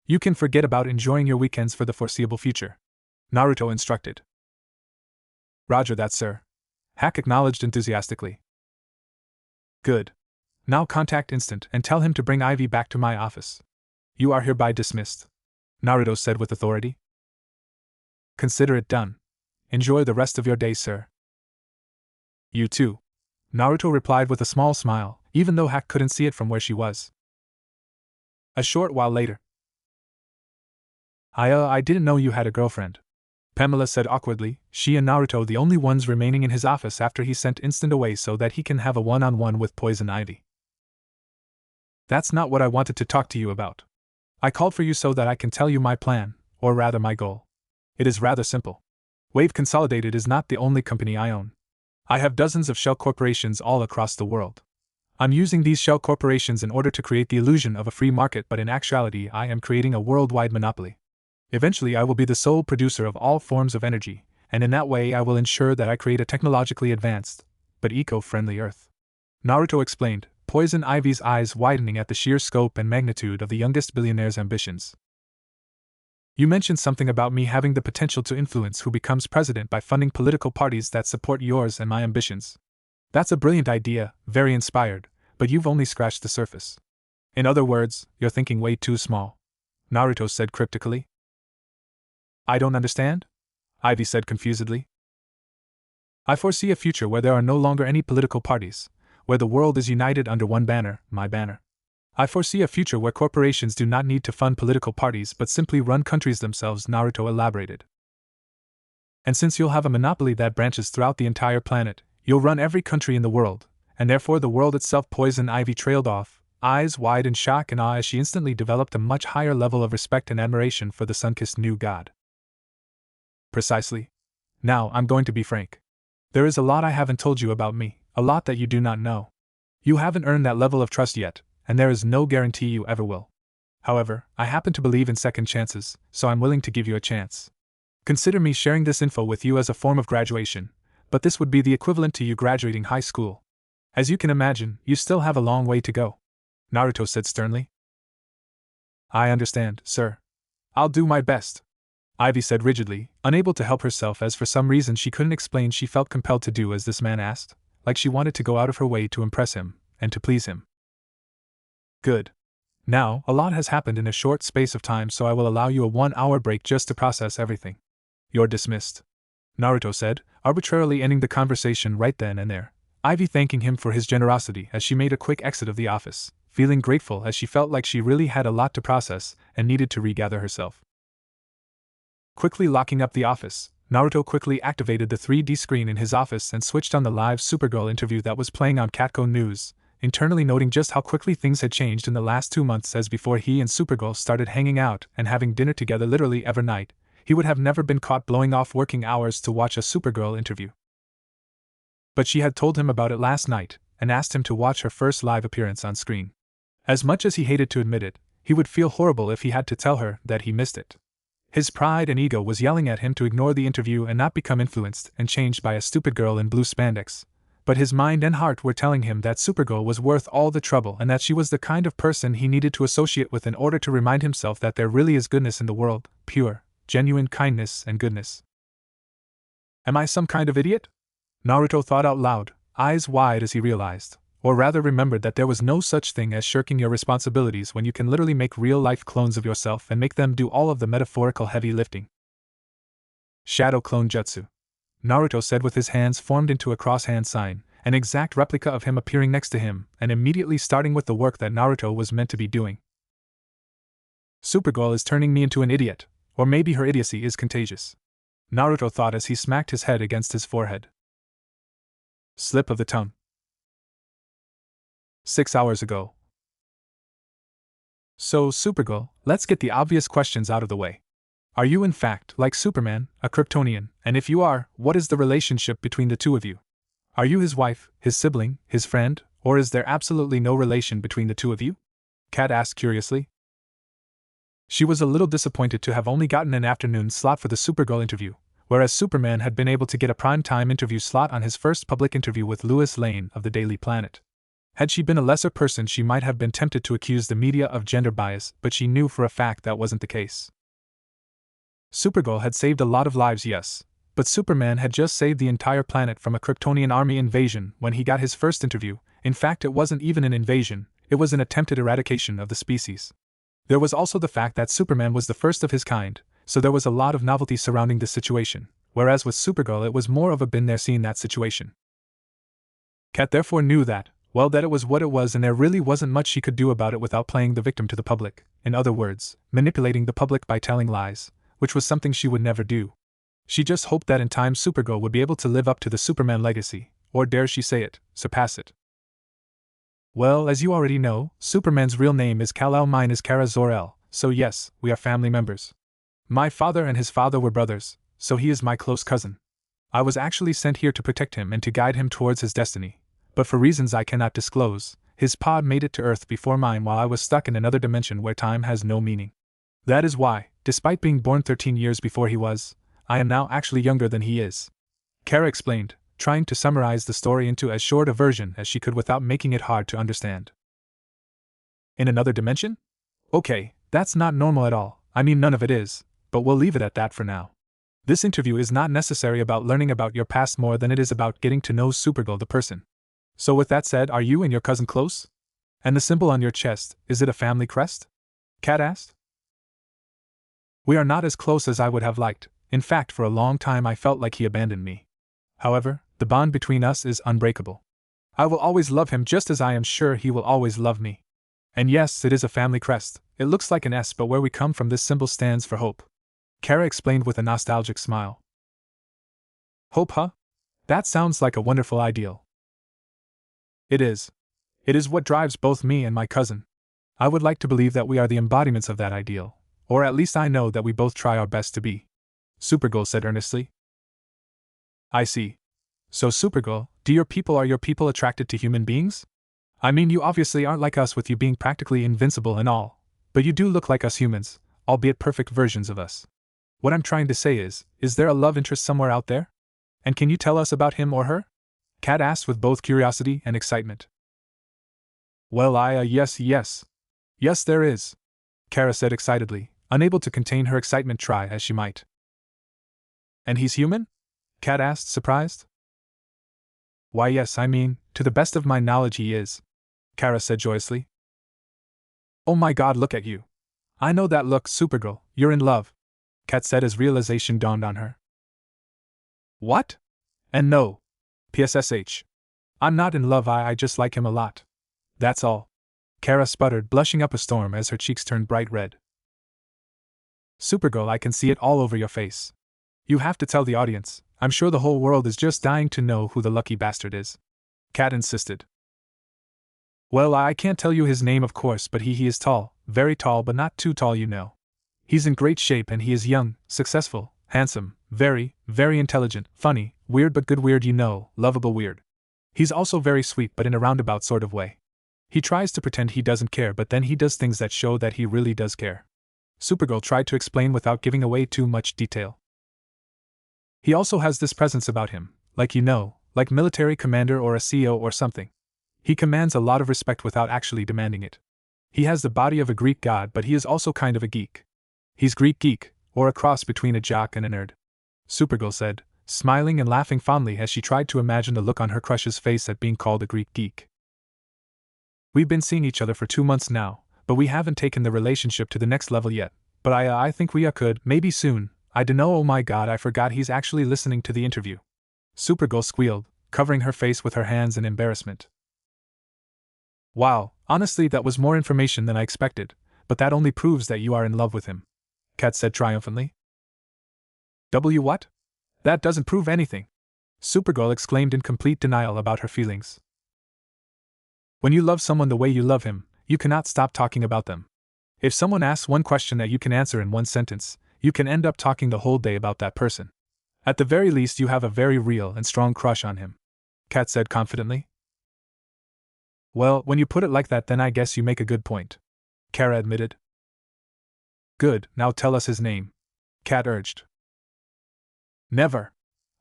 You can forget about enjoying your weekends for the foreseeable future. Naruto instructed. Roger that, sir. Hack acknowledged enthusiastically. Good. Now contact Instant and tell him to bring Ivy back to my office. You are hereby dismissed, Naruto said with authority. Consider it done. Enjoy the rest of your day, sir. You too, Naruto replied with a small smile, even though Hack couldn't see it from where she was. A short while later. I didn't know you had a girlfriend, Pamela said awkwardly, she and Naruto the only ones remaining in his office after he sent Instant away so that he can have a one-on-one with Poison Ivy. That's not what I wanted to talk to you about. I called for you so that I can tell you my plan, or rather my goal. It is rather simple. Wave Consolidated is not the only company I own. I have dozens of shell corporations all across the world. I'm using these shell corporations in order to create the illusion of a free market, but in actuality I am creating a worldwide monopoly. Eventually I will be the sole producer of all forms of energy, and in that way I will ensure that I create a technologically advanced, but eco-friendly Earth. Naruto explained, Poison Ivy's eyes widening at the sheer scope and magnitude of the youngest billionaire's ambitions. You mentioned something about me having the potential to influence who becomes president by funding political parties that support yours and my ambitions. That's a brilliant idea, very inspired, but you've only scratched the surface. In other words, you're thinking way too small, Naruto said cryptically. I don't understand? Ivy said confusedly. I foresee a future where there are no longer any political parties, where the world is united under one banner, my banner. I foresee a future where corporations do not need to fund political parties but simply run countries themselves, Naruto elaborated. And since you'll have a monopoly that branches throughout the entire planet, you'll run every country in the world, and therefore the world itself. Poison Ivy trailed off, eyes wide in shock and awe as she instantly developed a much higher level of respect and admiration for the sun-kissed new god. Precisely. Now, I'm going to be frank. There is a lot I haven't told you about me, a lot that you do not know. You haven't earned that level of trust yet, and there is no guarantee you ever will. However, I happen to believe in second chances, so I'm willing to give you a chance. Consider me sharing this info with you as a form of graduation, but this would be the equivalent to you graduating high school. As you can imagine, you still have a long way to go, Naruto said sternly. I understand, sir. I'll do my best, Ivy said rigidly, unable to help herself as for some reason she couldn't explain she felt compelled to do as this man asked, like she wanted to go out of her way to impress him, and to please him. Good. Now, a lot has happened in a short space of time, so I will allow you a 1-hour break just to process everything. You're dismissed, Naruto said, arbitrarily ending the conversation right then and there, Ivy thanking him for his generosity as she made a quick exit of the office, feeling grateful as she felt like she really had a lot to process and needed to regather herself. Quickly locking up the office, Naruto quickly activated the 3D screen in his office and switched on the live Supergirl interview that was playing on Catco News, internally noting just how quickly things had changed in the last 2 months, as before he and Supergirl started hanging out and having dinner together literally every night, he would have never been caught blowing off working hours to watch a Supergirl interview. But she had told him about it last night and asked him to watch her first live appearance on screen. As much as he hated to admit it, he would feel horrible if he had to tell her that he missed it. His pride and ego was yelling at him to ignore the interview and not become influenced and changed by a stupid girl in blue spandex, but his mind and heart were telling him that Supergirl was worth all the trouble and that she was the kind of person he needed to associate with in order to remind himself that there really is goodness in the world, pure, genuine kindness and goodness. Am I some kind of idiot? Naruto thought out loud, eyes wide as he realized, or rather remembered, that there was no such thing as shirking your responsibilities when you can literally make real-life clones of yourself and make them do all of the metaphorical heavy lifting. Shadow clone jutsu, Naruto said with his hands formed into a cross-hand sign, an exact replica of him appearing next to him and immediately starting with the work that Naruto was meant to be doing. Supergirl is turning me into an idiot, or maybe her idiocy is contagious, Naruto thought as he smacked his head against his forehead. Slip of the tongue. 6 hours ago. So, Supergirl, let's get the obvious questions out of the way. Are you in fact, like Superman, a Kryptonian, and if you are, what is the relationship between the two of you? Are you his wife, his sibling, his friend, or is there absolutely no relation between the two of you? Kat asked curiously. She was a little disappointed to have only gotten an afternoon slot for the Supergirl interview, whereas Superman had been able to get a prime-time interview slot on his first public interview with Lois Lane of the Daily Planet. Had she been a lesser person, she might have been tempted to accuse the media of gender bias, but she knew for a fact that wasn't the case. Supergirl had saved a lot of lives, yes, but Superman had just saved the entire planet from a Kryptonian army invasion when he got his first interview. In fact, it wasn't even an invasion, it was an attempted eradication of the species. There was also the fact that Superman was the first of his kind, so there was a lot of novelty surrounding the situation, whereas with Supergirl it was more of a been there seen that situation. Kat therefore knew that, well, that it was what it was and there really wasn't much she could do about it without playing the victim to the public, in other words, manipulating the public by telling lies, which was something she would never do. She just hoped that in time Supergirl would be able to live up to the Superman legacy, or dare she say it, surpass it. Well, as you already know, Superman's real name is Kal-El, mine is Kara Zor-El, so yes, we are family members. My father and his father were brothers, so he is my close cousin. I was actually sent here to protect him and to guide him towards his destiny, but for reasons I cannot disclose, his pod made it to Earth before mine while I was stuck in another dimension where time has no meaning. That is why, despite being born 13 years before he was, I am now actually younger than he is. Kara explained, trying to summarize the story into as short a version as she could without making it hard to understand. In another dimension? Okay, that's not normal at all, I mean none of it is, but we'll leave it at that for now. This interview is not necessary about learning about your past more than it is about getting to know Supergirl the person. So with that said, are you and your cousin close? And the symbol on your chest, is it a family crest? Kat asked. We are not as close as I would have liked. In fact, for a long time I felt like he abandoned me. However, the bond between us is unbreakable. I will always love him just as I am sure he will always love me. And yes, it is a family crest. It looks like an S, but where we come from this symbol stands for hope. Kara explained with a nostalgic smile. Hope, huh? That sounds like a wonderful ideal. It is. It is what drives both me and my cousin. I would like to believe that we are the embodiments of that ideal, or at least I know that we both try our best to be. Supergirl said earnestly. I see. So Supergirl, are your people attracted to human beings? I mean, you obviously aren't like us with you being practically invincible and all, but you do look like us humans, albeit perfect versions of us. What I'm trying to say is there a love interest somewhere out there? And can you tell us about him or her? Kat asked with both curiosity and excitement. Well, yes. Yes, there is. Kara said excitedly, unable to contain her excitement try as she might. And he's human? Kat asked, surprised. Why yes, I mean, to the best of my knowledge he is, Kara said joyously. Oh my god, look at you. I know that look, Supergirl, you're in love, Kat said as realization dawned on her. What? And no. PSSH. I'm not in love, I just like him a lot. That's all. Kara sputtered, blushing up a storm as her cheeks turned bright red. Supergirl, I can see it all over your face. You have to tell the audience. I'm sure the whole world is just dying to know who the lucky bastard is. Kat insisted. Well, I can't tell you his name of course, but he is tall, very tall but not too tall, you know. He's in great shape and he is young, successful, handsome, very, very intelligent, funny, weird but good weird, you know, lovable weird. He's also very sweet but in a roundabout sort of way. He tries to pretend he doesn't care but then he does things that show that he really does care. Supergirl tried to explain without giving away too much detail. He also has this presence about him, like you know, like military commander or a CEO or something. He commands a lot of respect without actually demanding it. He has the body of a Greek god but he is also kind of a geek. He's Greek geek, or a cross between a jock and a nerd. Supergirl said, smiling and laughing fondly as she tried to imagine the look on her crush's face at being called a Greek geek. We've been seeing each other for 2 months now, but we haven't taken the relationship to the next level yet, but I think we could, maybe soon. I dunno, oh my god, I forgot he's actually listening to the interview. Supergirl squealed, covering her face with her hands in embarrassment. Wow, honestly that was more information than I expected, but that only proves that you are in love with him, Kat said triumphantly. What? That doesn't prove anything. Supergirl exclaimed in complete denial about her feelings. When you love someone the way you love him, you cannot stop talking about them. If someone asks one question that you can answer in one sentence, you can end up talking the whole day about that person. At the very least you have a very real and strong crush on him, Kat said confidently. Well, when you put it like that then I guess you make a good point, Kara admitted. Good, now tell us his name, Kat urged. Never.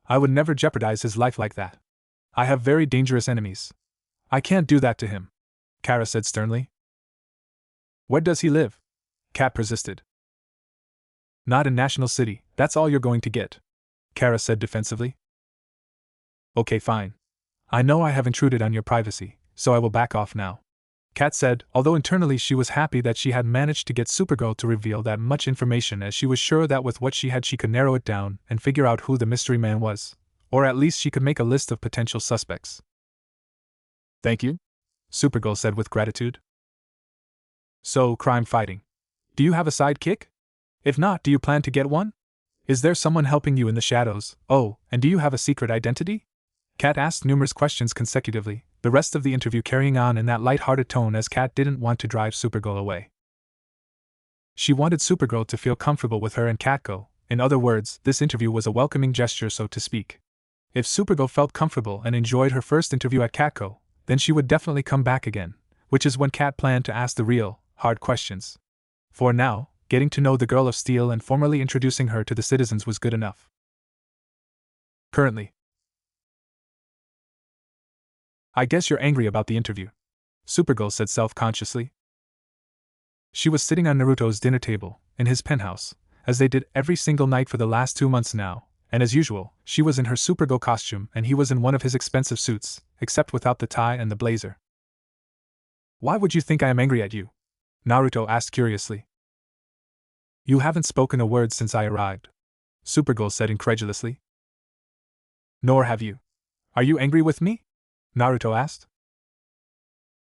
I would never jeopardize his life like that. I have very dangerous enemies. I can't do that to him, Kara said sternly. Where does he live? Kat persisted. Not in National City, that's all you're going to get, Kara said defensively. Okay, fine. I know I have intruded on your privacy, so I will back off now, Kat said, although internally she was happy that she had managed to get Supergirl to reveal that much information, as she was sure that with what she had she could narrow it down and figure out who the mystery man was, or at least she could make a list of potential suspects. Thank you, Supergirl said with gratitude. So, crime fighting. Do you have a sidekick? If not, do you plan to get one? Is there someone helping you in the shadows? Oh, and do you have a secret identity? Kat asked numerous questions consecutively, the rest of the interview carrying on in that light-hearted tone as Kat didn't want to drive Supergirl away. She wanted Supergirl to feel comfortable with her and Catco. In other words, this interview was a welcoming gesture, so to speak. If Supergirl felt comfortable and enjoyed her first interview at Catco, then she would definitely come back again, which is when Kat planned to ask the real, hard questions. For now, getting to know the Girl of Steel and formally introducing her to the citizens was good enough. Currently. I guess you're angry about the interview, Supergirl said self-consciously. She was sitting on Naruto's dinner table, in his penthouse, as they did every single night for the last 2 months now, and as usual, she was in her Supergirl costume and he was in one of his expensive suits, except without the tie and the blazer. Why would you think I am angry at you? Naruto asked curiously. You haven't spoken a word since I arrived, Supergirl said incredulously. Nor have you. Are you angry with me? Naruto asked.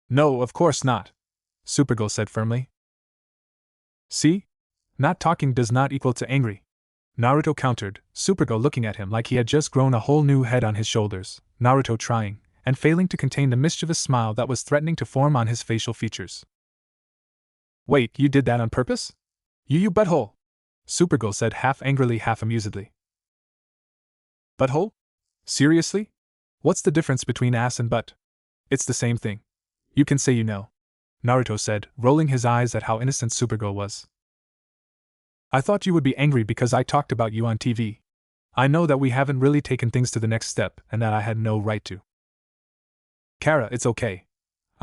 No, of course not, Supergirl said firmly. See? Not talking does not equal to angry, Naruto countered, Supergirl looking at him like he had just grown a whole new head on his shoulders, Naruto trying, and failing to contain the mischievous smile that was threatening to form on his facial features. Wait, you did that on purpose? You butthole! Supergirl said half angrily, half amusedly. Butthole? Seriously? What's the difference between ass and butt? It's the same thing. You can say you know, Naruto said, rolling his eyes at how innocent Supergirl was. I thought you would be angry because I talked about you on TV. I know that we haven't really taken things to the next step and that I had no right to. Kara, it's okay.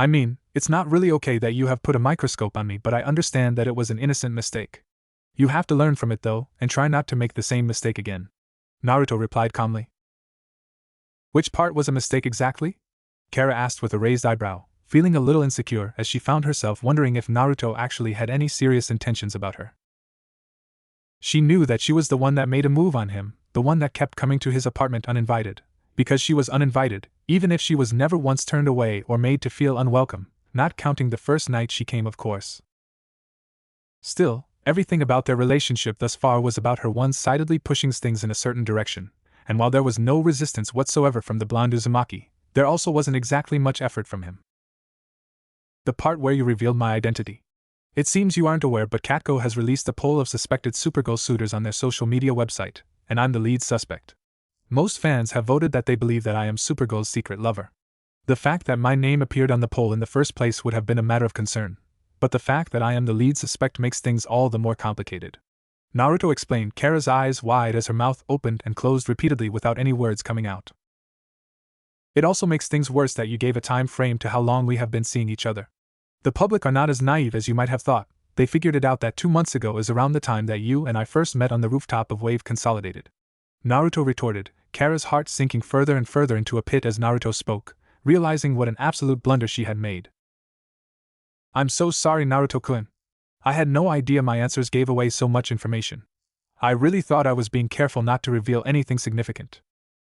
I mean, it's not really okay that you have put a microscope on me, but I understand that it was an innocent mistake. You have to learn from it though, and try not to make the same mistake again. Naruto replied calmly. Which part was a mistake exactly? Kara asked with a raised eyebrow, feeling a little insecure as she found herself wondering if Naruto actually had any serious intentions about her. She knew that she was the one that made a move on him, the one that kept coming to his apartment uninvited, because she was uninvited, even if she was never once turned away or made to feel unwelcome, not counting the first night she came, of course. Still, everything about their relationship thus far was about her one-sidedly pushing things in a certain direction, and while there was no resistance whatsoever from the blonde Uzumaki, there also wasn't exactly much effort from him. The part where you revealed my identity. It seems you aren't aware, but Catco has released a poll of suspected Supergirl suitors on their social media website, and I'm the lead suspect. Most fans have voted that they believe that I am Supergirl's secret lover. The fact that my name appeared on the poll in the first place would have been a matter of concern, but the fact that I am the lead suspect makes things all the more complicated. Naruto explained, Kara's eyes wide as her mouth opened and closed repeatedly without any words coming out. It also makes things worse that you gave a time frame to how long we have been seeing each other. The public are not as naive as you might have thought. They figured it out that 2 months ago is around the time that you and I first met on the rooftop of Wave Consolidated. Naruto retorted, Kara's heart sinking further and further into a pit as Naruto spoke, realizing what an absolute blunder she had made. I'm so sorry, Naruto-kun. I had no idea my answers gave away so much information. I really thought I was being careful not to reveal anything significant.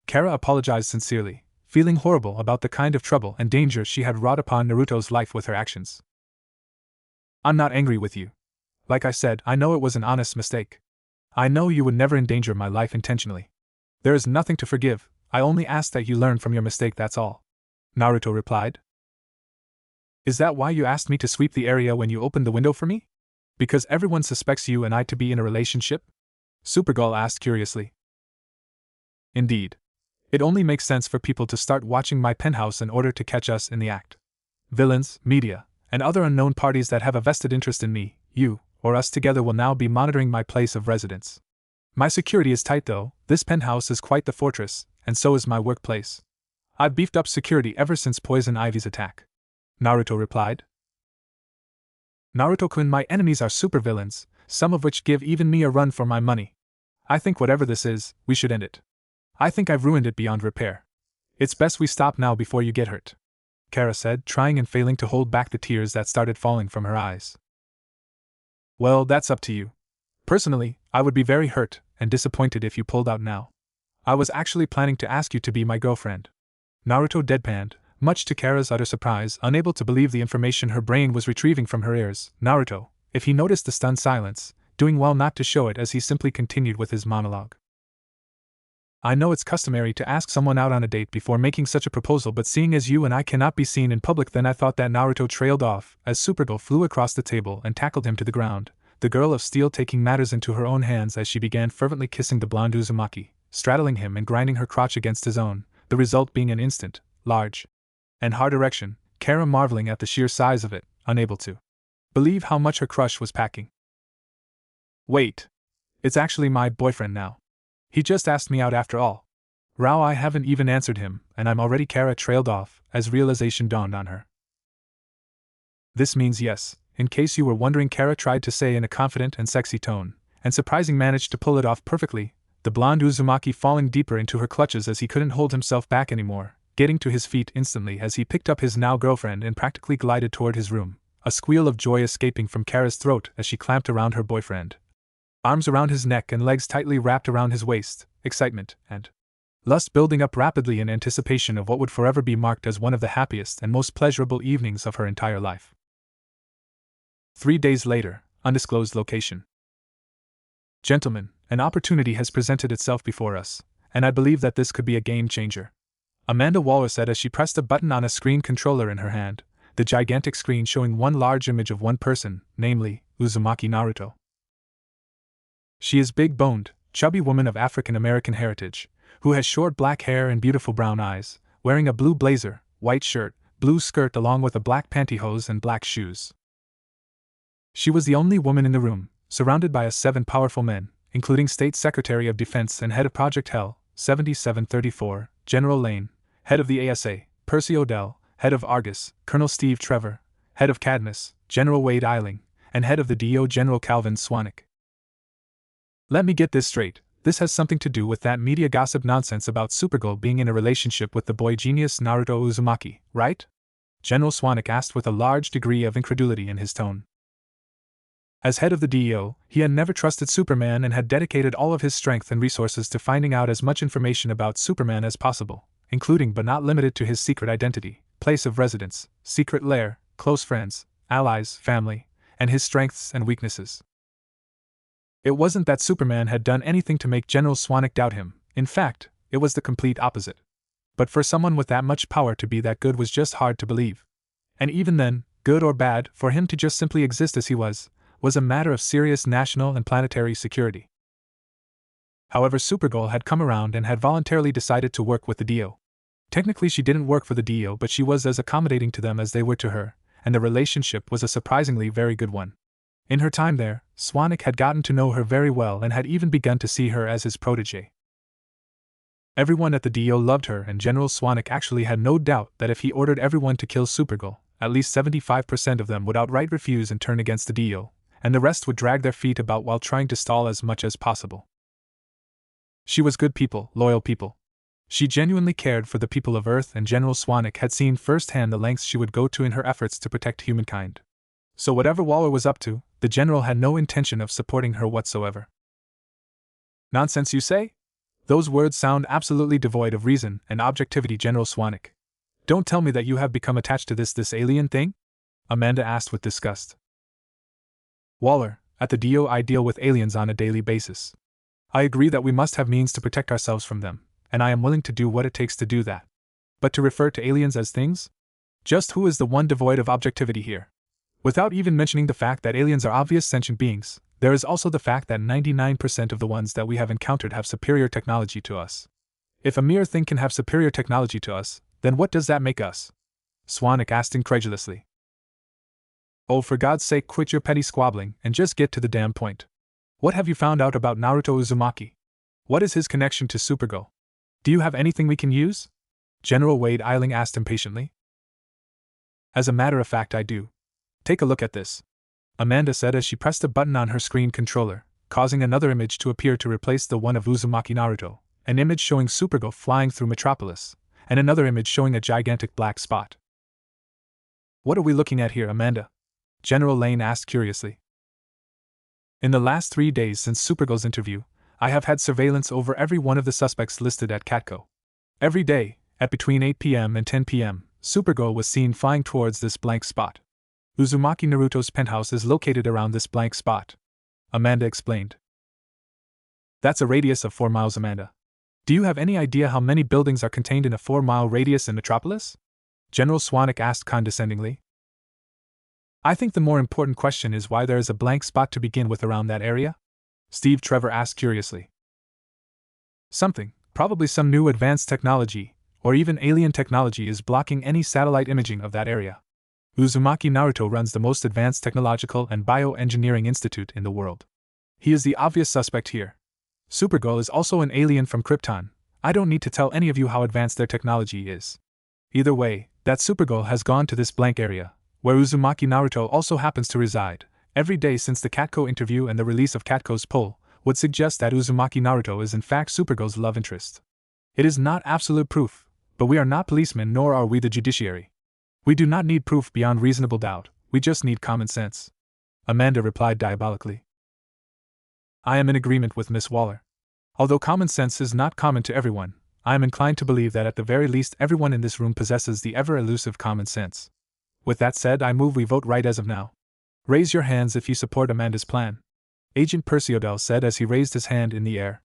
Kara apologized sincerely, feeling horrible about the kind of trouble and danger she had wrought upon Naruto's life with her actions. I'm not angry with you. Like I said, I know it was an honest mistake. I know you would never endanger my life intentionally. There is nothing to forgive, I only ask that you learn from your mistake, that's all. Naruto replied. Is that why you asked me to sweep the area when you opened the window for me? Because everyone suspects you and I to be in a relationship? Supergirl asked curiously. Indeed. It only makes sense for people to start watching my penthouse in order to catch us in the act. Villains, media, and other unknown parties that have a vested interest in me, you, or us together will now be monitoring my place of residence. My security is tight though, this penthouse is quite the fortress, and so is my workplace. I've beefed up security ever since Poison Ivy's attack. Naruto replied. Naruto-kun, my enemies are supervillains, some of which give even me a run for my money. I think whatever this is, we should end it. I think I've ruined it beyond repair. It's best we stop now before you get hurt, Kara said, trying and failing to hold back the tears that started falling from her eyes. Well, that's up to you. Personally, I would be very hurt and disappointed if you pulled out now. I was actually planning to ask you to be my girlfriend. Naruto deadpanned, much to Kara's utter surprise, unable to believe the information her brain was retrieving from her ears. Naruto, if he noticed the stunned silence, doing well not to show it as he simply continued with his monologue. I know it's customary to ask someone out on a date before making such a proposal, but seeing as you and I cannot be seen in public, then I thought that. Naruto trailed off as Supergirl flew across the table and tackled him to the ground, the girl of steel taking matters into her own hands as she began fervently kissing the blonde Uzumaki, straddling him and grinding her crotch against his own, the result being an instant, large, and hard erection, Kara marveling at the sheer size of it, unable to believe how much her crush was packing. Wait. It's actually my boyfriend now. He just asked me out after all. Rao, I haven't even answered him, and I'm already. Kara trailed off, as realization dawned on her. This means yes, in case you were wondering, Kara tried to say in a confident and sexy tone, and surprisingly managed to pull it off perfectly, the blonde Uzumaki falling deeper into her clutches as he couldn't hold himself back anymore, getting to his feet instantly as he picked up his now girlfriend and practically glided toward his room, a squeal of joy escaping from Kara's throat as she clamped around her boyfriend. Arms around his neck and legs tightly wrapped around his waist, excitement and lust building up rapidly in anticipation of what would forever be marked as one of the happiest and most pleasurable evenings of her entire life. 3 days later, undisclosed location. Gentlemen, an opportunity has presented itself before us, and I believe that this could be a game changer. Amanda Waller said as she pressed a button on a screen controller in her hand, the gigantic screen showing one large image of one person, namely, Uzumaki Naruto. She is big-boned, chubby woman of African-American heritage, who has short black hair and beautiful brown eyes, wearing a blue blazer, white shirt, blue skirt along with a black pantyhose and black shoes. She was the only woman in the room, surrounded by 7 powerful men, including State Secretary of Defense and head of Project Hell, 7734, General Lane, head of the ASA, Percy Odell, head of Argus, Colonel Steve Trevor, head of Cadmus, General Wade Eiling, and head of the DO General Calvin Swanwick. Let me get this straight, this has something to do with that media gossip nonsense about Supergirl being in a relationship with the boy genius Naruto Uzumaki, right? General Swanwick asked with a large degree of incredulity in his tone. As head of the DEO, he had never trusted Superman and had dedicated all of his strength and resources to finding out as much information about Superman as possible, including but not limited to his secret identity, place of residence, secret lair, close friends, allies, family, and his strengths and weaknesses. It wasn't that Superman had done anything to make General Swanwick doubt him, in fact, it was the complete opposite. But for someone with that much power to be that good was just hard to believe. And even then, good or bad, for him to just simply exist as he was a matter of serious national and planetary security. However, Supergirl had come around and had voluntarily decided to work with the DEO. Technically she didn't work for the DEO, but she was as accommodating to them as they were to her, and the relationship was a surprisingly very good one. In her time there, Swanwick had gotten to know her very well and had even begun to see her as his protégé. Everyone at the DEO loved her, and General Swanwick actually had no doubt that if he ordered everyone to kill Supergirl, at least 75% of them would outright refuse and turn against the DEO, and the rest would drag their feet about while trying to stall as much as possible. She was good people, loyal people. She genuinely cared for the people of Earth, and General Swanwick had seen firsthand the lengths she would go to in her efforts to protect humankind. So whatever Waller was up to, the general had no intention of supporting her whatsoever. Nonsense, you say? Those words sound absolutely devoid of reason and objectivity, General Swanwick. Don't tell me that you have become attached to this alien thing? Amanda asked with disgust. Waller, at the DEO I deal with aliens on a daily basis. I agree that we must have means to protect ourselves from them, and I am willing to do what it takes to do that. But to refer to aliens as things? Just who is the one devoid of objectivity here? Without even mentioning the fact that aliens are obvious sentient beings, there is also the fact that 99% of the ones that we have encountered have superior technology to us. If a mere thing can have superior technology to us, then what does that make us? Swanwick asked incredulously. Oh, for God's sake, quit your petty squabbling and just get to the damn point. What have you found out about Naruto Uzumaki? What is his connection to Supergirl? Do you have anything we can use? General Wade Eiling asked impatiently. As a matter of fact, I do. Take a look at this, Amanda said as she pressed a button on her screen controller, causing another image to appear to replace the one of Uzumaki Naruto, an image showing Supergirl flying through Metropolis, and another image showing a gigantic black spot. What are we looking at here, Amanda? General Lane asked curiously. In the last 3 days since Supergirl's interview, I have had surveillance over every one of the suspects listed at Catco. Every day, at between 8 p.m. and 10 p.m., Supergirl was seen flying towards this blank spot. Uzumaki Naruto's penthouse is located around this blank spot, Amanda explained. That's a radius of 4 miles, Amanda. Do you have any idea how many buildings are contained in a 4-mile radius in Metropolis? General Swanwick asked condescendingly. I think the more important question is why there is a blank spot to begin with around that area? Steve Trevor asked curiously. Something, probably some new advanced technology, or even alien technology, is blocking any satellite imaging of that area. Uzumaki Naruto runs the most advanced technological and bioengineering institute in the world. He is the obvious suspect here. Supergirl is also an alien from Krypton. I don't need to tell any of you how advanced their technology is. Either way, that Supergirl has gone to this blank area, where Uzumaki Naruto also happens to reside, every day since the Catco interview and the release of Catco's poll, would suggest that Uzumaki Naruto is in fact Supergirl's love interest. It is not absolute proof, but we are not policemen nor are we the judiciary. We do not need proof beyond reasonable doubt, we just need common sense. Amanda replied diabolically. I am in agreement with Miss Waller. Although common sense is not common to everyone, I am inclined to believe that at the very least everyone in this room possesses the ever-elusive common sense. With that said, I move we vote right as of now. Raise your hands if you support Amanda's plan, Agent Percy Odell said as he raised his hand in the air.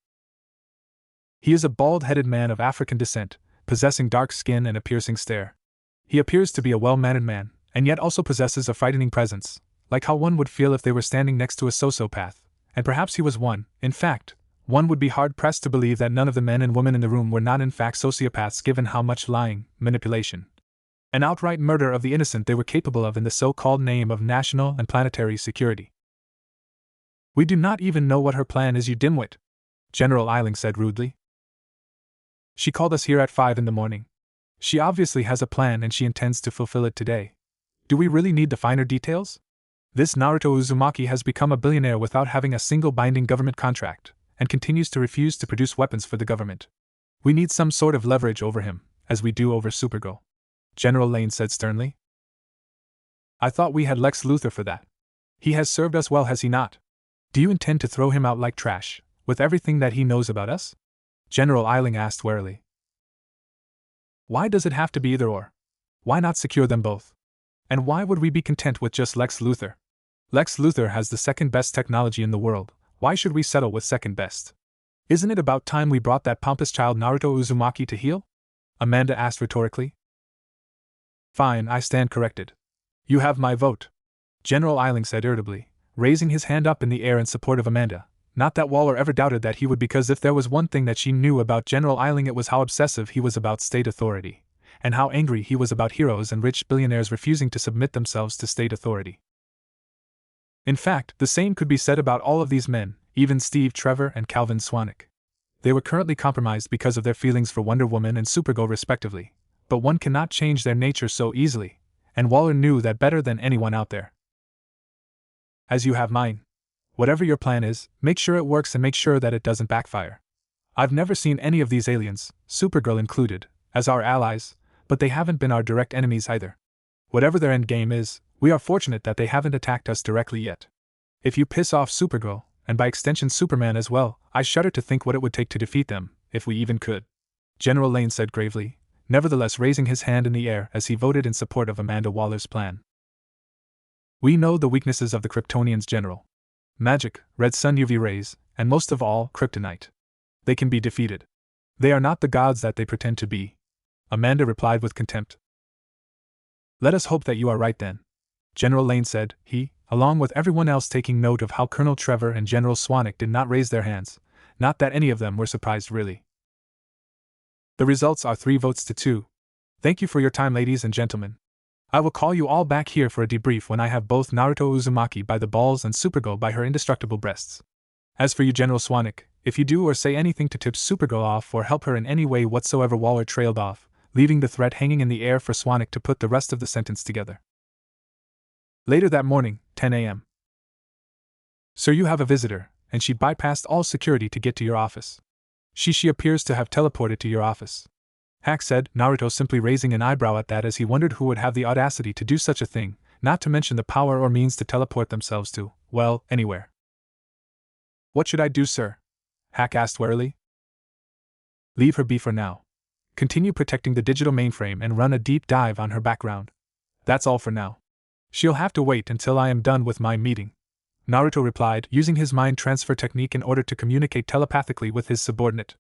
He is a bald-headed man of African descent, possessing dark skin and a piercing stare. He appears to be a well-mannered man, and yet also possesses a frightening presence, like how one would feel if they were standing next to a sociopath, and perhaps he was one. In fact, one would be hard-pressed to believe that none of the men and women in the room were not in fact sociopaths given how much lying, manipulation, and outright murder of the innocent they were capable of in the so-called name of national and planetary security. We do not even know what her plan is, you dimwit, General Eiling said rudely. She called us here at 5 in the morning. She obviously has a plan and she intends to fulfill it today. Do we really need the finer details? This Naruto Uzumaki has become a billionaire without having a single binding government contract, and continues to refuse to produce weapons for the government. We need some sort of leverage over him, as we do over Supergirl. General Lane said sternly. I thought we had Lex Luthor for that. He has served us well, has he not? Do you intend to throw him out like trash, with everything that he knows about us? General Eiling asked warily. Why does it have to be either or? Why not secure them both? And why would we be content with just Lex Luthor? Lex Luthor has the second best technology in the world. Why should we settle with second best? Isn't it about time we brought that pompous child Naruto Uzumaki to heel? Amanda asked rhetorically. Fine, I stand corrected. You have my vote, General Eiling said irritably, raising his hand up in the air in support of Amanda. Not that Waller ever doubted that he would, because if there was one thing that she knew about General Eiling, it was how obsessive he was about state authority, and how angry he was about heroes and rich billionaires refusing to submit themselves to state authority. In fact, the same could be said about all of these men, even Steve Trevor and Calvin Swanwick. They were currently compromised because of their feelings for Wonder Woman and Supergirl respectively, but one cannot change their nature so easily, and Waller knew that better than anyone out there. As you have mine. Whatever your plan is, make sure it works and make sure that it doesn't backfire. I've never seen any of these aliens, Supergirl included, as our allies, but they haven't been our direct enemies either. Whatever their end game is, we are fortunate that they haven't attacked us directly yet. If you piss off Supergirl, and by extension Superman as well, I shudder to think what it would take to defeat them, if we even could. General Lane said gravely, nevertheless raising his hand in the air as he voted in support of Amanda Waller's plan. We know the weaknesses of the Kryptonians, General. Magic, red sun UV rays, and most of all, kryptonite. They can be defeated. They are not the gods that they pretend to be. Amanda replied with contempt. Let us hope that you are right then, General Lane said, he, along with everyone else, taking note of how Colonel Trevor and General Swanwick did not raise their hands, not that any of them were surprised really. The results are 3 votes to 2. Thank you for your time, ladies and gentlemen. I will call you all back here for a debrief when I have both Naruto Uzumaki by the balls and Supergirl by her indestructible breasts. As for you, General Swanwick, if you do or say anything to tip Supergirl off or help her in any way whatsoever. Waller trailed off, leaving the threat hanging in the air for Swanwick to put the rest of the sentence together. Later that morning, 10 a.m. Sir, you have a visitor, and she bypassed all security to get to your office. She appears to have teleported to your office. Hack said, Naruto simply raising an eyebrow at that as he wondered who would have the audacity to do such a thing, not to mention the power or means to teleport themselves to, well, anywhere. What should I do, sir? Hack asked warily. Leave her be for now. Continue protecting the digital mainframe and run a deep dive on her background. That's all for now. She'll have to wait until I am done with my meeting, Naruto replied, using his mind transfer technique in order to communicate telepathically with his subordinate.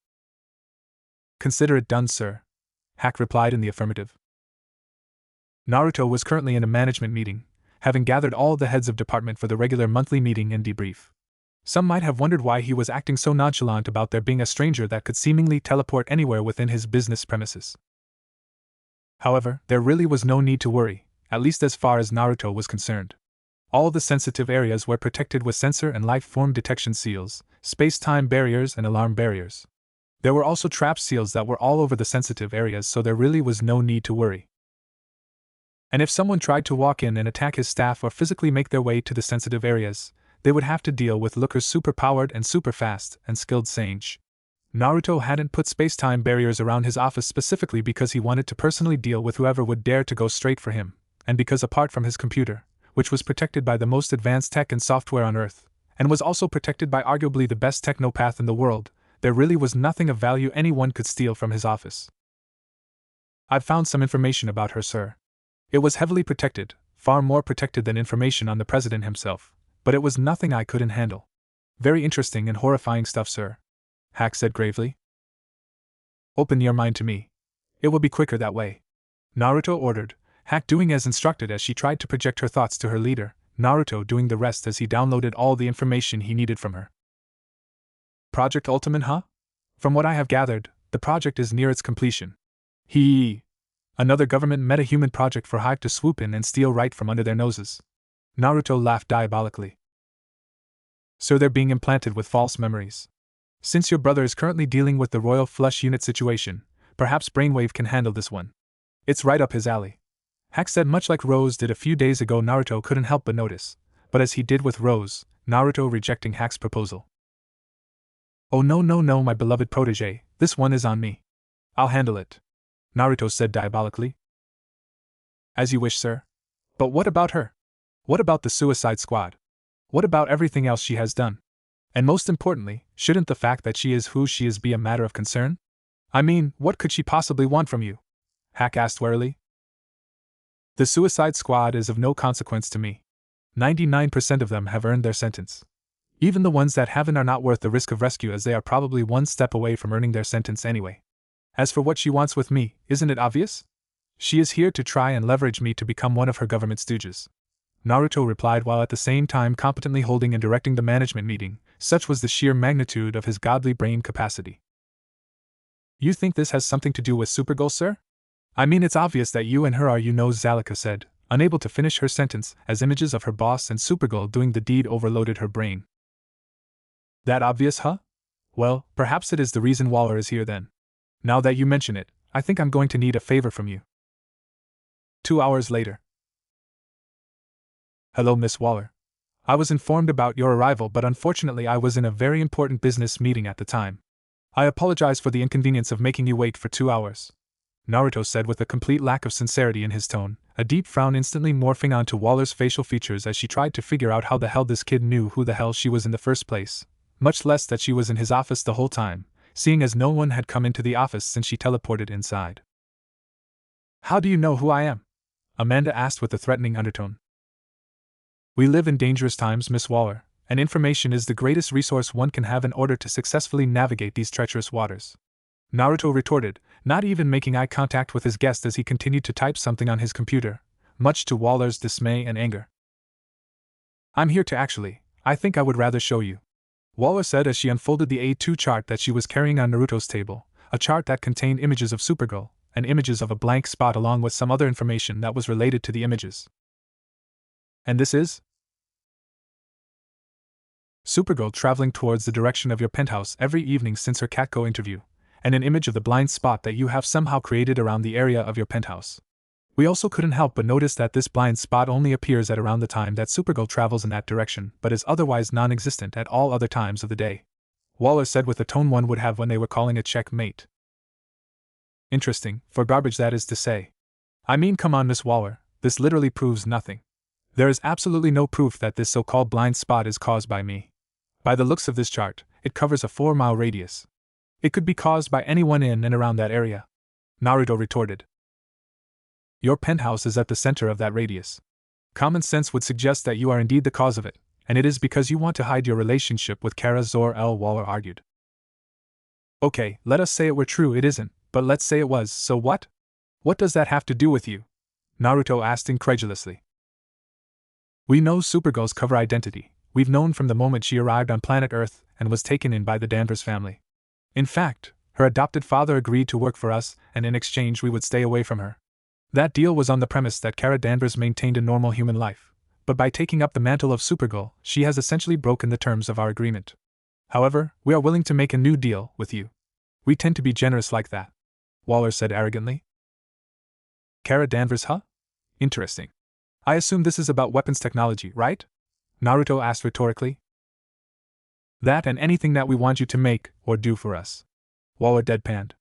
Consider it done, sir. Hack replied in the affirmative. Naruto was currently in a management meeting, having gathered all the heads of department for the regular monthly meeting and debrief. Some might have wondered why he was acting so nonchalant about there being a stranger that could seemingly teleport anywhere within his business premises. However, there really was no need to worry, at least as far as Naruto was concerned. All the sensitive areas were protected with sensor and life-form detection seals, space-time barriers and alarm barriers. There were also trap seals that were all over the sensitive areas, so there really was no need to worry. And if someone tried to walk in and attack his staff or physically make their way to the sensitive areas, they would have to deal with Looker's super-powered and super-fast and skilled Sage. Naruto hadn't put space-time barriers around his office specifically because he wanted to personally deal with whoever would dare to go straight for him, and because apart from his computer, which was protected by the most advanced tech and software on Earth, and was also protected by arguably the best technopath in the world, there really was nothing of value anyone could steal from his office. I've found some information about her, sir. It was heavily protected, far more protected than information on the president himself, but it was nothing I couldn't handle. Very interesting and horrifying stuff, sir, Hack said gravely. Open your mind to me. It will be quicker that way, Naruto ordered, Hack doing as instructed as she tried to project her thoughts to her leader, Naruto doing the rest as he downloaded all the information he needed from her. Project Ultimate, huh? From what I have gathered, the project is near its completion. Another government meta-human project for Hive to swoop in and steal right from under their noses. Naruto laughed diabolically. So they're being implanted with false memories. Since your brother is currently dealing with the Royal Flush Unit situation, perhaps Brainwave can handle this one, It's right up his alley. Hack said, much like Rose did a few days ago. Naruto couldn't help but notice, but as he did with Rose, Naruto rejecting Hack's proposal. Oh no, my beloved protege, this one is on me. I'll handle it, Naruto said diabolically. As you wish, sir. But what about her? What about the Suicide Squad? What about everything else she has done? And most importantly, shouldn't the fact that she is who she is be a matter of concern? I mean, what could she possibly want from you? Hack asked warily. The Suicide Squad is of no consequence to me. 99% of them have earned their sentence. Even the ones that haven't are not worth the risk of rescue, as they are probably one step away from earning their sentence anyway. As for what she wants with me, isn't it obvious? She is here to try and leverage me to become one of her government stooges, Naruto replied, while at the same time competently holding and directing the management meeting. Such was the sheer magnitude of his godly brain capacity. You think this has something to do with Supergirl, sir? I mean, it's obvious that you and her are, Zalika said, unable to finish her sentence, as images of her boss and Supergirl doing the deed overloaded her brain. That obvious, huh? Well, perhaps it is the reason Waller is here then. Now that you mention it, I think I'm going to need a favor from you. 2 hours later. Hello, Miss Waller. I was informed about your arrival, but unfortunately I was in a very important business meeting at the time. I apologize for the inconvenience of making you wait for 2 hours, Naruto said with a complete lack of sincerity in his tone, a deep frown instantly morphing onto Waller's facial features as she tried to figure out how the hell this kid knew who the hell she was in the first place, much less that she was in his office the whole time, seeing as no one had come into the office since she teleported inside. How do you know who I am? Amanda asked with a threatening undertone. We live in dangerous times, Miss Waller, and information is the greatest resource one can have in order to successfully navigate these treacherous waters, Naruto retorted, not even making eye contact with his guest as he continued to type something on his computer, much to Waller's dismay and anger. I'm here to I think I would rather show you, Waller said as she unfolded the A2 chart that she was carrying on Naruto's table, a chart that contained images of Supergirl, and images of a blank spot along with some other information that was related to the images. And this is? Supergirl traveling towards the direction of your penthouse every evening since her Catco interview, and an image of the blind spot that you have somehow created around the area of your penthouse. We also couldn't help but notice that this blind spot only appears at around the time that Supergirl travels in that direction, but is otherwise non-existent at all other times of the day, Waller said with the tone one would have when they were calling a checkmate. Interesting, for garbage that is to say. I mean, come on, Miss Waller, this literally proves nothing. There is absolutely no proof that this so-called blind spot is caused by me. By the looks of this chart, it covers a 4-mile radius. It could be caused by anyone in and around that area, Naruto retorted. Your penthouse is at the center of that radius. Common sense would suggest that you are indeed the cause of it, and it is because you want to hide your relationship with Kara Zor-El, Waller argued. Okay, let us say it were true, it isn't, but let's say it was, so what? What does that have to do with you? Naruto asked incredulously. We know Supergirl's cover identity. We've known from the moment she arrived on planet Earth and was taken in by the Danvers family. In fact, her adopted father agreed to work for us, and in exchange we would stay away from her. That deal was on the premise that Kara Danvers maintained a normal human life, but by taking up the mantle of Supergirl, she has essentially broken the terms of our agreement. However, we are willing to make a new deal with you. We tend to be generous like that, Waller said arrogantly. Kara Danvers, huh? Interesting. I assume this is about weapons technology, right? Naruto asked rhetorically. That and anything that we want you to make or do for us, Waller deadpanned.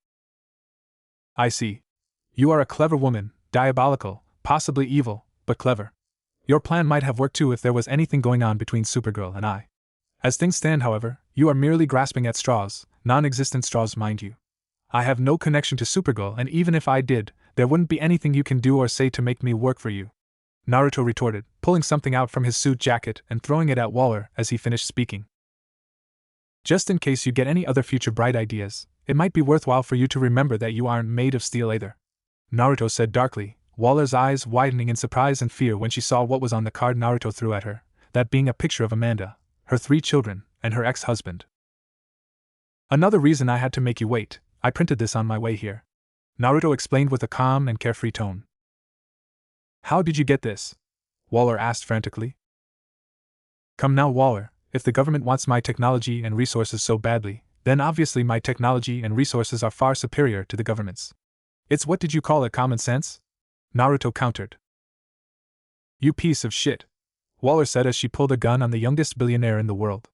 I see. You are a clever woman, diabolical, possibly evil, but clever. Your plan might have worked too if there was anything going on between Supergirl and I. As things stand, however, you are merely grasping at straws, non-existent straws, mind you. I have no connection to Supergirl, and even if I did, there wouldn't be anything you can do or say to make me work for you, Naruto retorted, pulling something out from his suit jacket and throwing it at Waller as he finished speaking. Just in case you get any other future bright ideas, it might be worthwhile for you to remember that you aren't made of steel either, Naruto said darkly, Waller's eyes widening in surprise and fear when she saw what was on the card Naruto threw at her, that being a picture of Amanda, her 3 children, and her ex-husband. Another reason I had to make you wait, I printed this on my way here, Naruto explained with a calm and carefree tone. How did you get this? Waller asked frantically. Come now, Waller, if the government wants my technology and resources so badly, then obviously my technology and resources are far superior to the government's. It's what did you call it, common sense? Naruto countered. You piece of shit, Waller said as she pulled a gun on the youngest billionaire in the world.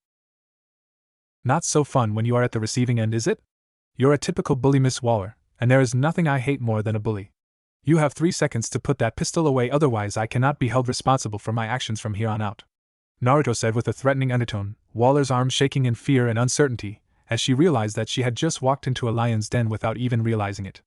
Not so fun when you are at the receiving end, is it? You're a typical bully, Miss Waller, and there is nothing I hate more than a bully. You have 3 seconds to put that pistol away, otherwise I cannot be held responsible for my actions from here on out, Naruto said with a threatening undertone, Waller's arms shaking in fear and uncertainty, as she realized that she had just walked into a lion's den without even realizing it.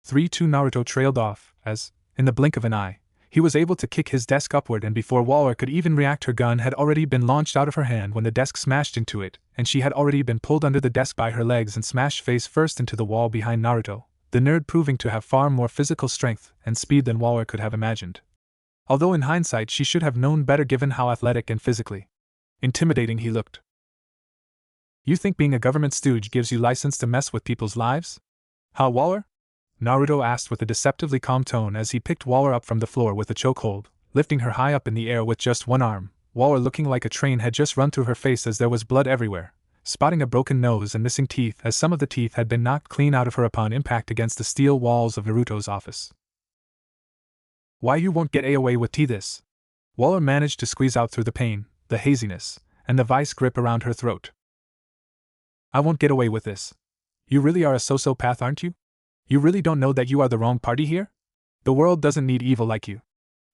3-2 Naruto trailed off, as, in the blink of an eye, he was able to kick his desk upward, and before Waller could even react, her gun had already been launched out of her hand when the desk smashed into it, and she had already been pulled under the desk by her legs and smashed face first into the wall behind Naruto, the nerd proving to have far more physical strength and speed than Waller could have imagined. Although in hindsight she should have known better given how athletic and physically intimidating he looked. You think being a government stooge gives you license to mess with people's lives? Huh, Waller? Naruto asked with a deceptively calm tone as he picked Waller up from the floor with a chokehold, lifting her high up in the air with just one arm. Waller, looking like a train had just run through her face as there was blood everywhere, spotting a broken nose and missing teeth as some of the teeth had been knocked clean out of her upon impact against the steel walls of Naruto's office. Why you won't get away with this? Waller managed to squeeze out through the pain, the haziness, and the vice grip around her throat. I won't get away with this. You really are a sociopath, aren't you? You really don't know that you are the wrong party here? The world doesn't need evil like you.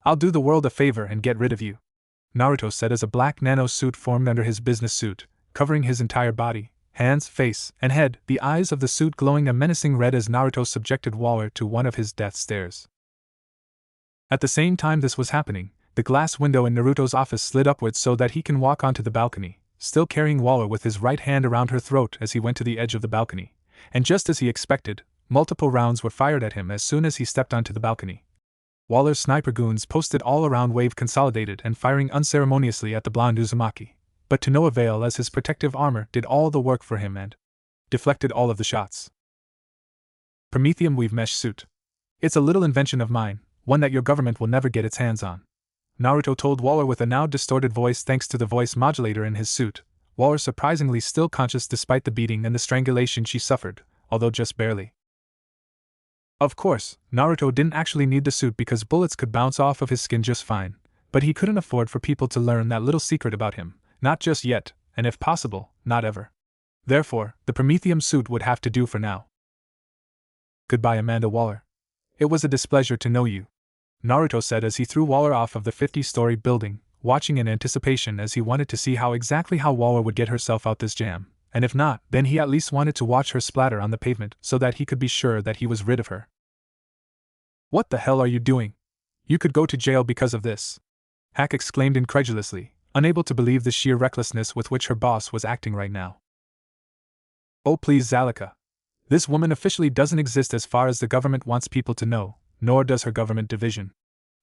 I'll do the world a favor and get rid of you, Naruto said as a black nano suit formed under his business suit, covering his entire body, hands, face, and head, the eyes of the suit glowing a menacing red as Naruto subjected Waller to one of his death stares. At the same time this was happening, the glass window in Naruto's office slid upwards so that he can walk onto the balcony, still carrying Waller with his right hand around her throat as he went to the edge of the balcony, and just as he expected, multiple rounds were fired at him as soon as he stepped onto the balcony. Waller's sniper goons posted all around, wave consolidated and firing unceremoniously at the blonde Uzumaki, but to no avail as his protective armor did all the work for him and deflected all of the shots. Promethium weave mesh suit. It's a little invention of mine, one that your government will never get its hands on, Naruto told Waller with a now distorted voice thanks to the voice modulator in his suit, Waller surprisingly still conscious despite the beating and the strangulation she suffered, although just barely. Of course, Naruto didn't actually need the suit because bullets could bounce off of his skin just fine, but he couldn't afford for people to learn that little secret about him, not just yet, and if possible, not ever. Therefore, the Promethium suit would have to do for now. Goodbye, Amanda Waller. It was a displeasure to know you, Naruto said as he threw Waller off of the 50-story building, watching in anticipation as he wanted to see how Waller would get herself out this jam, and if not, then he at least wanted to watch her splatter on the pavement so that he could be sure that he was rid of her. What the hell are you doing? You could go to jail because of this, Hack exclaimed incredulously, unable to believe the sheer recklessness with which her boss was acting right now. Oh please, Zalika. This woman officially doesn't exist as far as the government wants people to know, nor does her government division.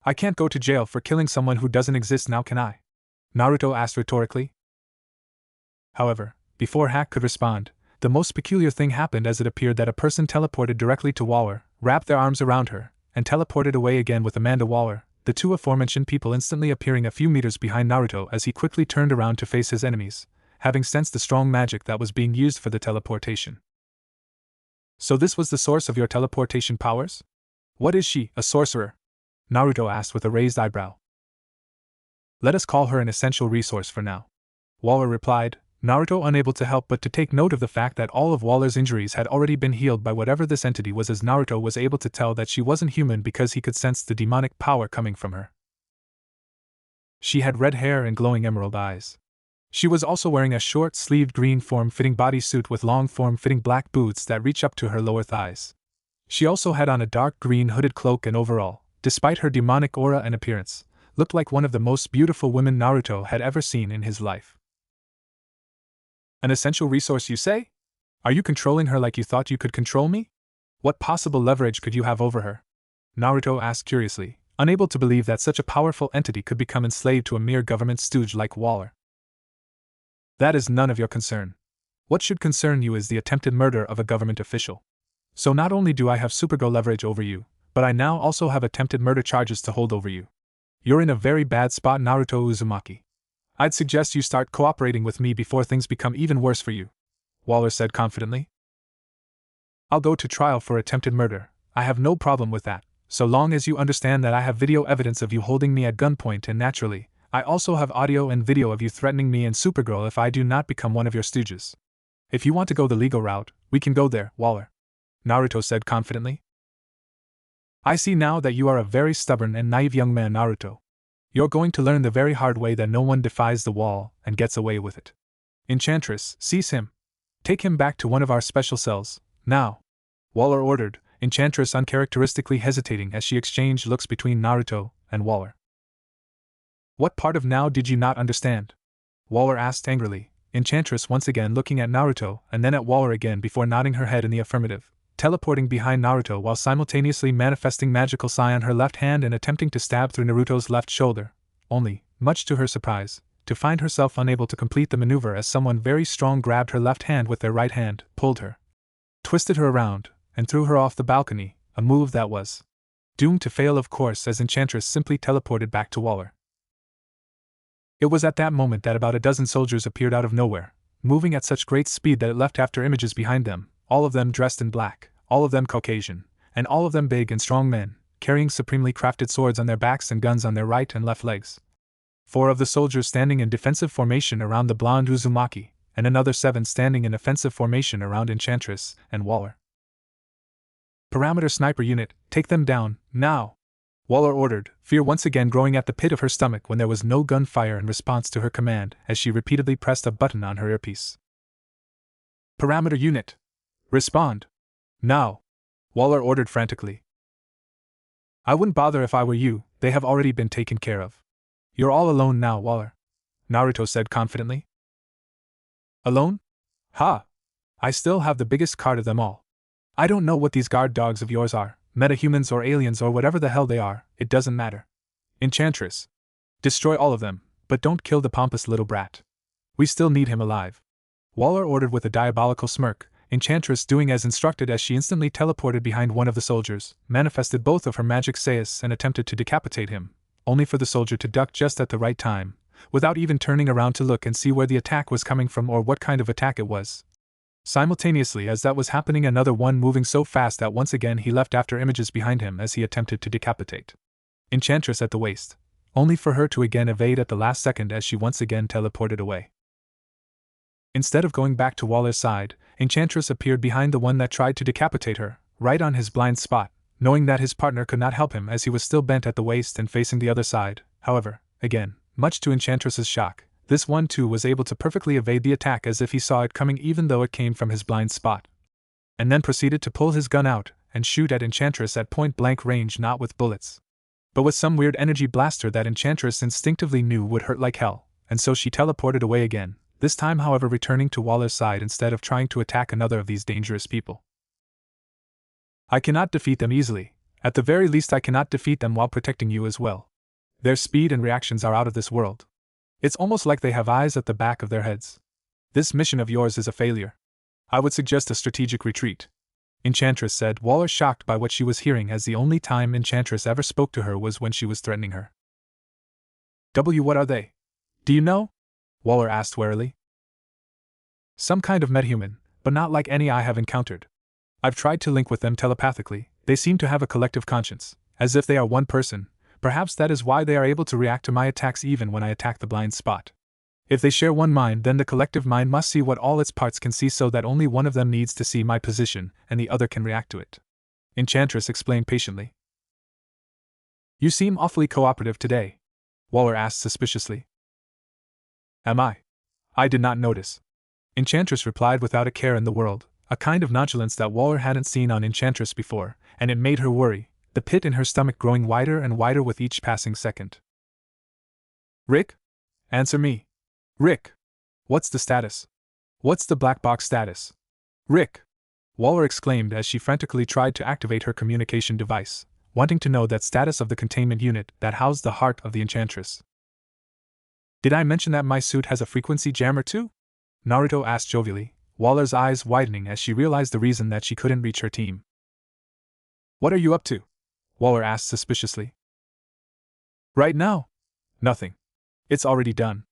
I can't go to jail for killing someone who doesn't exist now, can I? Naruto asked rhetorically. However, before Hack could respond, the most peculiar thing happened as it appeared that a person teleported directly to Waller, wrapped their arms around her, and teleported away again with Amanda Waller, the two aforementioned people instantly appearing a few meters behind Naruto as he quickly turned around to face his enemies, having sensed the strong magic that was being used for the teleportation. So this was the source of your teleportation powers? What is she, a sorcerer? Naruto asked with a raised eyebrow. Let us call her an essential resource for now, Waller replied, Naruto unable to help but to take note of the fact that all of Waller's injuries had already been healed by whatever this entity was, as Naruto was able to tell that she wasn't human because he could sense the demonic power coming from her. She had red hair and glowing emerald eyes. She was also wearing a short-sleeved green form-fitting bodysuit with long form-fitting black boots that reach up to her lower thighs. She also had on a dark green hooded cloak and overall, despite her demonic aura and appearance, looked like one of the most beautiful women Naruto had ever seen in his life. An essential resource, you say? Are you controlling her like you thought you could control me? What possible leverage could you have over her? Naruto asked curiously, unable to believe that such a powerful entity could become enslaved to a mere government stooge like Waller. That is none of your concern. What should concern you is the attempted murder of a government official. So not only do I have Supergirl leverage over you, but I now also have attempted murder charges to hold over you. You're in a very bad spot, Naruto Uzumaki. I'd suggest you start cooperating with me before things become even worse for you, Waller said confidently. I'll go to trial for attempted murder. I have no problem with that, so long as you understand that I have video evidence of you holding me at gunpoint, and naturally, I also have audio and video of you threatening me and Supergirl if I do not become one of your stooges. If you want to go the legal route, we can go there, Waller," Naruto said confidently. "I see now that you are a very stubborn and naive young man, Naruto. You're going to learn the very hard way that no one defies the wall and gets away with it. Enchantress, seize him. Take him back to one of our special cells, now," Waller ordered, Enchantress uncharacteristically hesitating as she exchanged looks between Naruto and Waller. "What part of now did you not understand?" Waller asked angrily, Enchantress once again looking at Naruto and then at Waller again before nodding her head in the affirmative, teleporting behind Naruto while simultaneously manifesting magical Sai on her left hand and attempting to stab through Naruto's left shoulder, only, much to her surprise, to find herself unable to complete the maneuver as someone very strong grabbed her left hand with their right hand, pulled her, twisted her around, and threw her off the balcony, a move that was doomed to fail, of course, as Enchantress simply teleported back to Waller. It was at that moment that about a dozen soldiers appeared out of nowhere, moving at such great speed that it left after images behind them, all of them dressed in black, all of them Caucasian, and all of them big and strong men, carrying supremely crafted swords on their backs and guns on their right and left legs. 4 of the soldiers standing in defensive formation around the blonde Uzumaki, and another 7 standing in offensive formation around Enchantress and Waller. "Parameter sniper unit, take them down, now!" Waller ordered, fear once again growing at the pit of her stomach when there was no gunfire in response to her command as she repeatedly pressed a button on her earpiece. "Parameter unit! Respond! Now!" Waller ordered frantically. "I wouldn't bother if I were you, they have already been taken care of. You're all alone now, Waller," Naruto said confidently. "Alone? Ha! I still have the biggest card of them all. I don't know what these guard dogs of yours are, metahumans or aliens or whatever the hell they are, it doesn't matter. Enchantress. Destroy all of them, but don't kill the pompous little brat. We still need him alive," Waller ordered with a diabolical smirk, Enchantress doing as instructed as she instantly teleported behind one of the soldiers, manifested both of her magic sais and attempted to decapitate him, only for the soldier to duck just at the right time, without even turning around to look and see where the attack was coming from or what kind of attack it was. Simultaneously as that was happening, another one moving so fast that once again he left after images behind him as he attempted to decapitate Enchantress at the waist, only for her to again evade at the last second as she once again teleported away. Instead of going back to Waller's side, Enchantress appeared behind the one that tried to decapitate her, right on his blind spot, knowing that his partner could not help him as he was still bent at the waist and facing the other side. However, again, much to Enchantress's shock, this one too was able to perfectly evade the attack as if he saw it coming even though it came from his blind spot. And then proceeded to pull his gun out and shoot at Enchantress at point-blank range, not with bullets, but with some weird energy blaster that Enchantress instinctively knew would hurt like hell, and so she teleported away again, this time however returning to Waller's side instead of trying to attack another of these dangerous people. "I cannot defeat them easily. At the very least I cannot defeat them while protecting you as well. Their speed and reactions are out of this world. It's almost like they have eyes at the back of their heads. This mission of yours is a failure. I would suggest a strategic retreat," Enchantress said, Waller shocked by what she was hearing as the only time Enchantress ever spoke to her was when she was threatening her. What are they? Do you know?" Waller asked warily. "Some kind of metahuman, but not like any I have encountered. I've tried to link with them telepathically, they seem to have a collective conscience, as if they are one person. Perhaps that is why they are able to react to my attacks even when I attack the blind spot. If they share one mind, then the collective mind must see what all its parts can see, so that only one of them needs to see my position, and the other can react to it," Enchantress explained patiently. "You seem awfully cooperative today," Waller asked suspiciously. "Am I? I did not notice," Enchantress replied without a care in the world, a kind of nonchalance that Waller hadn't seen on Enchantress before, and it made her worry, the pit in her stomach growing wider and wider with each passing second. "Rick? Answer me. Rick! What's the status? What's the black box status? Rick!" Waller exclaimed as she frantically tried to activate her communication device, wanting to know that status of the containment unit that housed the heart of the Enchantress. "Did I mention that my suit has a frequency jammer too?" Naruto asked jovially, Waller's eyes widening as she realized the reason that she couldn't reach her team. "What are you up to?" Waller asked suspiciously. "Right now? Nothing. It's already done.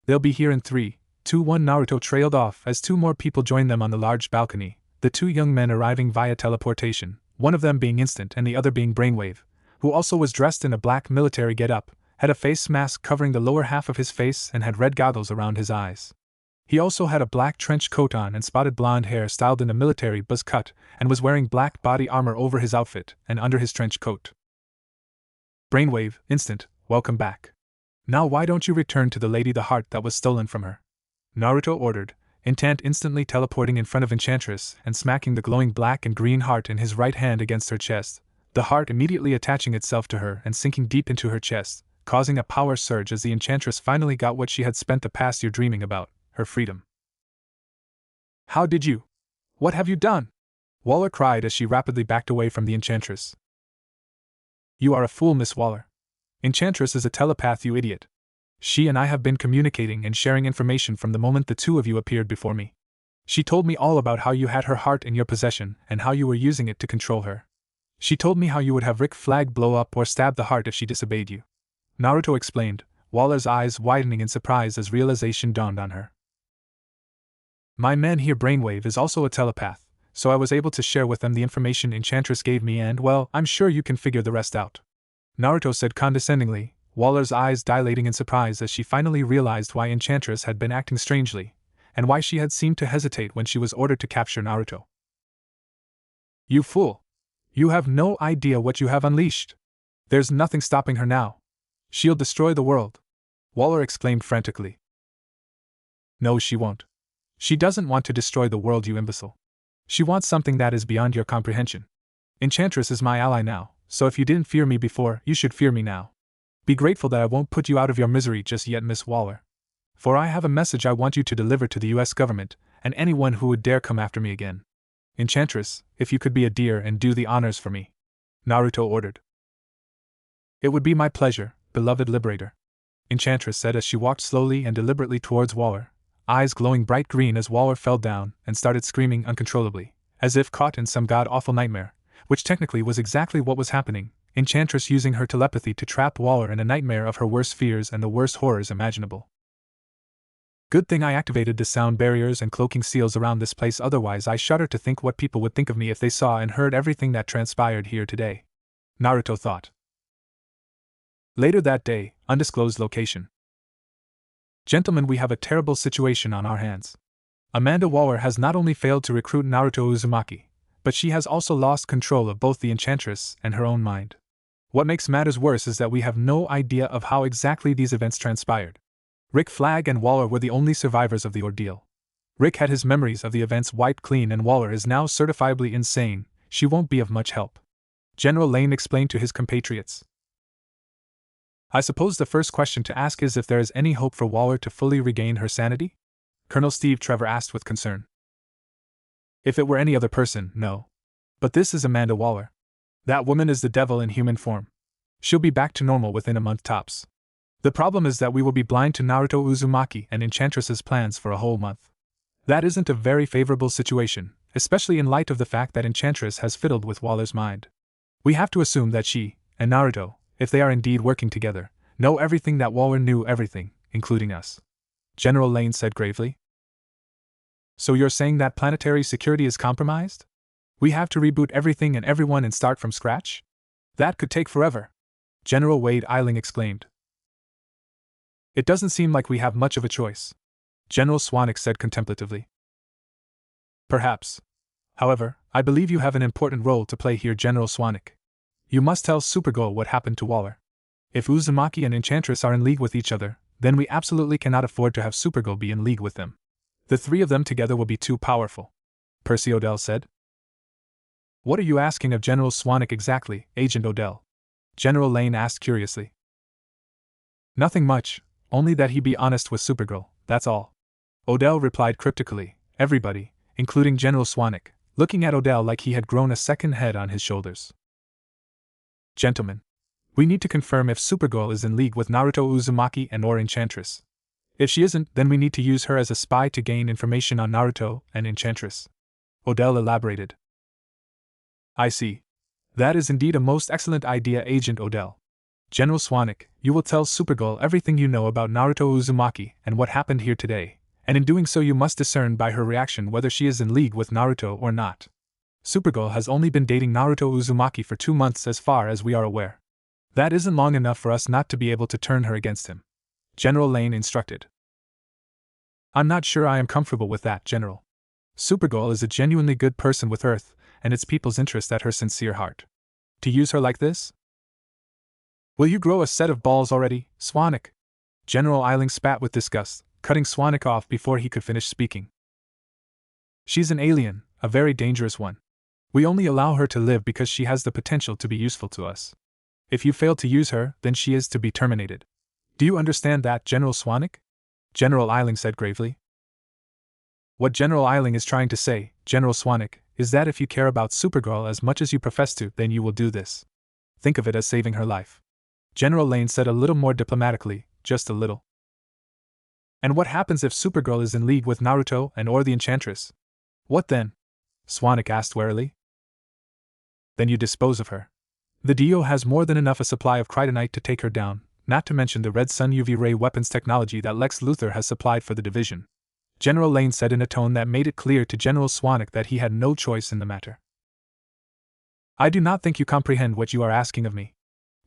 They'll be here in 3, 2, 1. Naruto trailed off as 2 more people joined them on the large balcony, the two young men arriving via teleportation, one of them being Instant and the other being Brainwave, who also was dressed in a black military get-up, had a face mask covering the lower half of his face and had red goggles around his eyes. He also had a black trench coat on and spotted blonde hair styled in a military buzz cut, and was wearing black body armor over his outfit and under his trench coat. Brainwave, Instant, welcome back. Now why don't you return to the lady the heart that was stolen from her? Naruto ordered, intent instantly teleporting in front of Enchantress and smacking the glowing black and green heart in his right hand against her chest, the heart immediately attaching itself to her and sinking deep into her chest, causing a power surge as the Enchantress finally got what she had spent the past year dreaming about, her freedom. How did you? What have you done? Waller cried as she rapidly backed away from the Enchantress. You are a fool, Miss Waller. Enchantress is a telepath, you idiot. She and I have been communicating and sharing information from the moment the two of you appeared before me. She told me all about how you had her heart in your possession and how you were using it to control her. She told me how you would have Rick Flag blow up or stab the heart if she disobeyed you. Naruto explained, Waller's eyes widening in surprise as realization dawned on her. My man here, Brainwave, is also a telepath, so I was able to share with them the information Enchantress gave me and, well, I'm sure you can figure the rest out. Naruto said condescendingly, Waller's eyes dilating in surprise as she finally realized why Enchantress had been acting strangely, and why she had seemed to hesitate when she was ordered to capture Naruto. You fool! You have no idea what you have unleashed! There's nothing stopping her now. She'll destroy the world! Waller exclaimed frantically. No, she won't. She doesn't want to destroy the world, you imbecile. She wants something that is beyond your comprehension. Enchantress is my ally now, so if you didn't fear me before, you should fear me now. Be grateful that I won't put you out of your misery just yet, Miss Waller. For I have a message I want you to deliver to the US government, and anyone who would dare come after me again. Enchantress, if you could be a dear and do the honors for me. Naruto ordered. It would be my pleasure, beloved Liberator. Enchantress said as she walked slowly and deliberately towards Waller, eyes glowing bright green as Waller fell down and started screaming uncontrollably, as if caught in some god-awful nightmare, which technically was exactly what was happening, Enchantress using her telepathy to trap Waller in a nightmare of her worst fears and the worst horrors imaginable. Good thing I activated the sound barriers and cloaking seals around this place, otherwise I shudder to think what people would think of me if they saw and heard everything that transpired here today. Naruto thought. Later that day, undisclosed location. Gentlemen, we have a terrible situation on our hands. Amanda Waller has not only failed to recruit Naruto Uzumaki, but she has also lost control of both the Enchantress and her own mind. What makes matters worse is that we have no idea of how exactly these events transpired. Rick Flag and Waller were the only survivors of the ordeal. Rick had his memories of the events wiped clean and Waller is now certifiably insane. She won't be of much help. General Lane explained to his compatriots. I suppose the first question to ask is if there is any hope for Waller to fully regain her sanity? Colonel Steve Trevor asked with concern. If it were any other person, no. But this is Amanda Waller. That woman is the devil in human form. She'll be back to normal within a month tops. The problem is that we will be blind to Naruto Uzumaki and Enchantress's plans for a whole month. That isn't a very favorable situation, especially in light of the fact that Enchantress has fiddled with Waller's mind. We have to assume that she and Naruto, if they are indeed working together, know everything that Waller knew, everything, including us. General Lane said gravely. So you're saying that planetary security is compromised? We have to reboot everything and everyone and start from scratch? That could take forever. General Wade Eiling exclaimed. It doesn't seem like we have much of a choice. General Swanwick said contemplatively. Perhaps. However, I believe you have an important role to play here, General Swanwick. You must tell Supergirl what happened to Waller. If Uzumaki and Enchantress are in league with each other, then we absolutely cannot afford to have Supergirl be in league with them. The three of them together will be too powerful. Percy Odell said. What are you asking of General Swanwick exactly, Agent Odell? General Lane asked curiously. Nothing much, only that he be honest with Supergirl, that's all. Odell replied cryptically, everybody, including General Swanwick, looking at Odell like he had grown a second head on his shoulders. Gentlemen, we need to confirm if Supergirl is in league with Naruto Uzumaki and or Enchantress. If she isn't, then we need to use her as a spy to gain information on Naruto and Enchantress. Odell elaborated. I see. That is indeed a most excellent idea, Agent Odell. General Swanwick, you will tell Supergirl everything you know about Naruto Uzumaki and what happened here today, And in doing so you must discern by her reaction whether she is in league with Naruto or not. Supergirl has only been dating Naruto Uzumaki for 2 months as far as we are aware. That isn't long enough for us not to be able to turn her against him. General Lane instructed. I'm not sure I am comfortable with that, General. Supergirl is a genuinely good person with Earth and its people's interest at her sincere heart. To use her like this? Will you grow a set of balls already, Swanwick? General Eiling spat with disgust, cutting Swanwick off before he could finish speaking. She's an alien, a very dangerous one. We only allow her to live because she has the potential to be useful to us. If you fail to use her, then she is to be terminated. Do you understand that, General Swanwick? General Eiling said gravely. What General Eiling is trying to say, General Swanwick, is that if you care about Supergirl as much as you profess to, then you will do this. Think of it as saving her life. General Lane said a little more diplomatically, just a little. And what happens if Supergirl is in league with Naruto and or the Enchantress? What then? Swanwick asked warily. Then you dispose of her. The Dio has more than enough a supply of kryptonite to take her down, not to mention the Red Sun UV ray weapons technology that Lex Luthor has supplied for the division. General Lane said in a tone that made it clear to General Swanwick that he had no choice in the matter. I do not think you comprehend what you are asking of me.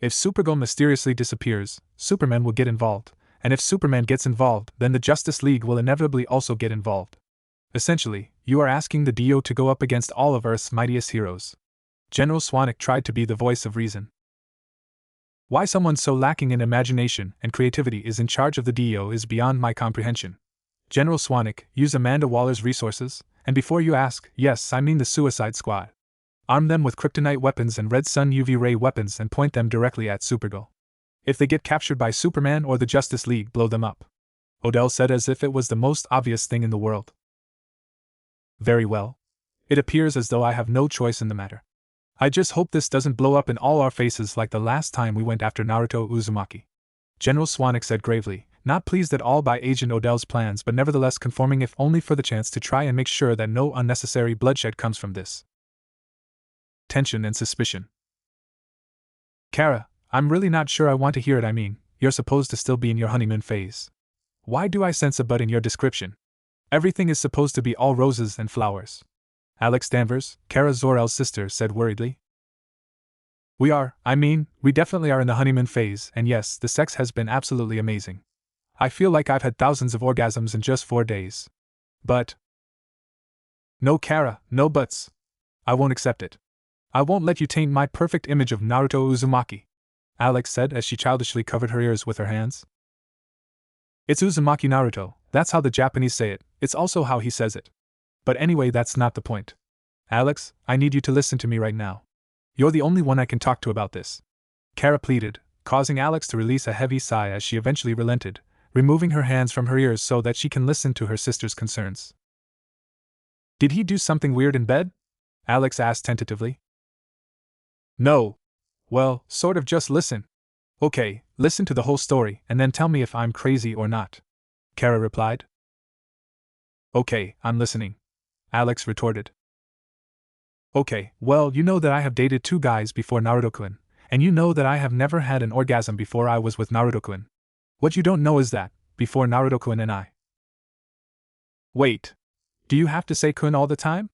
If Supergirl mysteriously disappears, Superman will get involved, and if Superman gets involved, then the Justice League will inevitably also get involved. Essentially, you are asking the Dio to go up against all of Earth's mightiest heroes. General Swanwick tried to be the voice of reason. Why someone so lacking in imagination and creativity is in charge of the Dio is beyond my comprehension. General Swanwick, use Amanda Waller's resources, and before you ask, yes, I mean the Suicide Squad. Arm them with kryptonite weapons and Red Sun UV ray weapons and point them directly at Supergirl. If they get captured by Superman or the Justice League, blow them up. Odell said as if it was the most obvious thing in the world. Very well. It appears as though I have no choice in the matter. I just hope this doesn't blow up in all our faces like the last time we went after Naruto Uzumaki. General Swanwick said gravely, not pleased at all by Agent Odell's plans but nevertheless conforming if only for the chance to try and make sure that no unnecessary bloodshed comes from this. Tension and suspicion. Kara, I'm really not sure I want to hear it. I mean, you're supposed to still be in your honeymoon phase. Why do I sense a but in your description? Everything is supposed to be all roses and flowers. Alex Danvers, Kara Zor-El's sister, said worriedly. We definitely are in the honeymoon phase, and yes, the sex has been absolutely amazing. I feel like I've had thousands of orgasms in just 4 days. But... No, Kara, no buts. I won't accept it. I won't let you taint my perfect image of Naruto Uzumaki, Alex said as she childishly covered her ears with her hands. It's Uzumaki Naruto, that's how the Japanese say it, it's also how he says it. But anyway, that's not the point. Alex, I need you to listen to me right now. You're the only one I can talk to about this. Kara pleaded, causing Alex to release a heavy sigh as she eventually relented, removing her hands from her ears so that she can listen to her sister's concerns. Did he do something weird in bed? Alex asked tentatively. No. Well, sort of just listen. Okay, listen to the whole story and then tell me if I'm crazy or not. Kara replied. Okay, I'm listening. Alex retorted. Okay, well, you know that I have dated 2 guys before Naruto-kun, and you know that I have never had an orgasm before I was with Naruto-kun. What you don't know is that, before Naruto-kun and I... Wait. Do you have to say kun all the time?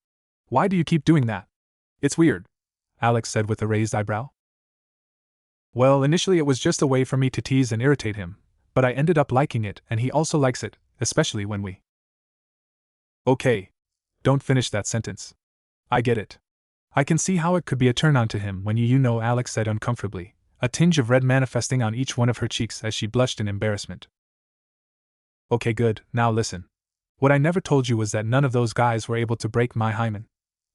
Why do you keep doing that? It's weird, Alex said with a raised eyebrow. Well, initially it was just a way for me to tease and irritate him, but I ended up liking it and he also likes it, especially when we... Okay. Don't finish that sentence. I get it. I can see how it could be a turn-on to him when you know, Alex said uncomfortably, a tinge of red manifesting on each one of her cheeks as she blushed in embarrassment. Okay, good, now listen. What I never told you was that none of those guys were able to break my hymen.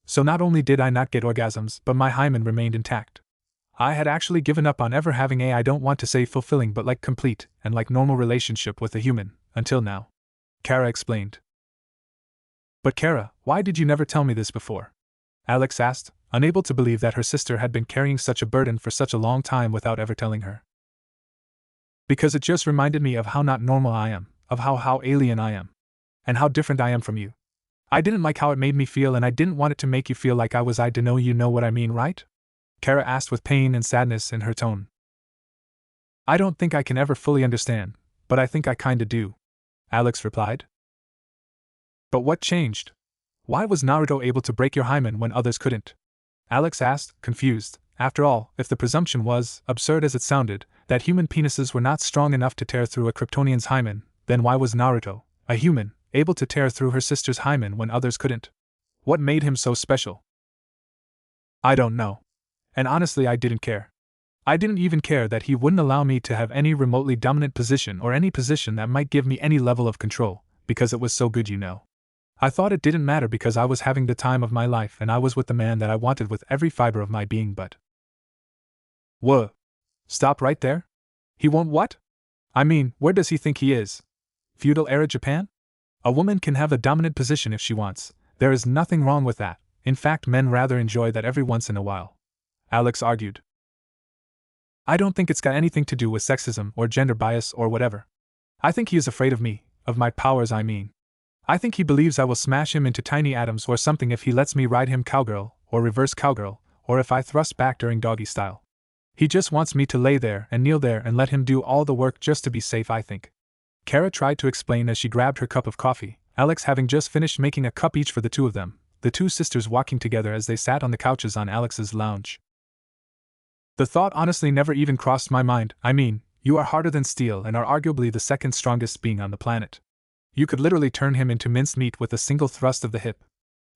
So not only did I not get orgasms, but my hymen remained intact. I had actually given up on ever having I don't want to say fulfilling but like complete and like normal relationship with a human, until now. Kara explained. But Kara, why did you never tell me this before? Alex asked, unable to believe that her sister had been carrying such a burden for such a long time without ever telling her. Because it just reminded me of how not normal I am, of how alien I am. And how different I am from you. I didn't like how it made me feel and I didn't want it to make you feel like I was to know you know what I mean, right? Kara asked with pain and sadness in her tone. I don't think I can ever fully understand, but I think I kinda do, Alex replied. But what changed? Why was Naruto able to break your hymen when others couldn't? Alex asked, confused. After all, if the presumption was, absurd as it sounded, that human penises were not strong enough to tear through a Kryptonian's hymen, then why was Naruto, a human, able to tear through her sister's hymen when others couldn't? What made him so special? I don't know. And honestly, I didn't care. I didn't even care that he wouldn't allow me to have any remotely dominant position or any position that might give me any level of control, because it was so good, you know. I thought it didn't matter because I was having the time of my life and I was with the man that I wanted with every fiber of my being, but… Whoa. Stop right there? He won't what? I mean, where does he think he is? Feudal era Japan? A woman can have a dominant position if she wants. There is nothing wrong with that. In fact, men rather enjoy that every once in a while. Alex argued. I don't think it's got anything to do with sexism or gender bias or whatever. I think he is afraid of me, of my powers, I mean. I think he believes I will smash him into tiny atoms or something if he lets me ride him cowgirl, or reverse cowgirl, or if I thrust back during doggy style. He just wants me to lay there and kneel there and let him do all the work just to be safe, I think. Kara tried to explain as she grabbed her cup of coffee, Alex having just finished making a cup each for the two of them, the two sisters walking together as they sat on the couches on Alex's lounge. The thought honestly never even crossed my mind. I mean, you are harder than steel and are arguably the second strongest being on the planet. You could literally turn him into minced meat with a single thrust of the hip.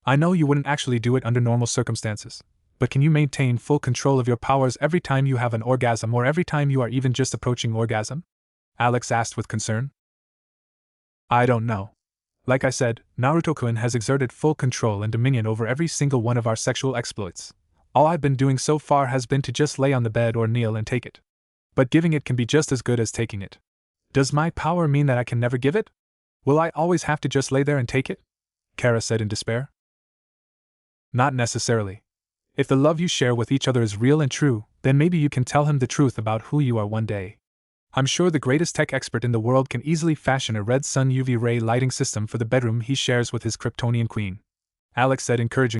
I know you wouldn't actually do it under normal circumstances, but can you maintain full control of your powers every time you have an orgasm or every time you are even just approaching orgasm? Alex asked with concern. I don't know. Like I said, Naruto-kun has exerted full control and dominion over every single one of our sexual exploits. All I've been doing so far has been to just lay on the bed or kneel and take it. But giving it can be just as good as taking it. Does my power mean that I can never give it? Will I always have to just lay there and take it? Kara said in despair. Not necessarily. If the love you share with each other is real and true, then maybe you can tell him the truth about who you are one day. I'm sure the greatest tech expert in the world can easily fashion a red sun UV ray lighting system for the bedroom he shares with his Kryptonian queen. Alex said encouragingly.